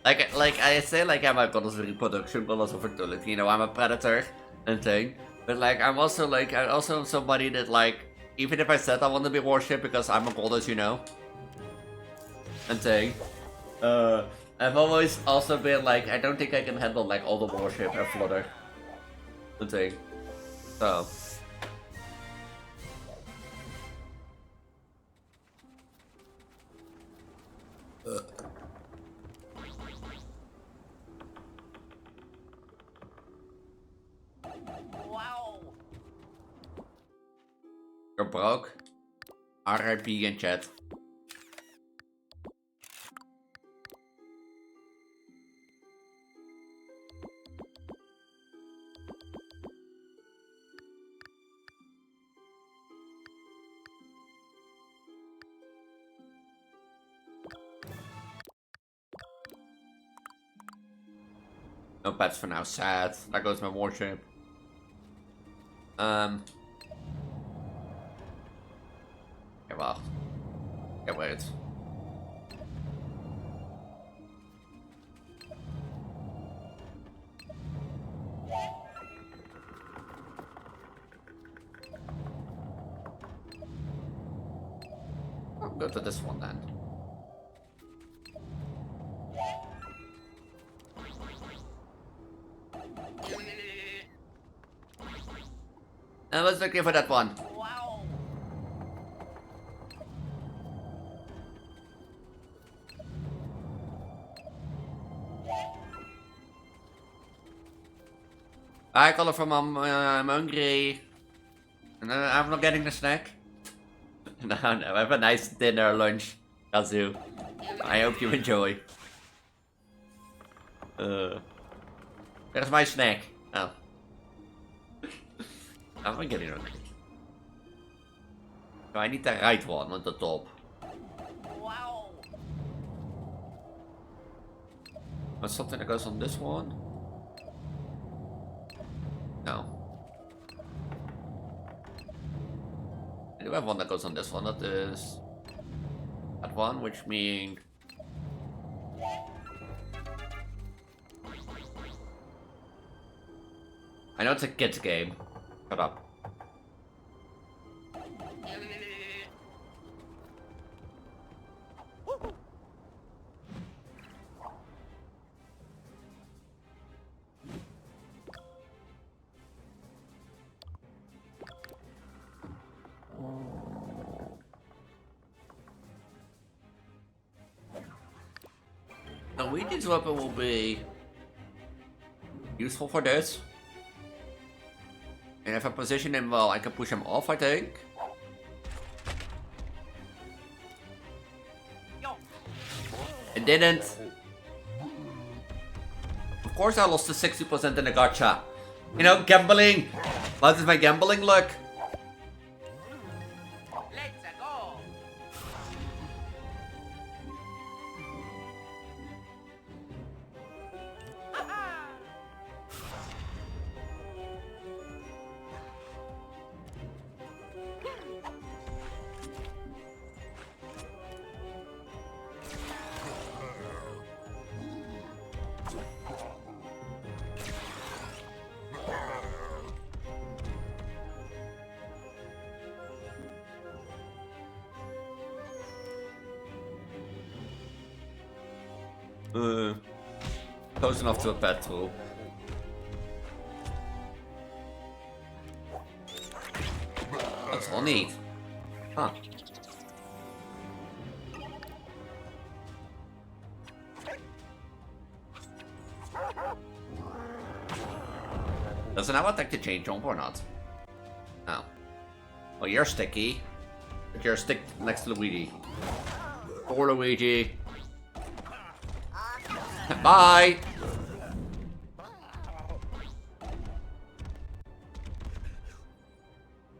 A: Like I say, like I'm a goddess of reproduction, goddess of fertility. You know, I'm a predator and thing. But like I'm also like I also am somebody that like even if I said I want to be worshipped because I'm a goddess, you know, and thing. I've always also been like I don't think I can handle like all the worship and flutter and thing. So.
F: Wow.
A: You're broke. RIP in chat. No pets for now, sad. There goes my worship. Okay, wacht. Okay, wait. Go to this one then. And let's look for that one.
F: Wow.
A: I call it from I'm hungry. And I'm not getting the snack. No, have a nice dinner, lunch, Kazu. I hope you enjoy. There's my snack. Oh. I'm not getting hungry. So I need the right one on the top.
F: Wow.
A: What's something that goes on this one? No. I do have one that goes on this one. That is that one, which means I know it's a kids game. Shut up. The Ouija's weapon will be useful for this. And if I position him well, I can push him off, I think. It didn't. Of course I lost the 60% in the gacha. You know, gambling. How does my gambling look?
F: Let's go.
A: Close enough to a petrol. That's all neat. Huh. Does it have attack to change jump or not? No. Well, you're sticky. But you're stick next to Luigi. Poor Luigi. Bye!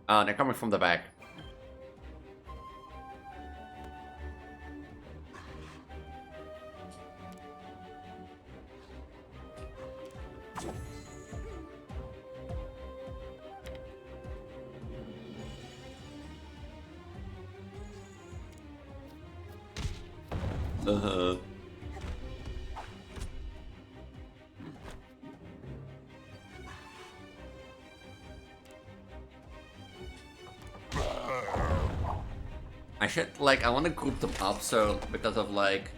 A: Oh, they're coming from the back. I should, like, I want to group them up, so, because of, like,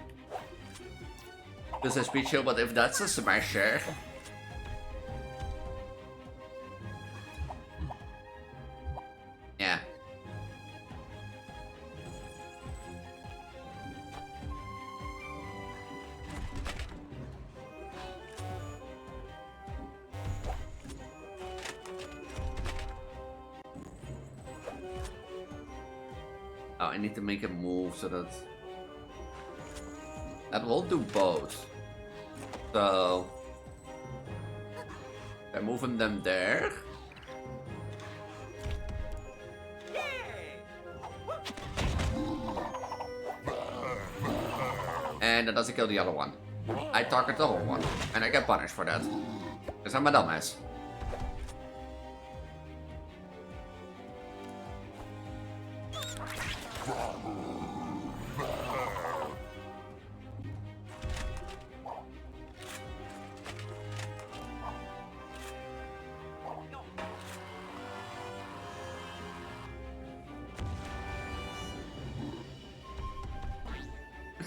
A: this is speed shield, but if that's a smasher, yeah. Oh, I need to make it move so that will do both. So I'm moving them there. And that doesn't kill the other one. I target the whole one, and I get punished for that. Because I'm a dumbass.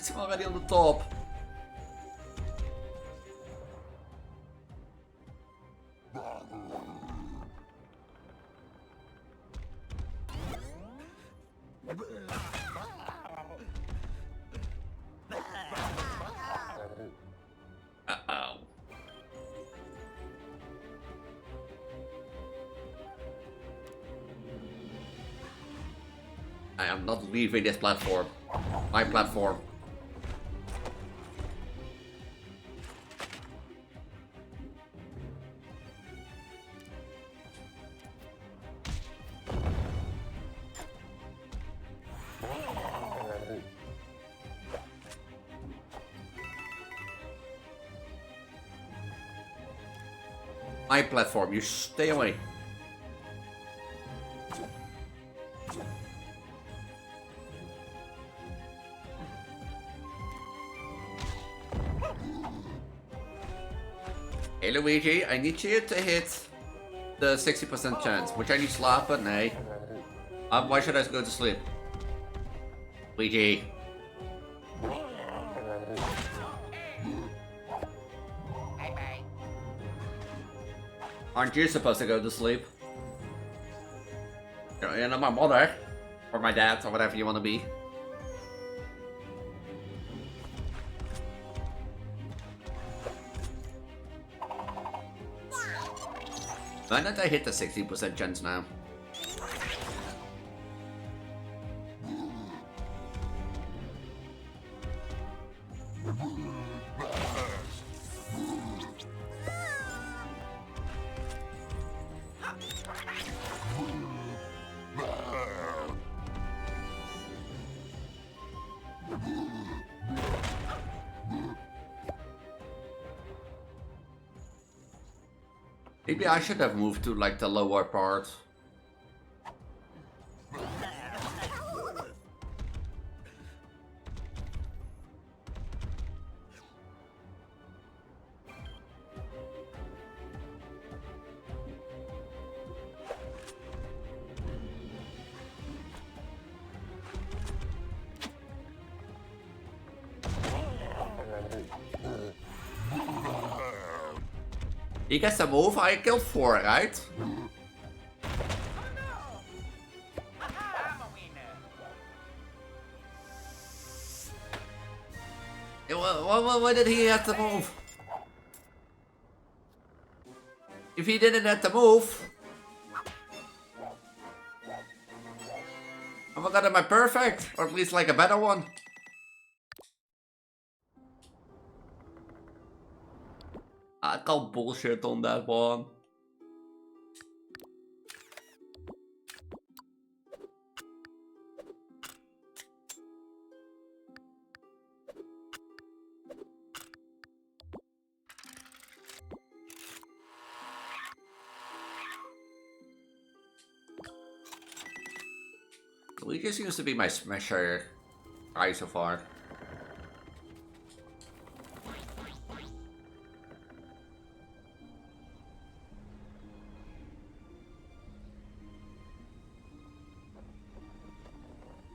A: It's already on the top. Uh-oh. I am not leaving this platform. My platform. My platform, you stay away. Hey Luigi, I need you to hit the 60% chance. Which I need slap, but nay. Why should I go to sleep? Luigi.
F: Bye-bye.
A: Aren't you supposed to go to sleep? You're not my mother. Or my dad, or whatever you want to be. Why don't I hit the 60% chance now? Maybe I should have moved to like the lower part. He gets the move, I killed 4, right?
F: I'm a winner.
A: Why did he have to move? If he didn't have to move... I forgot am I perfect? Or at least like a better one. I call bullshit on that one. Luigi seems to be my smasher guy so far.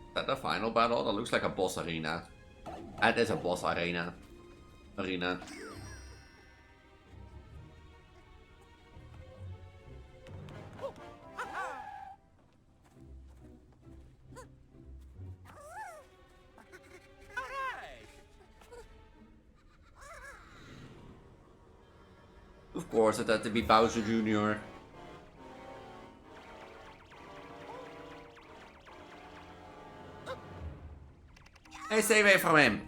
A: Is that the final battle? That looks like a boss arena. That is a boss arena. Of course, it had to be Bowser Jr. Hey, stay away from him.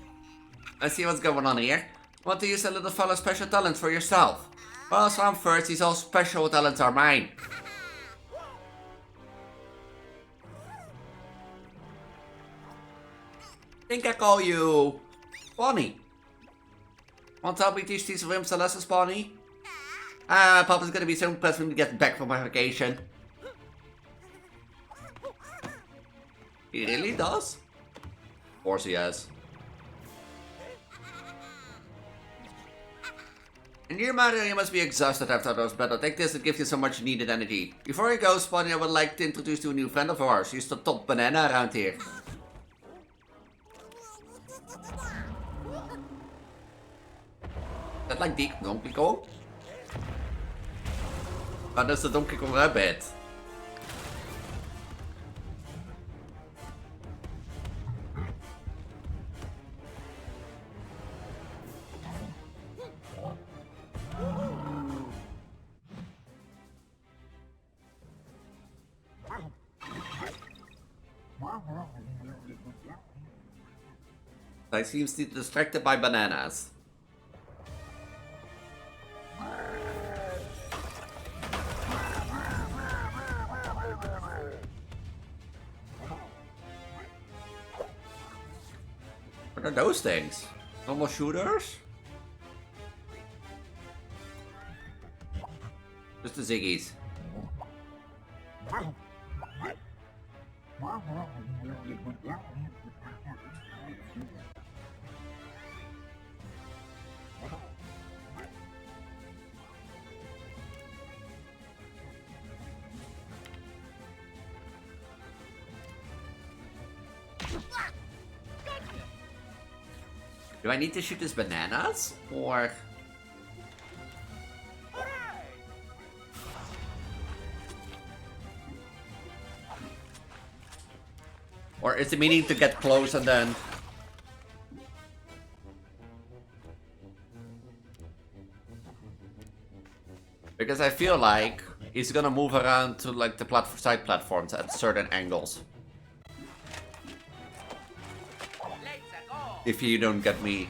A: Let's see what's going on here. Want to use a little fella's special talents for yourself? Well, so I'm first, these all special talents are mine. Think I call you... Bonnie. Want to help me teach these wimps a lesson, Bonnie? Papa's gonna be so impressed when he gets back from my vacation. He really does? Of course he has. And you must be exhausted after those battles. Take this, it gives you so much needed energy. Before you go, Bonnie, I would like to introduce you to a new friend of ours. She's the top banana around here. that like Donkey Kong? Oh, that's the Donkey Kong Rabbit. I seems distracted by bananas. What are those things? Normal shooters? Just the Ziggies. Do I need to shoot his bananas? Or... Or is it meaning to get close and then... Because I feel like he's gonna move around to like the side platforms at certain angles. If you don't get me.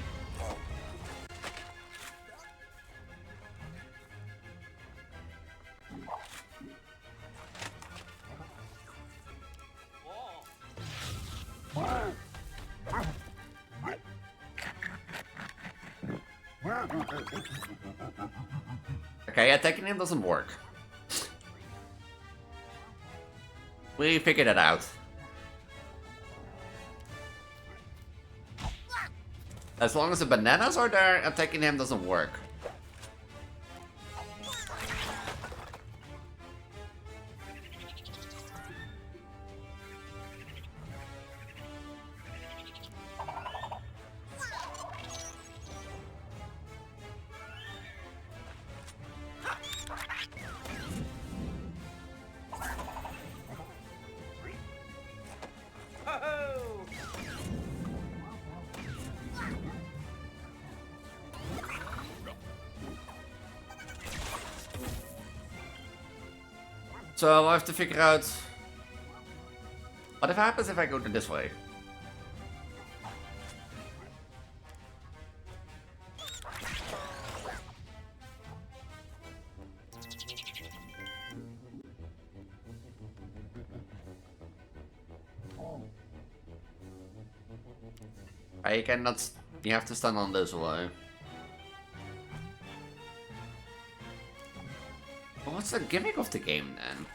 A: Okay, attacking him doesn't work. We figured it out. As long as the bananas are there, attacking him doesn't work. So I have to figure out what happens if I go to this way. I cannot. You have to stand on this way. But what's the gimmick of the game then?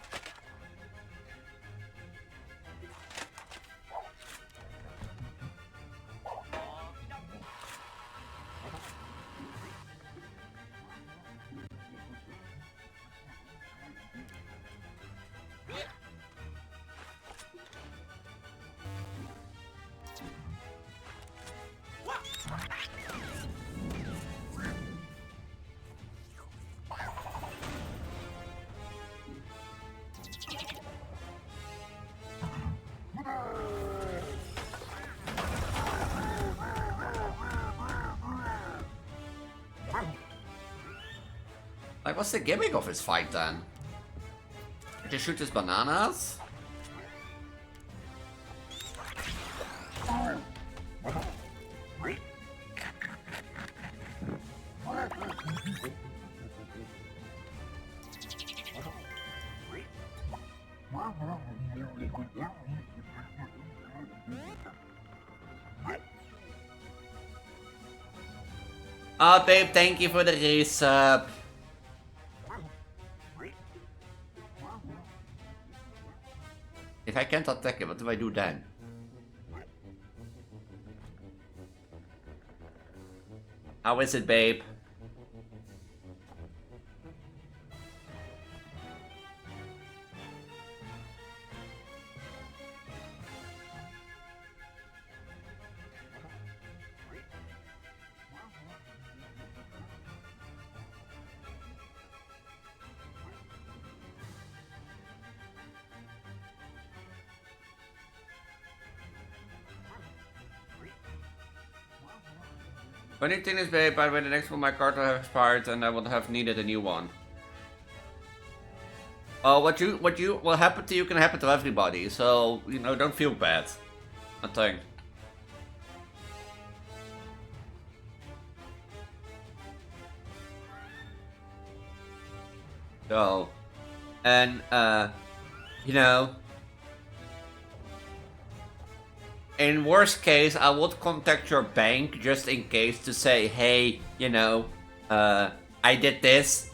A: Like, what's the gimmick of his fight then? To shoot his bananas? Oh, babe, thank you for the resub. If I can't attack him, what do I do then? How is it, babe? Funny thing is, babe, by the way, the next one my card will have expired and I will have needed a new one. Oh, what happen to you can happen to everybody, so, you know, don't feel bad. Nothing. So, and, you know, in worst case, I would contact your bank just in case to say, hey, you know, I did this,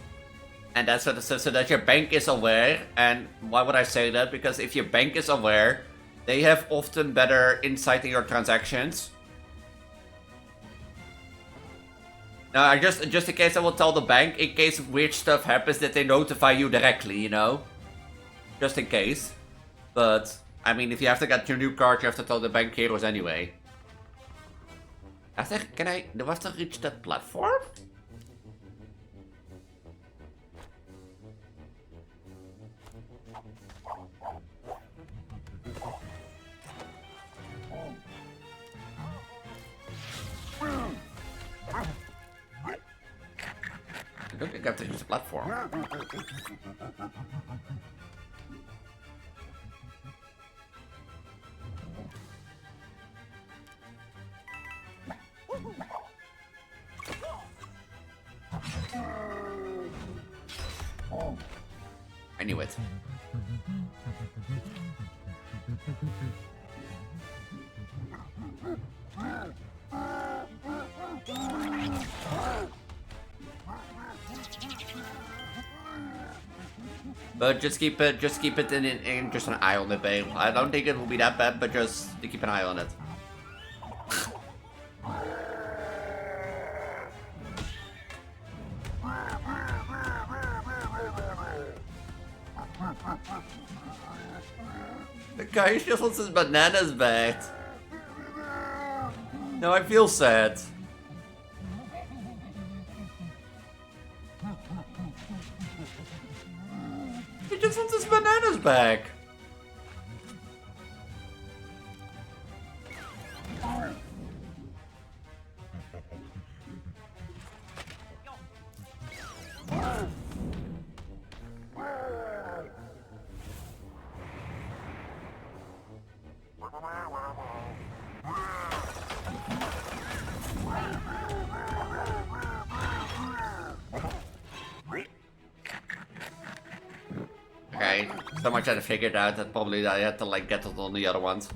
A: and that's sort of stuff, so that your bank is aware. And why would I say that? Because if your bank is aware, they have often better insight in your transactions. Now, just in case, I will tell the bank, in case weird stuff happens, that they notify you directly, you know? Just in case. But, I mean, if you have to get your new card, you have to tell the bank heroes anyway. Do I have to reach that platform? I don't think I have to use the platform. I knew it. But just keep it in just an eye on it, babe. I don't think it will be that bad, but just to keep an eye on it. The guy just wants his bananas back. Now I feel sad. He just wants his bananas back. Okay, so much I figured out that probably I had to like get it on the other ones.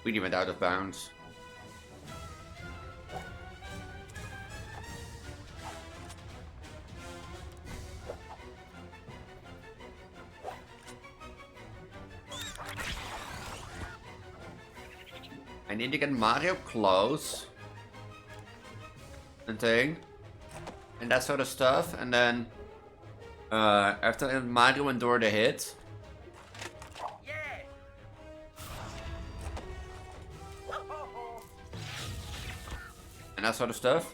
A: We went out of bounds. I need to get Mario close. And thing. And that sort of stuff. And then after Mario endure the hit. And that sort of stuff.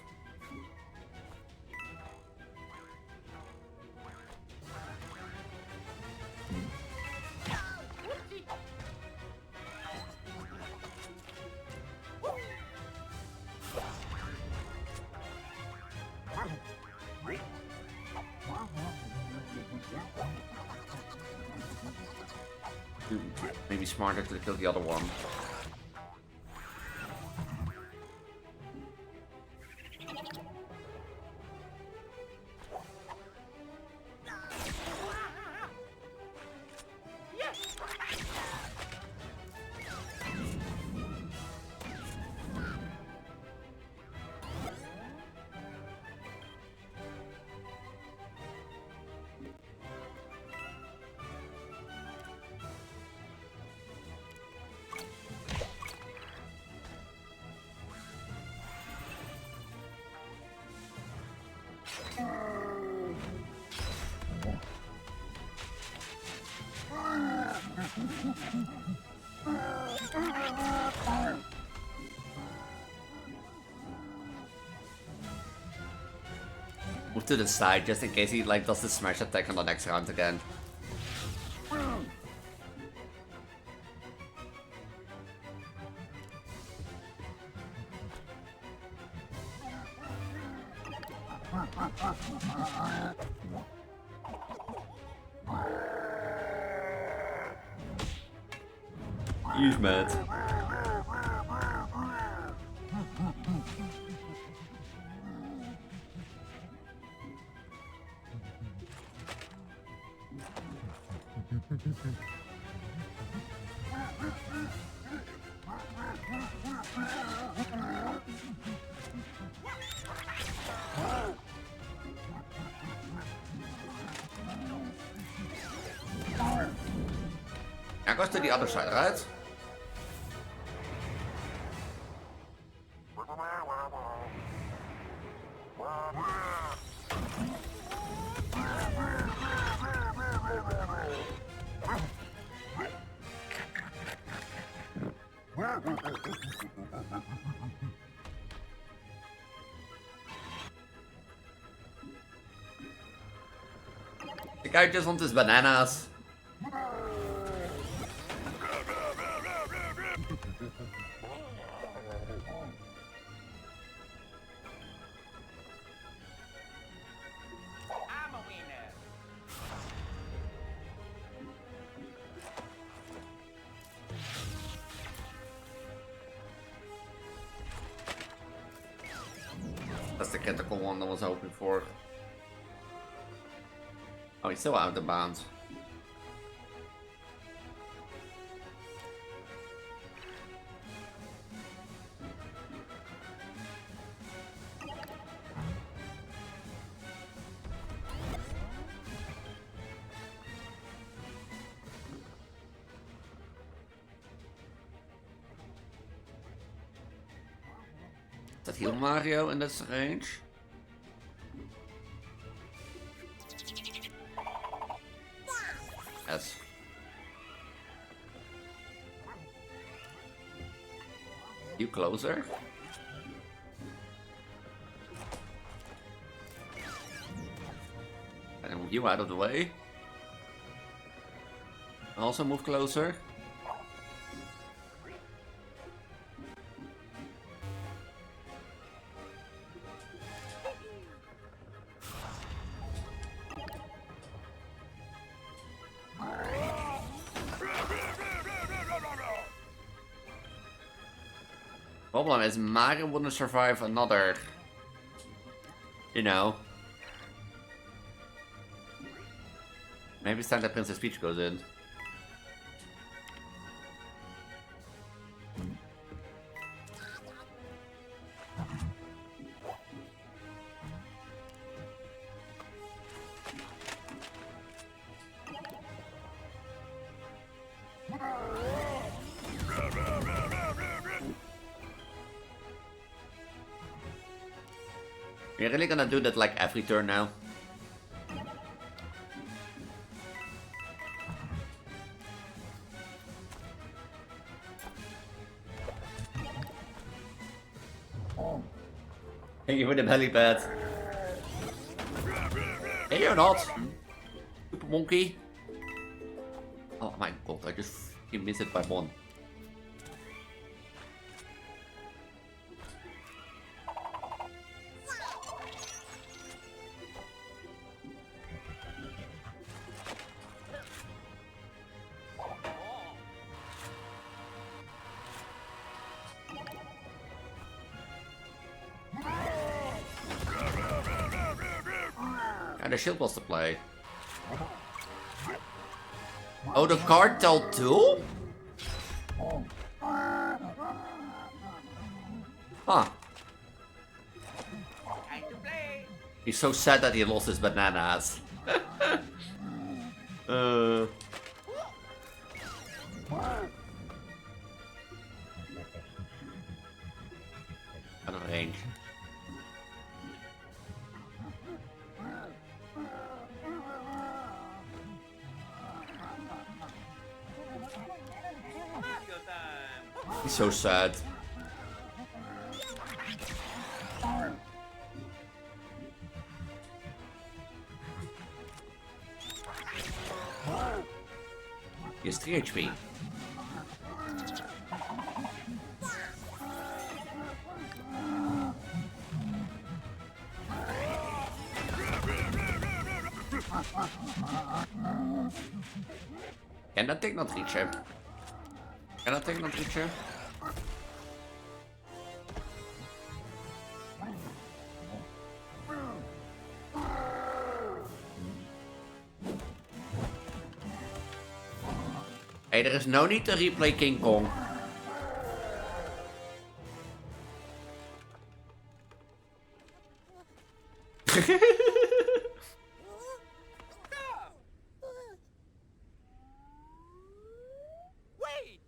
A: Maybe smarter to kill the other one. Move to the side just in case he like does the smash attack on the next round again. He's mad. That goes to the other side, right? The guy just wants his bananas.
F: I'm a winner.
A: That's the critical one I was hoping for. Oh, he's still out of bounds. Does that heal Mario in this range? Yes. You closer? And move you out of the way. Also move closer. Problem is, Mario wouldn't survive another, you know. Maybe it's time that Princess Peach goes in. You're really gonna do that like every turn now? Thank you for the belly pad. Hey, you're not! Super monkey. Oh my god, I just fucking missed it by one. And the shield was to play. Oh, the cartel too? Huh.
F: Time to play.
A: He's so sad that he lost his bananas. Out of range. He's so sad. He has 3 HP. Can that thing not reach him? Can that thing not reach him? Hey, there is no need to replay King Kong.
F: Wait!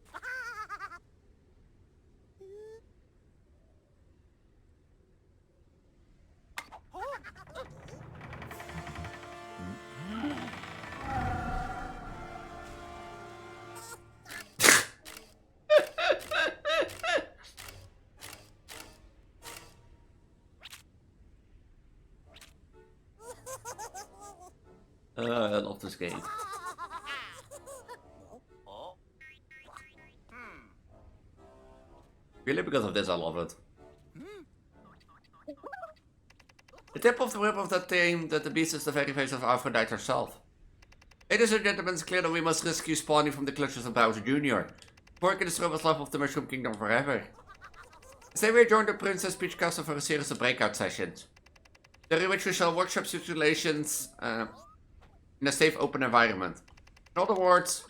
A: I love this game.
F: Oh.
A: Really, because of this, I love it. The tip of the whip of that thing that the beast is the very face of Aphrodite herself. Ladies and gentlemen, it's clear that we must rescue Spawny from the clutches of Bowser Jr. Before he can destroy what's left of the Mushroom Kingdom forever. Instead, we join the Princess Peach Castle for a series of breakout sessions, during which we shall workshop situations in a safe, open environment. In other words,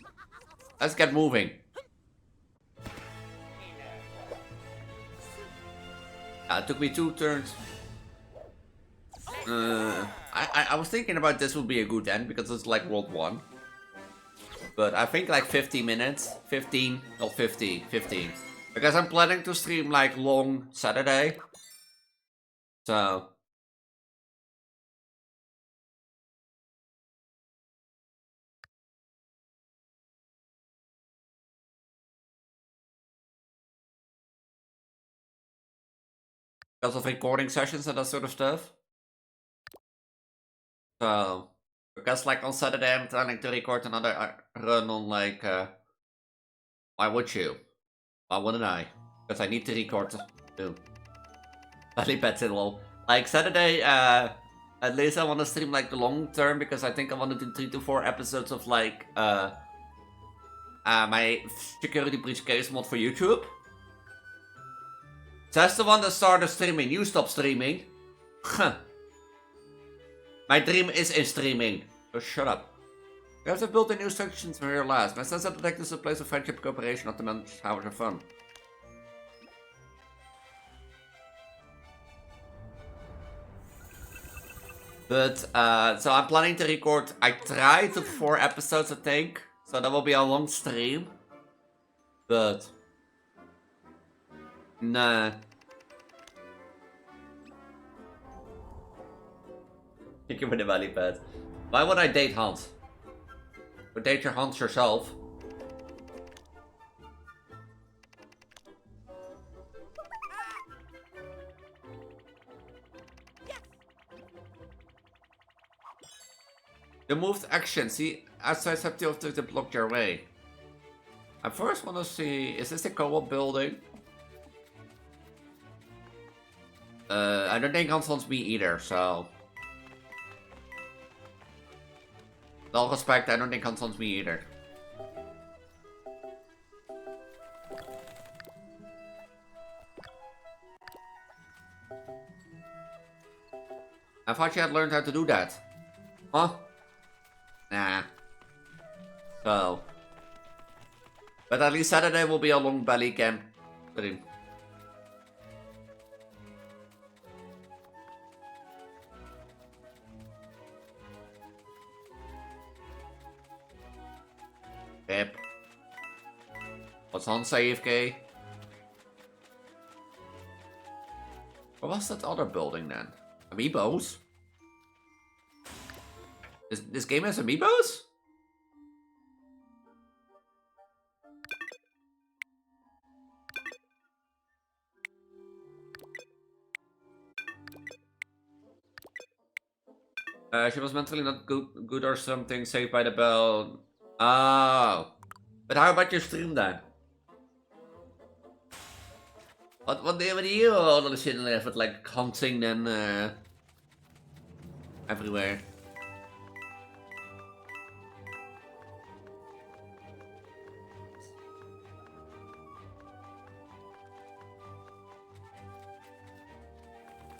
A: let's get moving. It took me 2 turns. I was thinking about this would be a good end because it's like World 1. But I think like 50 minutes. 15, not 50, 15. Because I'm planning to stream like long Saturday. So. Because of recording sessions and that sort of stuff. So, because like on Saturday I'm planning to record another run on like, why would you? Why wouldn't I? Because I need to record too. Only bets it all. Like Saturday, at least I want to stream like the long term because I think I want to do 3 to 4 episodes of like, my security breach case mod for YouTube. Says the one that started streaming. You stop streaming. Huh. My dream is in streaming. So shut up. We have to build a new section from here last. My sense of protect is a place of friendship, cooperation, not to manage hours of fun. But, so I'm planning to record, I tried to 4 episodes I think. So that will be a long stream. But... nah. Thank you for the valley pad. Why would I date Hans? Or date your Hans yourself? The moved action. See, outside subtle to block your way. I first want to see, is this the co-op building? I don't think Hans wants me either, so... With all respect, I don't think Hans wants me either. I thought you had learned how to do that. Huh? Nah. So. But at least Saturday will be a long belly camp stream. Yep. What's on AFK? What was that other building then? Amiibos? This game has amiibos? She was mentally not good or something, saved by the bell. Oh. But how about your stream then? What do you all the shit live with like hunting and everywhere?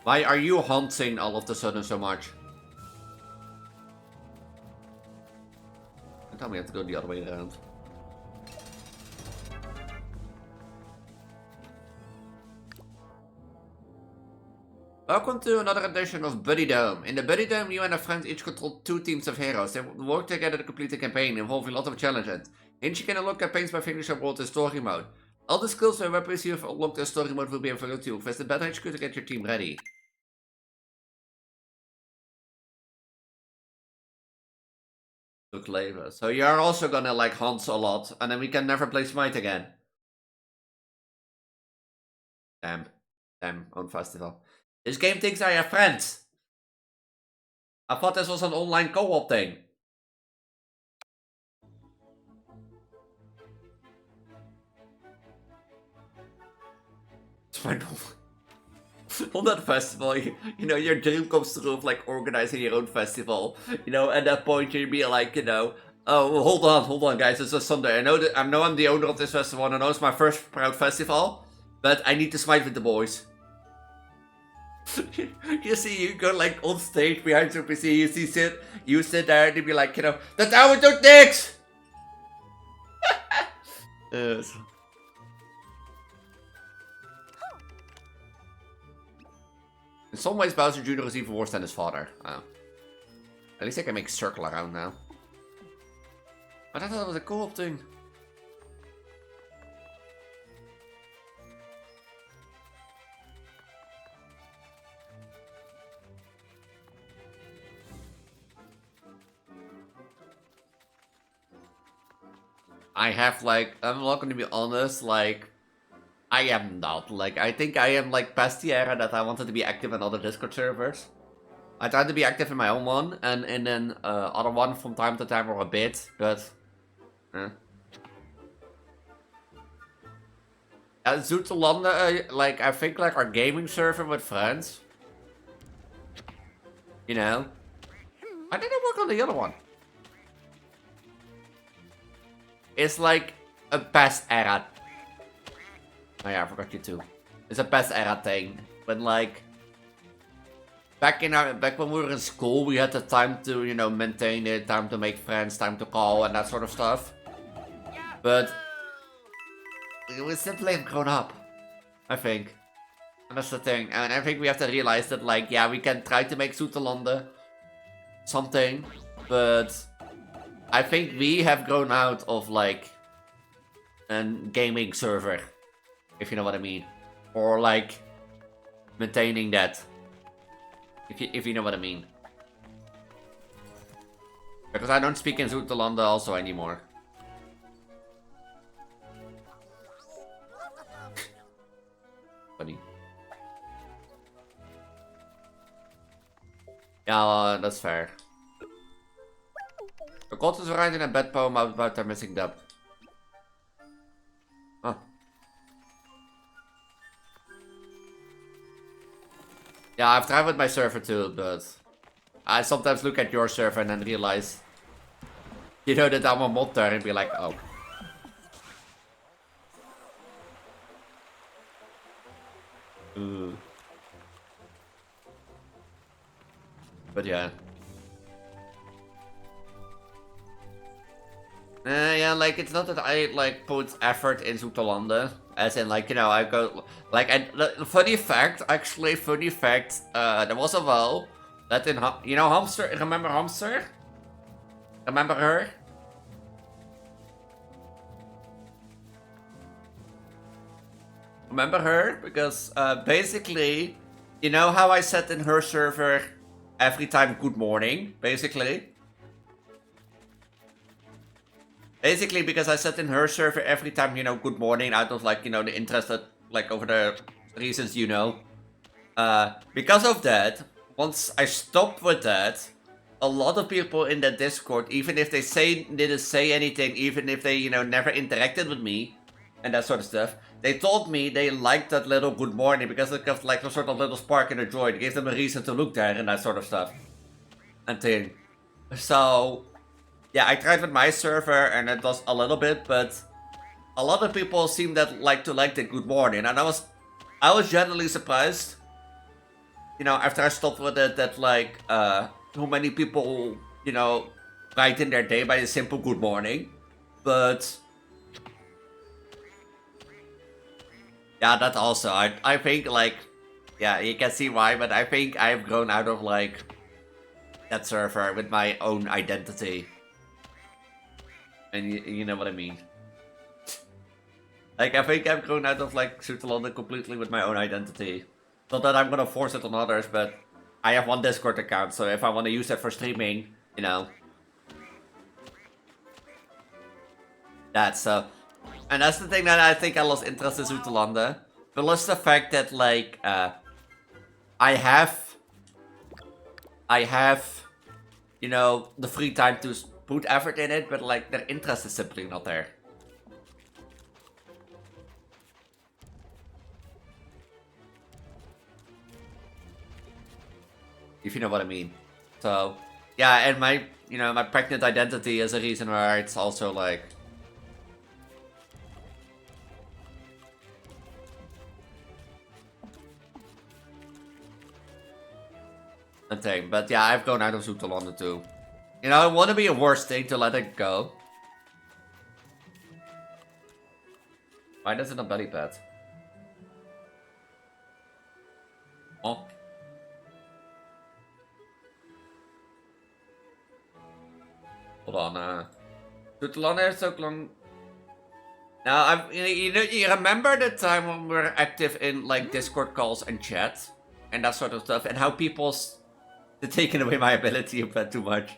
A: Why are you hunting all of a sudden so much? Tell me I have to go the other way around. Welcome to another edition of Buddy Dome. In the Buddy Dome, you and a friend each control 2 teams of heroes. They work together to complete a campaign involving a lot of challenges. Hence, you can unlock campaigns by finishing a world in story mode. All the skills and weapons you have unlocked in story mode will be available to you. Visit the Battle HQ to get your team ready. Look later. So you're also gonna like hunt a lot, and then we can never play Smite again. Damn. Damn, own festival. This game thinks I have friends. I thought this was an online co-op thing. It's my on that festival, you know, your dream comes true of like organizing your own festival. You know, at that point you'd be like, you know, oh, hold on, guys, it's a Sunday. I know I'm the owner of this festival, and I know it's my first proud festival, but I need to smite with the boys. You see, you go like on stage behind your PC, you sit there and you be like, you know, that's how we do things! Yes. In some ways, Bowser Jr. is even worse than his father. Oh. At least I can make a circle around now. But I thought it was a co-op thing. I have like, I'm not gonna be honest, like, I am not. Like, I think I am like past the era that I wanted to be active in other Discord servers. I tried to be active in my own one, and then other one from time to time or a bit, but... Zoetelande, like, I think like our gaming server with friends. You know? I didn't work on the other one. It's like a past era. Oh yeah, I forgot you too. It's a past era thing. When like back when we were in school, we had the time to, you know, maintain it, time to make friends, time to call and that sort of stuff. But we simply have grown up, I think. And that's the thing. And I think we have to realize that, like, yeah, we can try to make Zoetelande something, but I think we have grown out of, like, a gaming server, if you know what I mean. Or, like, maintaining that, if you know what I mean. Because I don't speak in Zoetelande also anymore. Funny. Yeah, that's fair. The god is writing a bad poem about their missing dub. Huh. Yeah, I've tried with my server too, but I sometimes look at your server and then realize, you know, that I'm a mod there and be like, oh. But yeah. Yeah, like, it's not that I, like, put effort in Zoetelande. As in, like, you know, I go... Like, funny fact, actually, there was a while that in... You know Hamster? Remember Hamster? Remember her? Remember her? Because, basically, you know how I said in her server every time good morning, basically? Basically, because I said in her server every time, you know, good morning, out of, like, you know, the interest that, like, over the reasons, you know. Because of that, once I stopped with that, a lot of people in that Discord, even if they didn't say anything, even if they, you know, never interacted with me and that sort of stuff, they told me they liked that little good morning because it got like a sort of little spark in their joy. It gave them a reason to look there and that sort of stuff. And thing. So, yeah, I tried with my server and it was a little bit, but a lot of people seem that like the good morning, and I was genuinely surprised. You know, after I stopped with it, that like how many people, you know, brighten their day by a simple good morning. But yeah, that also I think like, yeah, you can see why, but I think I've grown out of like that server with my own identity. And you know what I mean. Like, I think I've grown out of, like, London completely with my own identity. Not that I'm gonna force it on others, but I have one Discord account, so if I want to use that for streaming, you know. That's, and that's the thing that I think I lost interest in London. Plus the fact that, like, I have, you know, the free time to put effort in it, but, like, their interest is simply not there. If you know what I mean. So, yeah, and my, you know, my pregnant identity is a reason why it's also like... a thing. But yeah, I've gone out of London too. You know, it wouldn't be a worse thing to let it go. Why does it not belly pad? Oh. Hold on, London is ook long. Now, you remember the time when we were active in like Discord calls and chat and that sort of stuff, and how people's taking away my ability a bit too much.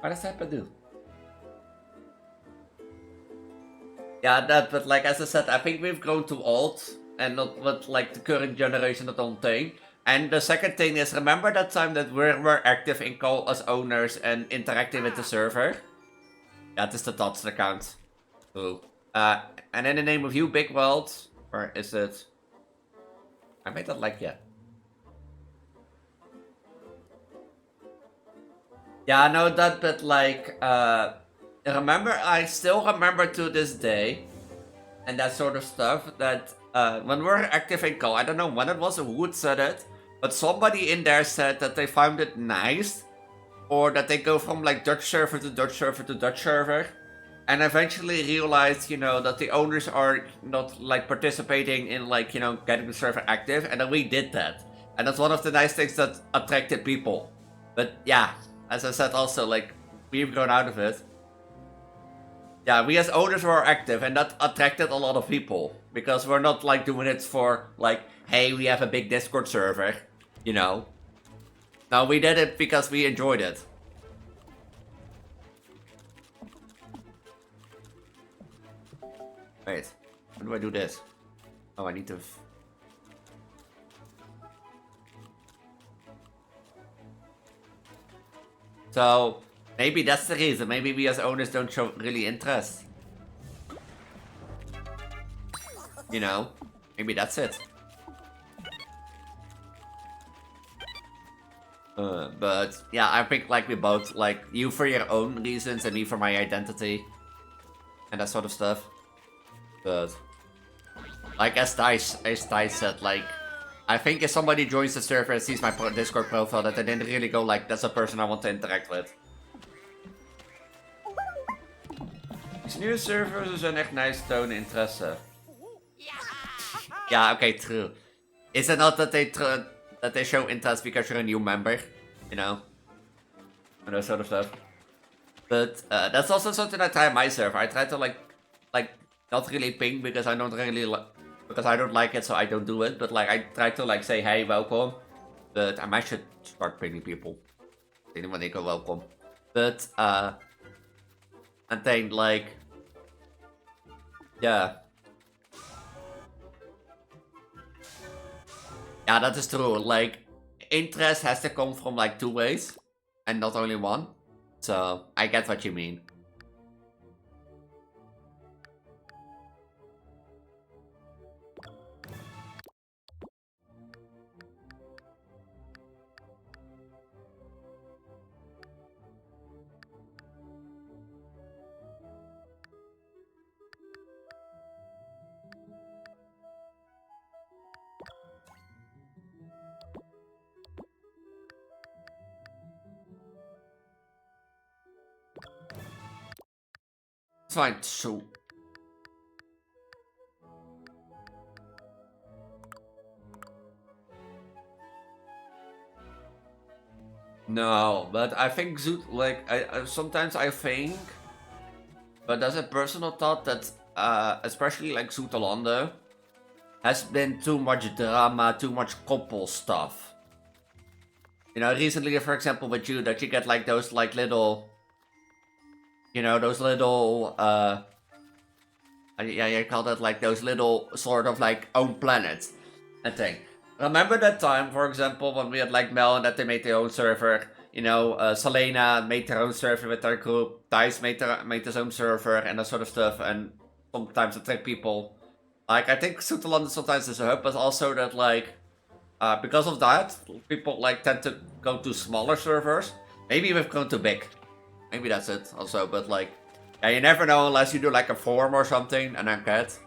A: What does that do? Yeah, that, but like as I said, I think we've grown too old and not what like the current generation that don't think. And the second thing is, remember that time that we were active in call as owners and interacting with the server? That is the Tots account. Ooh. And in the name of you, Big World, or is it? I made that like, yeah. Yeah, I know that, but like, I still remember to this day, and that sort of stuff, that when we were active in call, I don't know when it was or who had said it, but somebody in there said that they found it nice, or that they go from like Dutch server to Dutch server to Dutch server, and eventually realized, you know, that the owners are not like participating in like, you know, getting the server active, and then we did that. And that's one of the nice things that attracted people. But yeah, as I said also, like, we've grown out of it. Yeah, we as owners were active, and that attracted a lot of people. Because we're not like doing it for like, hey, we have a big Discord server, you know. No, we did it because we enjoyed it. Wait, how do I do this? Oh, I need to... So, maybe that's the reason. Maybe we as owners don't show really interest. You know? Maybe that's it. But, yeah, I think like we both, like, you for your own reasons and me for my identity. And that sort of stuff. But, like as Dice said, like, I think if somebody joins the server and sees my Discord profile, that they didn't really go like, that's a person I want to interact with. These new servers zijn echt nice tonen interesse. Yeah, okay, true. Is it not that they show interest because you're a new member? You know? And that sort of stuff. But that's also something I try on my server. I try to like not really ping because I don't really because I don't like it, so I don't do it. But like I try to like say, hey, welcome. But I might should start pinging people. Anyone they go welcome. But and then like, yeah. Yeah, that is true. Like, interest has to come from like 2 ways and not only one. So I get what you mean. It's fine, so. No, but I think like sometimes I think, but that's a personal thought that especially like Zoeterlande has been too much drama, too much couple stuff. You know, recently, for example, with you, that you get like those like little, you know, those little yeah, you call that like those little sort of like own planets and thing. Remember that time, for example, when we had like Mel and that they made their own server. You know, Selena made their own server with their group. Dice made his own server and that sort of stuff. And sometimes attract people. Like, I think Zoeterlande sometimes is a hub, but also that like, because of that, people like tend to go to smaller servers. Maybe we've gone too big. Maybe that's it also, but like, yeah, you never know unless you do like a forum or something, an enquete.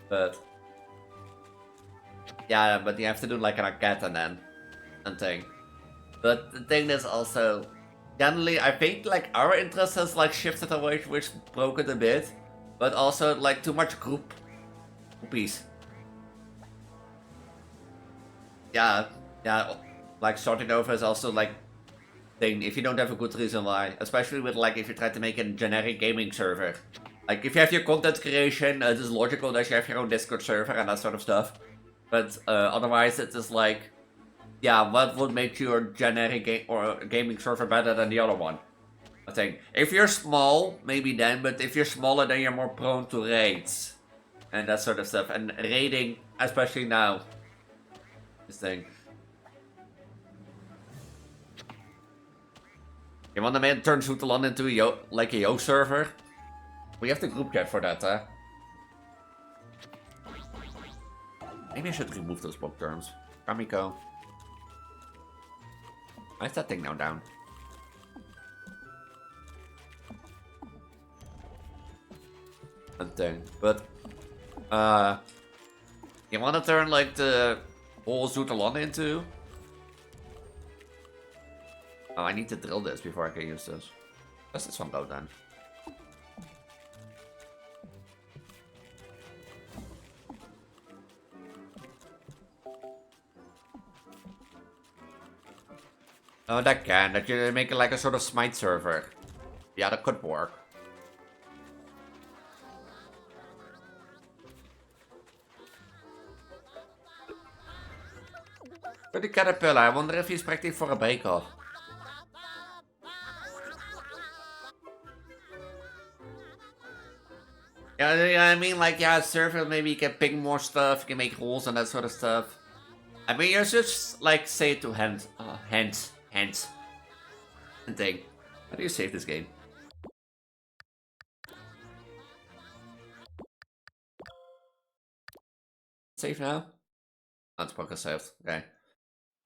A: But yeah, but you have to do like an enquete and thing. But the thing is also, generally, I think like our interest has like shifted away, which broke it a bit. But also like too much groupies. Yeah, like starting over is also like thing if you don't have a good reason why, especially with like if you try to make a generic gaming server. Like if you have your content creation, it is logical that you have your own Discord server and that sort of stuff. But otherwise, it is like, yeah, what would make your generic gaming server better than the other one? I think if you're small, maybe then, but if you're smaller, then you're more prone to raids and that sort of stuff. And raiding, especially now, this thing. You want to turn Zoeterlande into a Yo server? We have the group chat for that, huh? Maybe I should remove those block terms. Kamiko. Why is that thing now down? Thing. But, you want to turn like the whole Zoeterlande into? Oh, I need to drill this before I can use this. Let's this one go then. Oh, that you make it like a sort of smite server. Yeah, that could work. But the caterpillar, I wonder if he's practicing for a bake-off. Yeah, I mean, like, yeah, server, maybe you can pick more stuff, you can make rules and that sort of stuff. I mean, you just, like, say it to hands. And thing. How do you save this game? Save now? That's poker saved. Okay.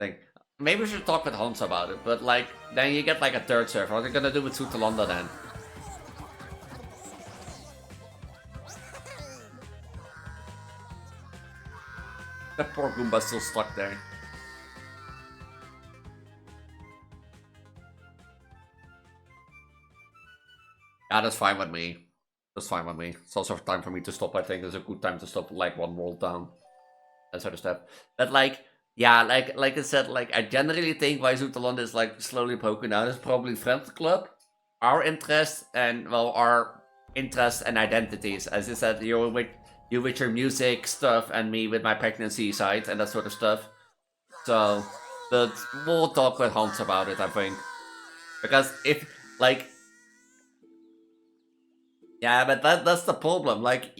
A: Think. Maybe we should talk with Hans about it, but like, then you get like a third server. What are you gonna do with Zoeterlande then? That poor Goomba's still stuck there. Yeah, that's fine with me. That's fine with me. It's also time for me to stop, I think. It's a good time to stop, like, one world down. That sort of stuff. But, like, yeah, like I said, like, I generally think why Zoeterlande is, like, slowly broken down is probably Friend Club, our interest, and, well, our interests and identities. As I said, you with your music stuff, and me with my pregnancy side, and that sort of stuff. So, but we'll talk with Hans about it, I think. Because if, like... Yeah, but that's the problem. Like,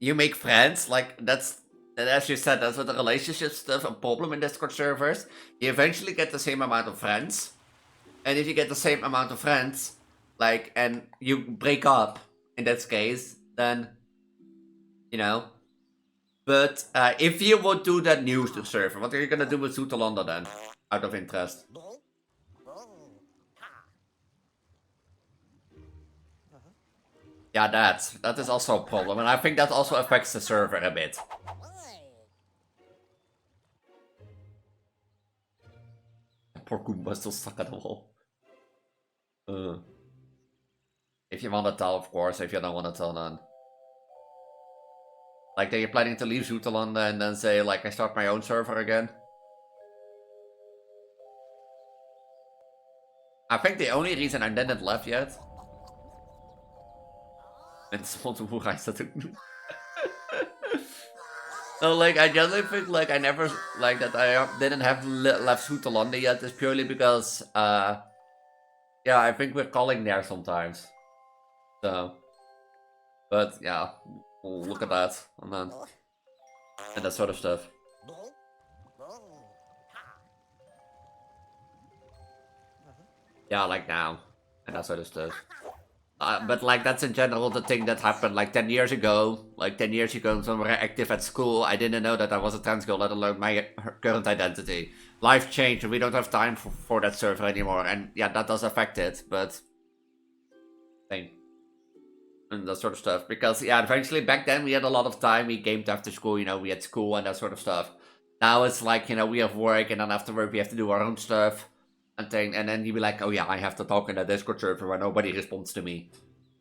A: you make friends, like, that's And as you said, that's with the relationship stuff a problem in Discord servers. You eventually get the same amount of friends. And if you get the same amount of friends, like, and you break up, in that case, then, you know. But if you would do that new server, what are you gonna do with Zoeterlander then? Out of interest. Yeah, that is also a problem, and I think that also affects the server a bit. Poor Goomba still stuck at the wall. If you want to tell, of course. If you don't want to tell, then. Like, that you're planning to leave Zoeterlander and then say, like, I start my own server again. I think the only reason I didn't left yet. En stond hoe reist dat ook doen. So, like, I generally think, like, I never, like, that I didn't have left Zoeterlander yet is purely because, yeah, I think we're calling there sometimes. So, but, yeah, we'll look at that, and that sort of stuff. Yeah, like now, and that sort of stuff. But like that's in general the thing that happened like 10 years ago. Like 10 years ago when we were active at school, I didn't know that I was a trans girl, let alone my current identity. Life changed and we don't have time for that server anymore. And yeah, that does affect it, but... thing. And that sort of stuff. Because yeah, eventually back then we had a lot of time, we gamed after school, you know, we had school and that sort of stuff. Now it's like, you know, we have work and then after work we have to do our own stuff. And then you'd be like, oh yeah, I have to talk in a Discord server where nobody responds to me.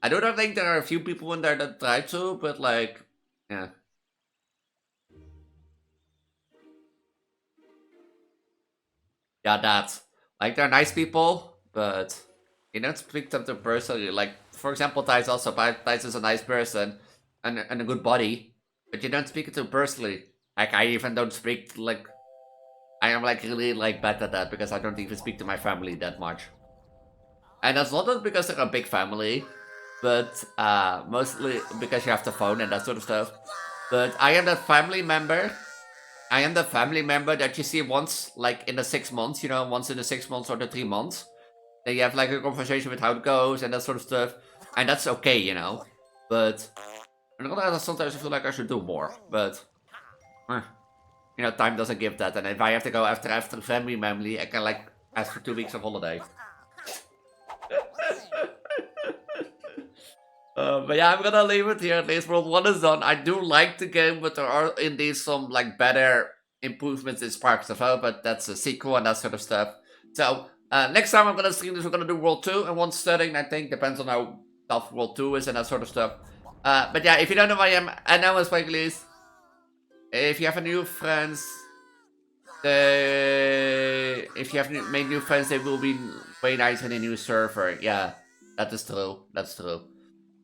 A: I don't think there are a few people in there that try to, but like, yeah. Yeah, that. Like, they're nice people, but you don't speak to them personally. Like, for example, Thijs also, Thijs is a nice person and a good buddy, but you don't speak to him personally. Like, I even don't speak, like... I am like really like bad at that because I don't even speak to my family that much. And that's not because they're a big family, but mostly because you have the phone and that sort of stuff. But I am that family member. I am the family member that you see once like in the 6 months, you know, once in the 6 months or the 3 months. Then you have like a conversation with how it goes and that sort of stuff. And that's okay, you know. But sometimes I feel like I should do more, but you know, time doesn't give that, and if I have to go after family, I can like ask for 2 weeks of holiday. But yeah, I'm gonna leave it here. At least World 1 is done. I do like the game, but there are indeed some like better improvements in Spark stuff, but that's a sequel and that sort of stuff. So next time I'm gonna stream this, we're gonna do World 2 and one studying. I think depends on how tough World 2 is and that sort of stuff. But yeah, if you don't know who I am, I know it's Spikelis. If you have new friends, if you have made new friends, they will be way nicer in a new server. Yeah, that is true. That's true.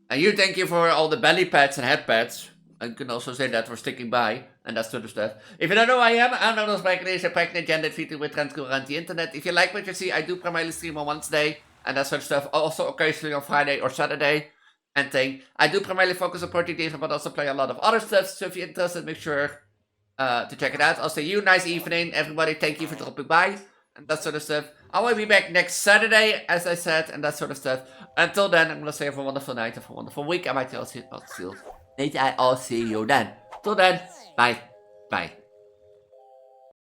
A: And you, thank you for all the belly pads and head pads. I can also say that for sticking by and that sort of stuff. If you don't know who I am, I'm known as Spikelis, a pregnant gender Vtuber with Transgender around the internet. If you like what you see, I do primarily stream on Wednesday and that sort of stuff. Also occasionally on Friday or Saturday. And thing. I do primarily focus on Porty games, but also play a lot of other stuff. So if you're interested, make sure to check it out. I'll say you nice evening, everybody. Thank you for dropping by and that sort of stuff. I will be back next Saturday, as I said, and that sort of stuff. Until then, I'm gonna say have a wonderful night, have a wonderful week. I might see you then. Till then, bye, bye.